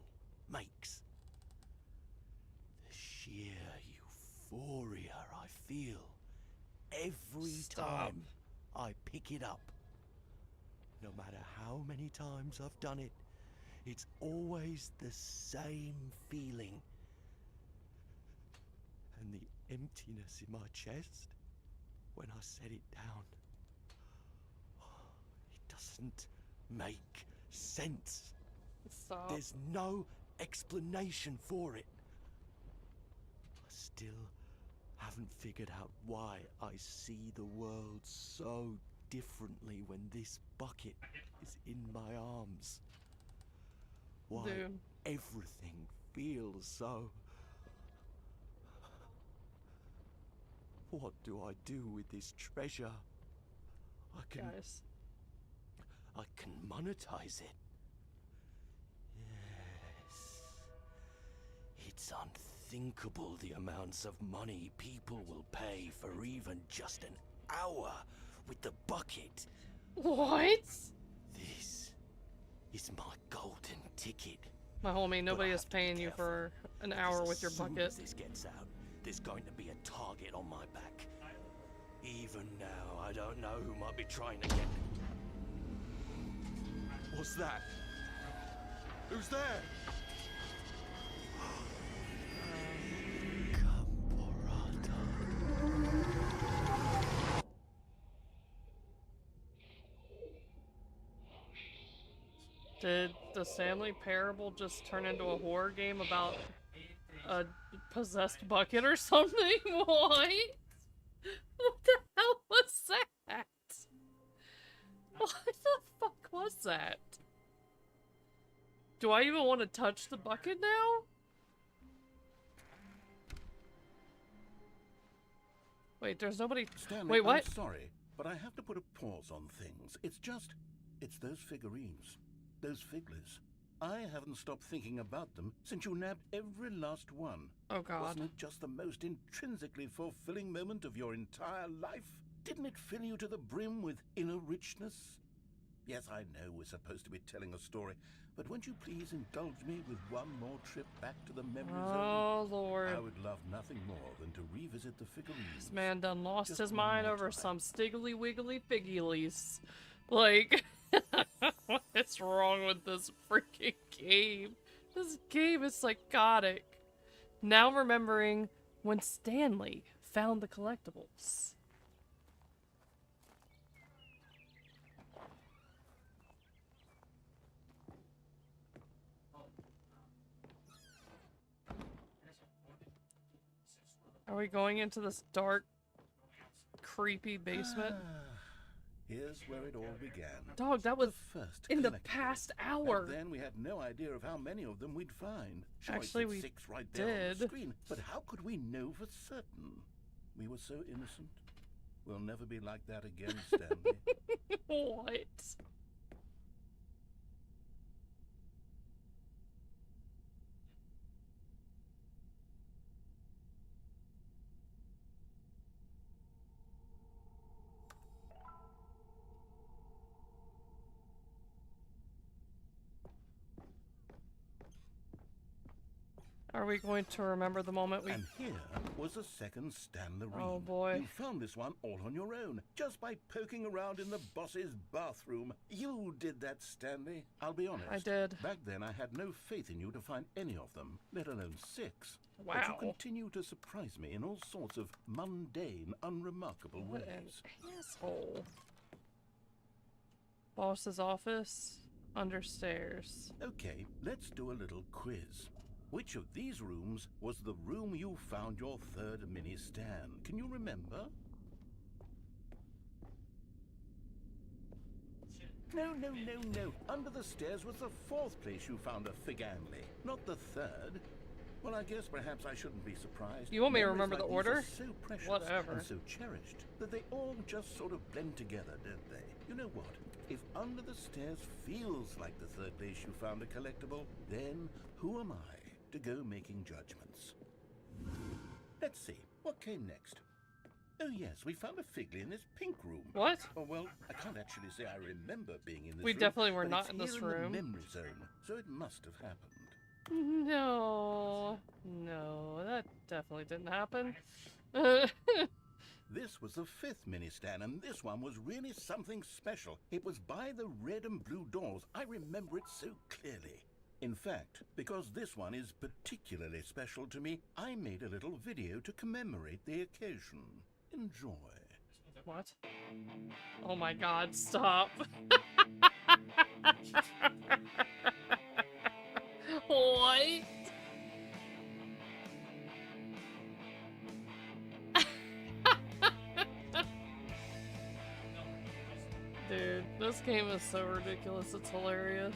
makes. The sheer euphoria I feel every time I pick it up. No matter how many times I've done it, it's always the same feeling. And the emptiness in my chest when I set it down. It doesn't make sense. Stop. There's no explanation for it. I still haven't figured out why I see the world so differently when this bucket is in my arms. Why Dude. everything feels so... What do I do with this treasure? I can monetize it. Yes. It's unthinkable the amounts of money people will pay for even just an hour with the bucket. What? This is my golden ticket. My homie, nobody But I is have to be paying you careful, for an because hour as with your soon bucket. as this gets out, there's going to be a target on my back. Even now, I don't know who might be trying to get... What's that? Who's there? Did the Stanley Parable just turn into a horror game about a possessed bucket or something? What? What the hell was that? What the fuck was that? Do I even want to touch the bucket now? Wait, there's nobody... Stanley, Wait, what? I'm sorry, but I have to put a pause on things. It's those figurines. Those figglers. I haven't stopped thinking about them since you nabbed every last one. Oh god. Wasn't it just the most intrinsically fulfilling moment of your entire life? Didn't it fill you to the brim with inner richness? Yes, I know we're supposed to be telling a story, but won't you please indulge me with one more trip back to the memory zone? Oh lord. I would love nothing more than to revisit the figurines. This man done lost Just his one mind more over time. some stiggly wiggly figgies. Like, what's wrong with this freaking game? This game is psychotic. Now remembering when Stanley found the collectibles. Are we going into this dark, creepy basement? Here's where it all began. Dog, that was The first in the collectible. past hour. Back then we had no idea of how many of them we'd find. Sure, it Actually, said we 6 right there on the did. screen, but how could we know for certain? We were so innocent. We'll never be like that again, Stanley. What? Are we going to remember the moment we... And here was a second Stanley. Oh, boy. You found this one all on your own, just by poking around in the boss's bathroom. You did that, Stanley. I'll be honest. I did. Back then, I had no faith in you to find any of them, let alone 6. But Wow. you continue to surprise me in all sorts of mundane, unremarkable What an ways. asshole. Boss's office, under stairs. Okay, let's do a little quiz. Which of these rooms was the room you found your third mini stand? Can you remember? No. Under the stairs was the 4th place you found a Figanley, not the 3rd. Well, I guess perhaps I shouldn't be surprised. You want me to Memories remember like the these are order? so precious Whatever. and so cherished that they all just sort of blend together, don't they? You know what? If under the stairs feels like the 3rd place you found a collectible, then who am I to go making judgments? Let's see, what came next? Oh yes, we found a Figley in this pink room. What? Oh well, I can't actually say I remember being in this We room. definitely were but not it's in this here room. In the memory zone, so it must have happened. No, that definitely didn't happen. This was the 5th mini stand, and this one was really something special. It was by the red and blue doors. I remember it so clearly. In fact, because this one is particularly special to me, I made a little video to commemorate the occasion. Enjoy. What? Oh my god, stop. What? Dude, this game is so ridiculous, it's hilarious.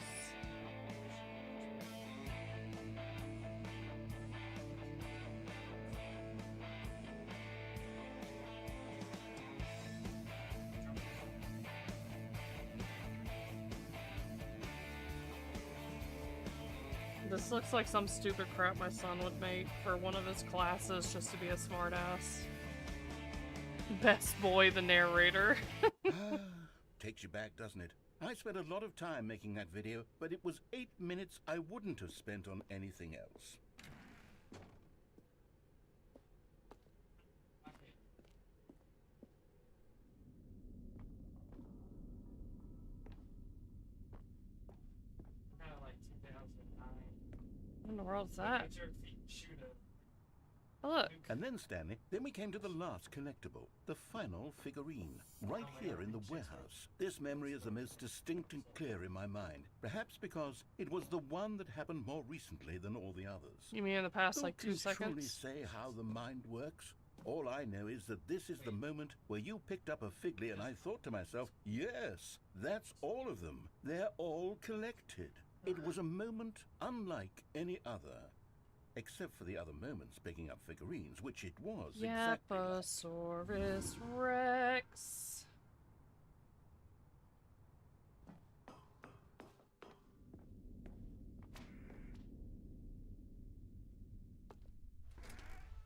This looks like some stupid crap my son would make for one of his classes just to be a smartass. Best boy, the narrator. Takes you back, doesn't it? I spent a lot of time making that video, but it was 8 minutes I wouldn't have spent on anything else. Kind of like 2009. What in the world is that? Picture of feet shooter. Look. And then, Stanley, then we came to the last collectible, the final figurine, right here in the warehouse. This memory is the most distinct and clear in my mind, perhaps because it was the one that happened more recently than all the others. You mean in the past, like, 2 Who can truly seconds? say how the mind works? All I know is that this is the moment where you picked up a Figley and I thought to myself, yes, that's all of them. They're all collected. It was a moment unlike any other. Except for the other moments picking up figurines, which it was exactly like. Yaposaurus Rex.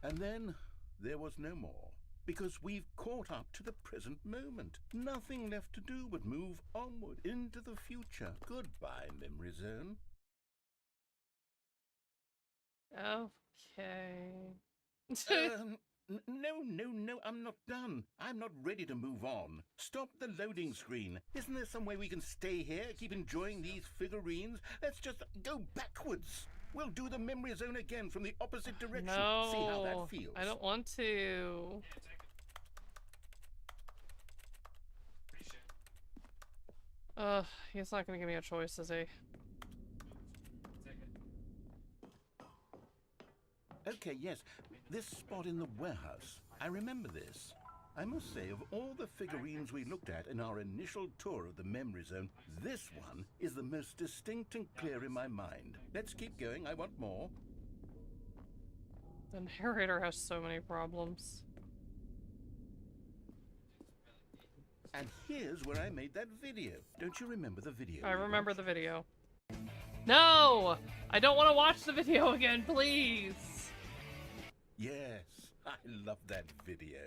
And then there was no more, because we've caught up to the present moment. Nothing left to do but move onward into the future. Goodbye, Memory Zone. Okay. No, I'm not done. I'm not ready to move on. Stop the loading screen. Isn't there some way we can stay here, keep enjoying these figurines? Let's just go backwards. We'll do the Memory Zone again from the opposite direction. No, See how that feels. I don't want to. He's not gonna give me a choice, is he? Okay, yes. This spot in the warehouse. I remember this. I must say, of all the figurines we looked at in our initial tour of the Memory Zone, this one is the most distinct and clear in my mind. Let's keep going. I want more. The narrator has so many problems. And here's where I made that video. Don't you remember the video? I remember the video. No! I don't want to watch the video again, please! Yes, I love that video.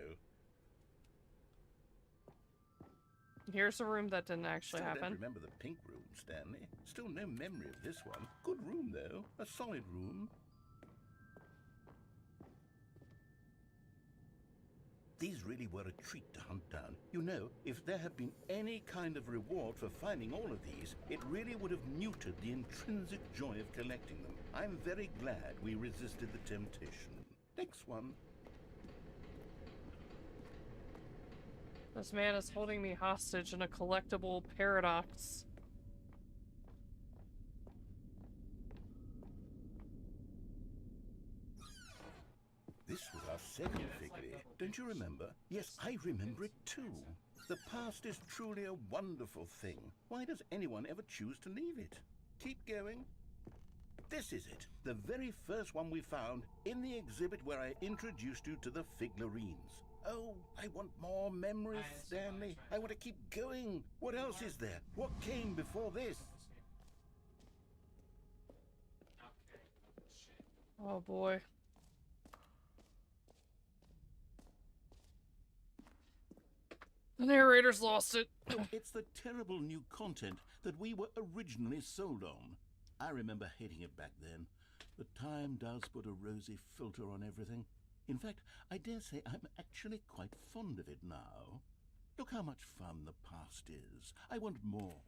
Here's a room that didn't actually Still happen. don't remember the pink room, Stanley. Still no memory of this one. Good room, though. A solid room. These really were a treat to hunt down. You know, if there had been any kind of reward for finding all of these, it really would have muted the intrinsic joy of collecting them. I'm very glad we resisted the temptation. Next one. This man is holding me hostage in a collectible paradox. This was our second Figley. Don't you remember? Yes, I remember it too. The past is truly a wonderful thing. Why does anyone ever choose to leave it? Keep going. This is it. The very first one we found in the exhibit where I introduced you to the figurines. Oh, I want more memories, Stanley. I want to keep going. What else is there? What came before this? Oh boy. The narrator's lost it. It's the terrible new content that we were originally sold on. I remember hating it back then, but time does put a rosy filter on everything. In fact, I dare say I'm actually quite fond of it now. Look how much fun the past is. I want more.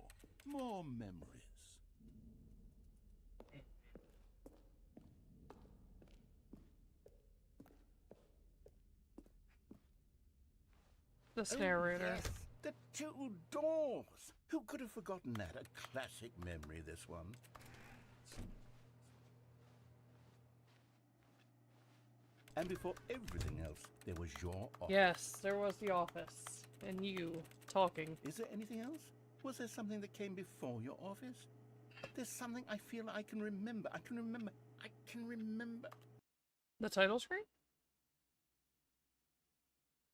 More memories. This Oh, narrator. yes, the two doors. Who could have forgotten that? A classic memory, this one. And before everything else, there was your office. Yes, there was the office. And you talking. Is there anything else? Was there something that came before your office? There's something I feel I can remember. I can remember. The title screen?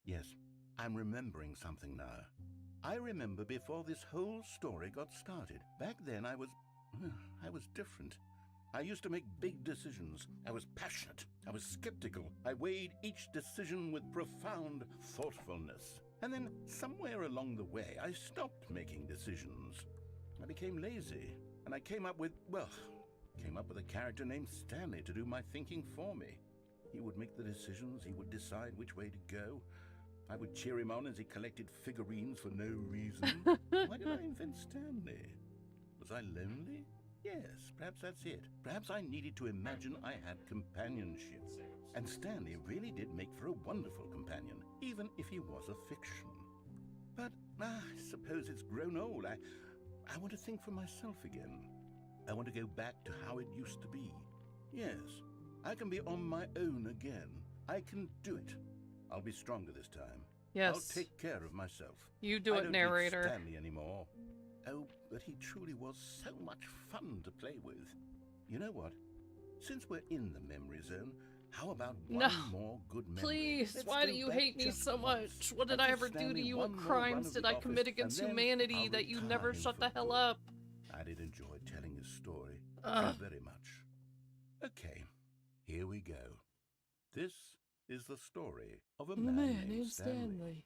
Yes, I'm remembering something now. I remember before this whole story got started. Back then I was different. I used to make big decisions. I was passionate. I was skeptical. I weighed each decision with profound thoughtfulness. And then somewhere along the way, I stopped making decisions. I became lazy, and I came up with a character named Stanley to do my thinking for me. He would make the decisions, he would decide which way to go. I would cheer him on as he collected figurines for no reason. Why did I invent Stanley? Was I lonely? Yes, perhaps that's it. Perhaps I needed to imagine I had companionship. And Stanley really did make for a wonderful companion, even if he was a fiction. But I suppose it's grown old. I want to think for myself again. I want to go back to how it used to be. Yes, I can be on my own again. I can do it. I'll be stronger this time. Yes. I'll take care of myself. You do I it, don't narrator. need Stanley anymore. Oh, but he truly was so much fun to play with. You know what? Since we're in the memory zone, how about one more good memory? Please, Let's why go do you back hate me just so once. much? What did I'll I give ever do to Stanley you? one What more run crimes of did the I commit office, against and then humanity I'll that you retire never him shut for the hell good. up? I did enjoy telling his story. Thank you very much. Okay, here we go. This is the story of a man named Stanley.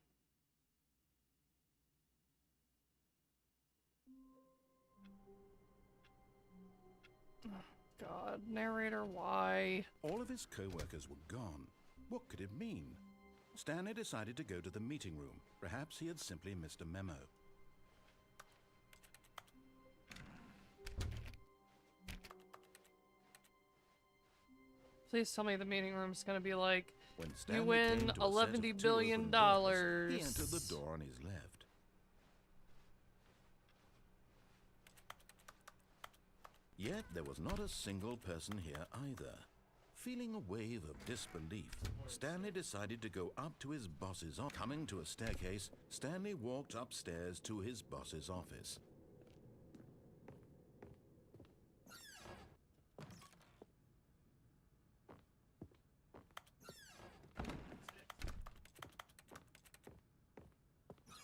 God, narrator, why? All of his co-workers were gone. What could it mean? Stanley decided to go to the meeting room. Perhaps he had simply missed a memo. Please tell me the meeting room's gonna be like, When Stanley you win came to a set of $11 two billion. open doors, he entered the door on his left. Yet there was not a single person here either. Feeling a wave of disbelief, Stanley decided to go up to his boss's office. Coming to a staircase, Stanley walked upstairs to his boss's office.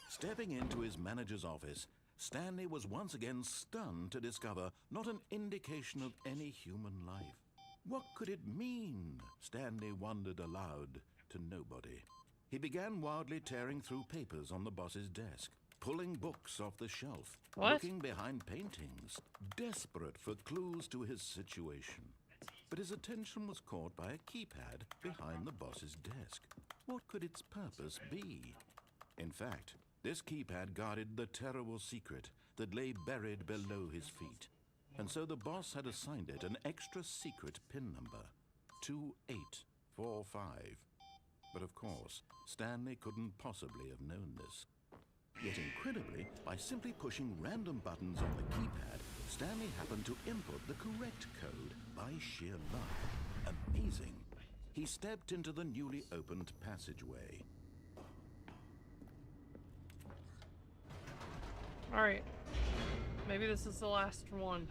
Stepping into his manager's office, Stanley was once again stunned to discover not an indication of any human life. What could it mean? Stanley wondered aloud to nobody. He began wildly tearing through papers on the boss's desk, pulling books off the shelf, looking behind paintings, desperate for clues to his situation. But his attention was caught by a keypad behind the boss's desk. What could its purpose be? In fact, this keypad guarded the terrible secret that lay buried below his feet. And so the boss had assigned it an extra secret PIN number, 2845. But of course, Stanley couldn't possibly have known this. Yet incredibly, by simply pushing random buttons on the keypad, Stanley happened to input the correct code by sheer luck. Amazing. He stepped into the newly opened passageway. Alright. Maybe this is the last one.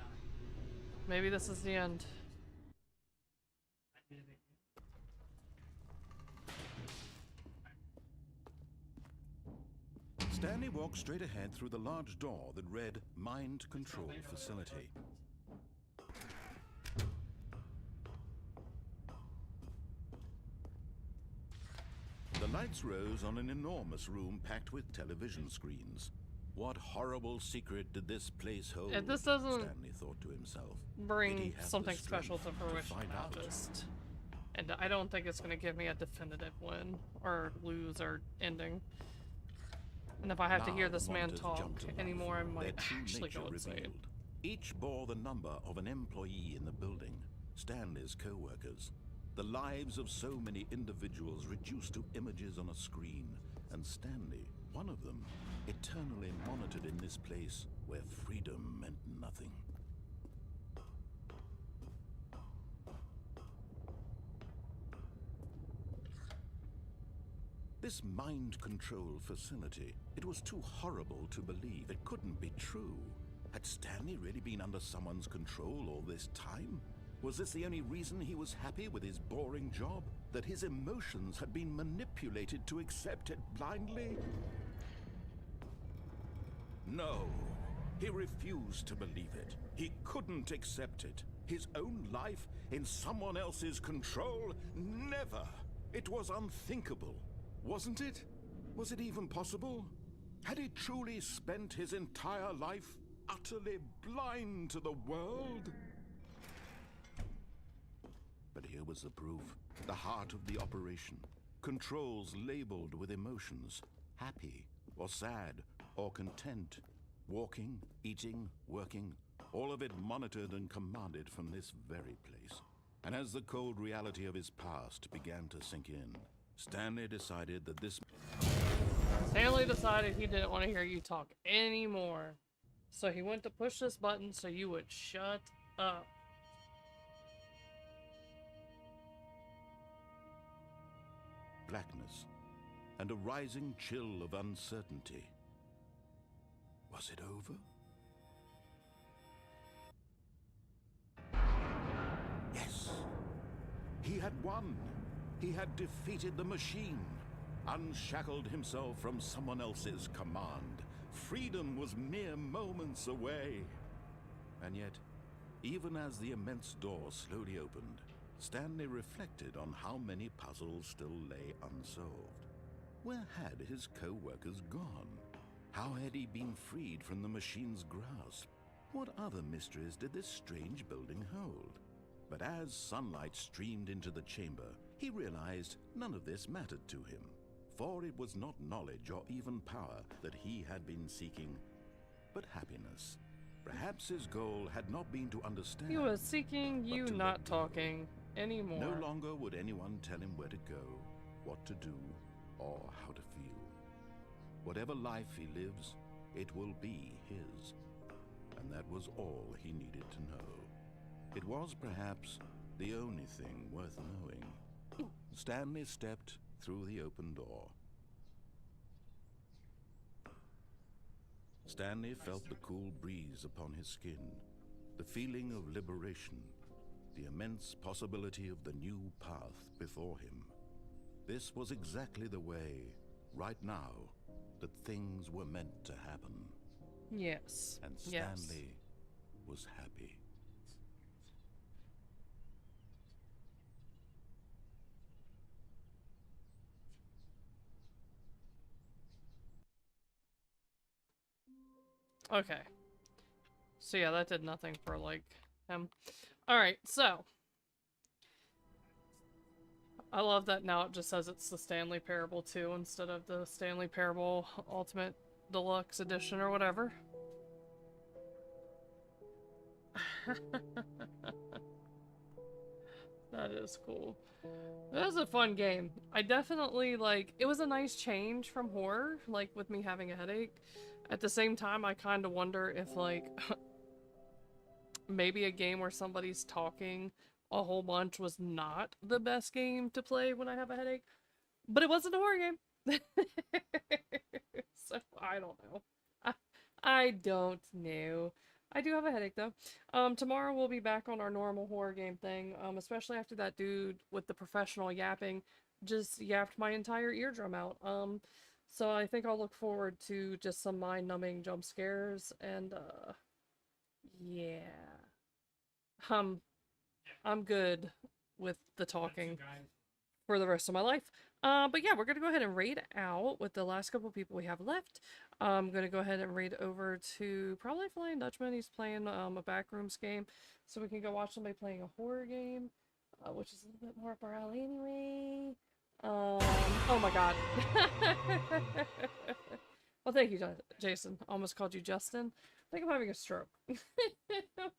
Maybe this is the end. Stanley walked straight ahead through the large door that read Mind Control Facility. The lights rose on an enormous room packed with television screens. What horrible secret did this place hold? If this doesn't Stanley thought to himself. Did he bring have the something strength special to fruition, find I'll out? just... And I don't think it's gonna give me a definitive win, or lose, or ending. And if I have to Now hear the this man monitors talk jumped to life, anymore, I their might true actually go nature insane. revealed. Each bore the number of an employee in the building, Stanley's co-workers. The lives of so many individuals reduced to images on a screen, and Stanley, one of them, eternally monitored in this place where freedom meant nothing. This mind control facility, it was too horrible to believe. It couldn't be true. Had Stanley really been under someone's control all this time? Was this the only reason he was happy with his boring job? That his emotions had been manipulated to accept it blindly? No, he refused to believe it. He couldn't accept it. His own life in someone else's control? Never! It was unthinkable. Wasn't it? Was it even possible? Had he truly spent his entire life utterly blind to the world? But here was the proof. The heart of the operation. Controls labeled with emotions. Happy, or sad, or content. Walking, eating, working. All of it monitored and commanded from this very place. And as the cold reality of his past began to sink in, Stanley decided that this... Stanley decided he didn't want to hear you talk anymore. So he went to push this button so you would shut up. blackness and a rising chill of uncertainty. Was it over? Yes. He had won. He had defeated the machine, unshackled himself from someone else's command. Freedom was mere moments away. And yet, even as the immense door slowly opened, Stanley reflected on how many puzzles still lay unsolved. Where had his co-workers gone? How had he been freed from the machine's grasp? What other mysteries did this strange building hold? But as sunlight streamed into the chamber, he realized none of this mattered to him, for it was not knowledge or even power that he had been seeking, but happiness. Perhaps his goal had not been to understand. He was seeking you not talking anymore. No longer would anyone tell him where to go, what to do, or how to feel. Whatever life he lives, it will be his. And that was all he needed to know. It was perhaps the only thing worth knowing. Stanley stepped through the open door. Stanley felt the cool breeze upon his skin, the feeling of liberation, the immense possibility of the new path before him. This was exactly the way, right now, that things were meant to happen. Yes. And Stanley was happy. Okay. So yeah, that did nothing for, like, him. Alright, so. I love that now it just says it's the Stanley Parable 2 instead of the Stanley Parable Ultimate Deluxe Edition or whatever. That is cool. That was a fun game. I definitely, like, it was a nice change from horror, like, with me having a headache. At the same time, I kind of wonder if, like, maybe a game where somebody's talking a whole bunch was not the best game to play when I have a headache. But it wasn't a horror game. So, I don't know. I don't know. I do have a headache, though. Tomorrow we'll be back on our normal horror game thing, especially after that dude with the professional yapping just yapped my entire eardrum out. So I think I'll look forward to just some mind-numbing jump scares, and, yeah. I'm good with the talking for the rest of my life. But yeah, we're gonna go ahead and raid out with the last couple people we have left. I'm gonna go ahead and raid over to probably Flying Dutchman. He's playing a Backrooms game, so we can go watch somebody playing a horror game, which is a little bit more up our alley anyway. Oh my god. Well, thank you, Jason. Almost called you Justin. I think I'm having a stroke.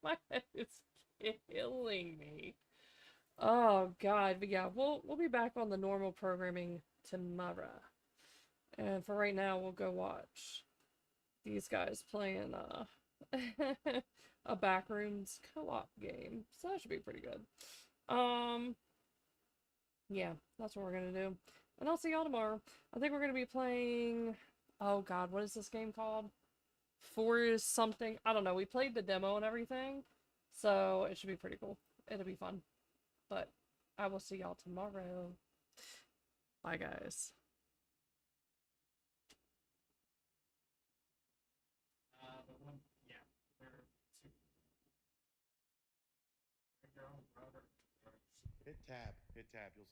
My head is killing me. Oh god, but yeah, we'll be back on the normal programming tomorrow. And for right now, we'll go watch these guys playing a Backrooms co-op game. So that should be pretty good. Yeah, that's what we're gonna do. And I'll see y'all tomorrow. I think we're gonna be playing, oh god, what is this game called? Forest something. I don't know. We played the demo and everything. So it should be pretty cool. It'll be fun. But I will see y'all tomorrow. Bye guys. But one, yeah, they're two. There you go, Robert. Hit tab. You'll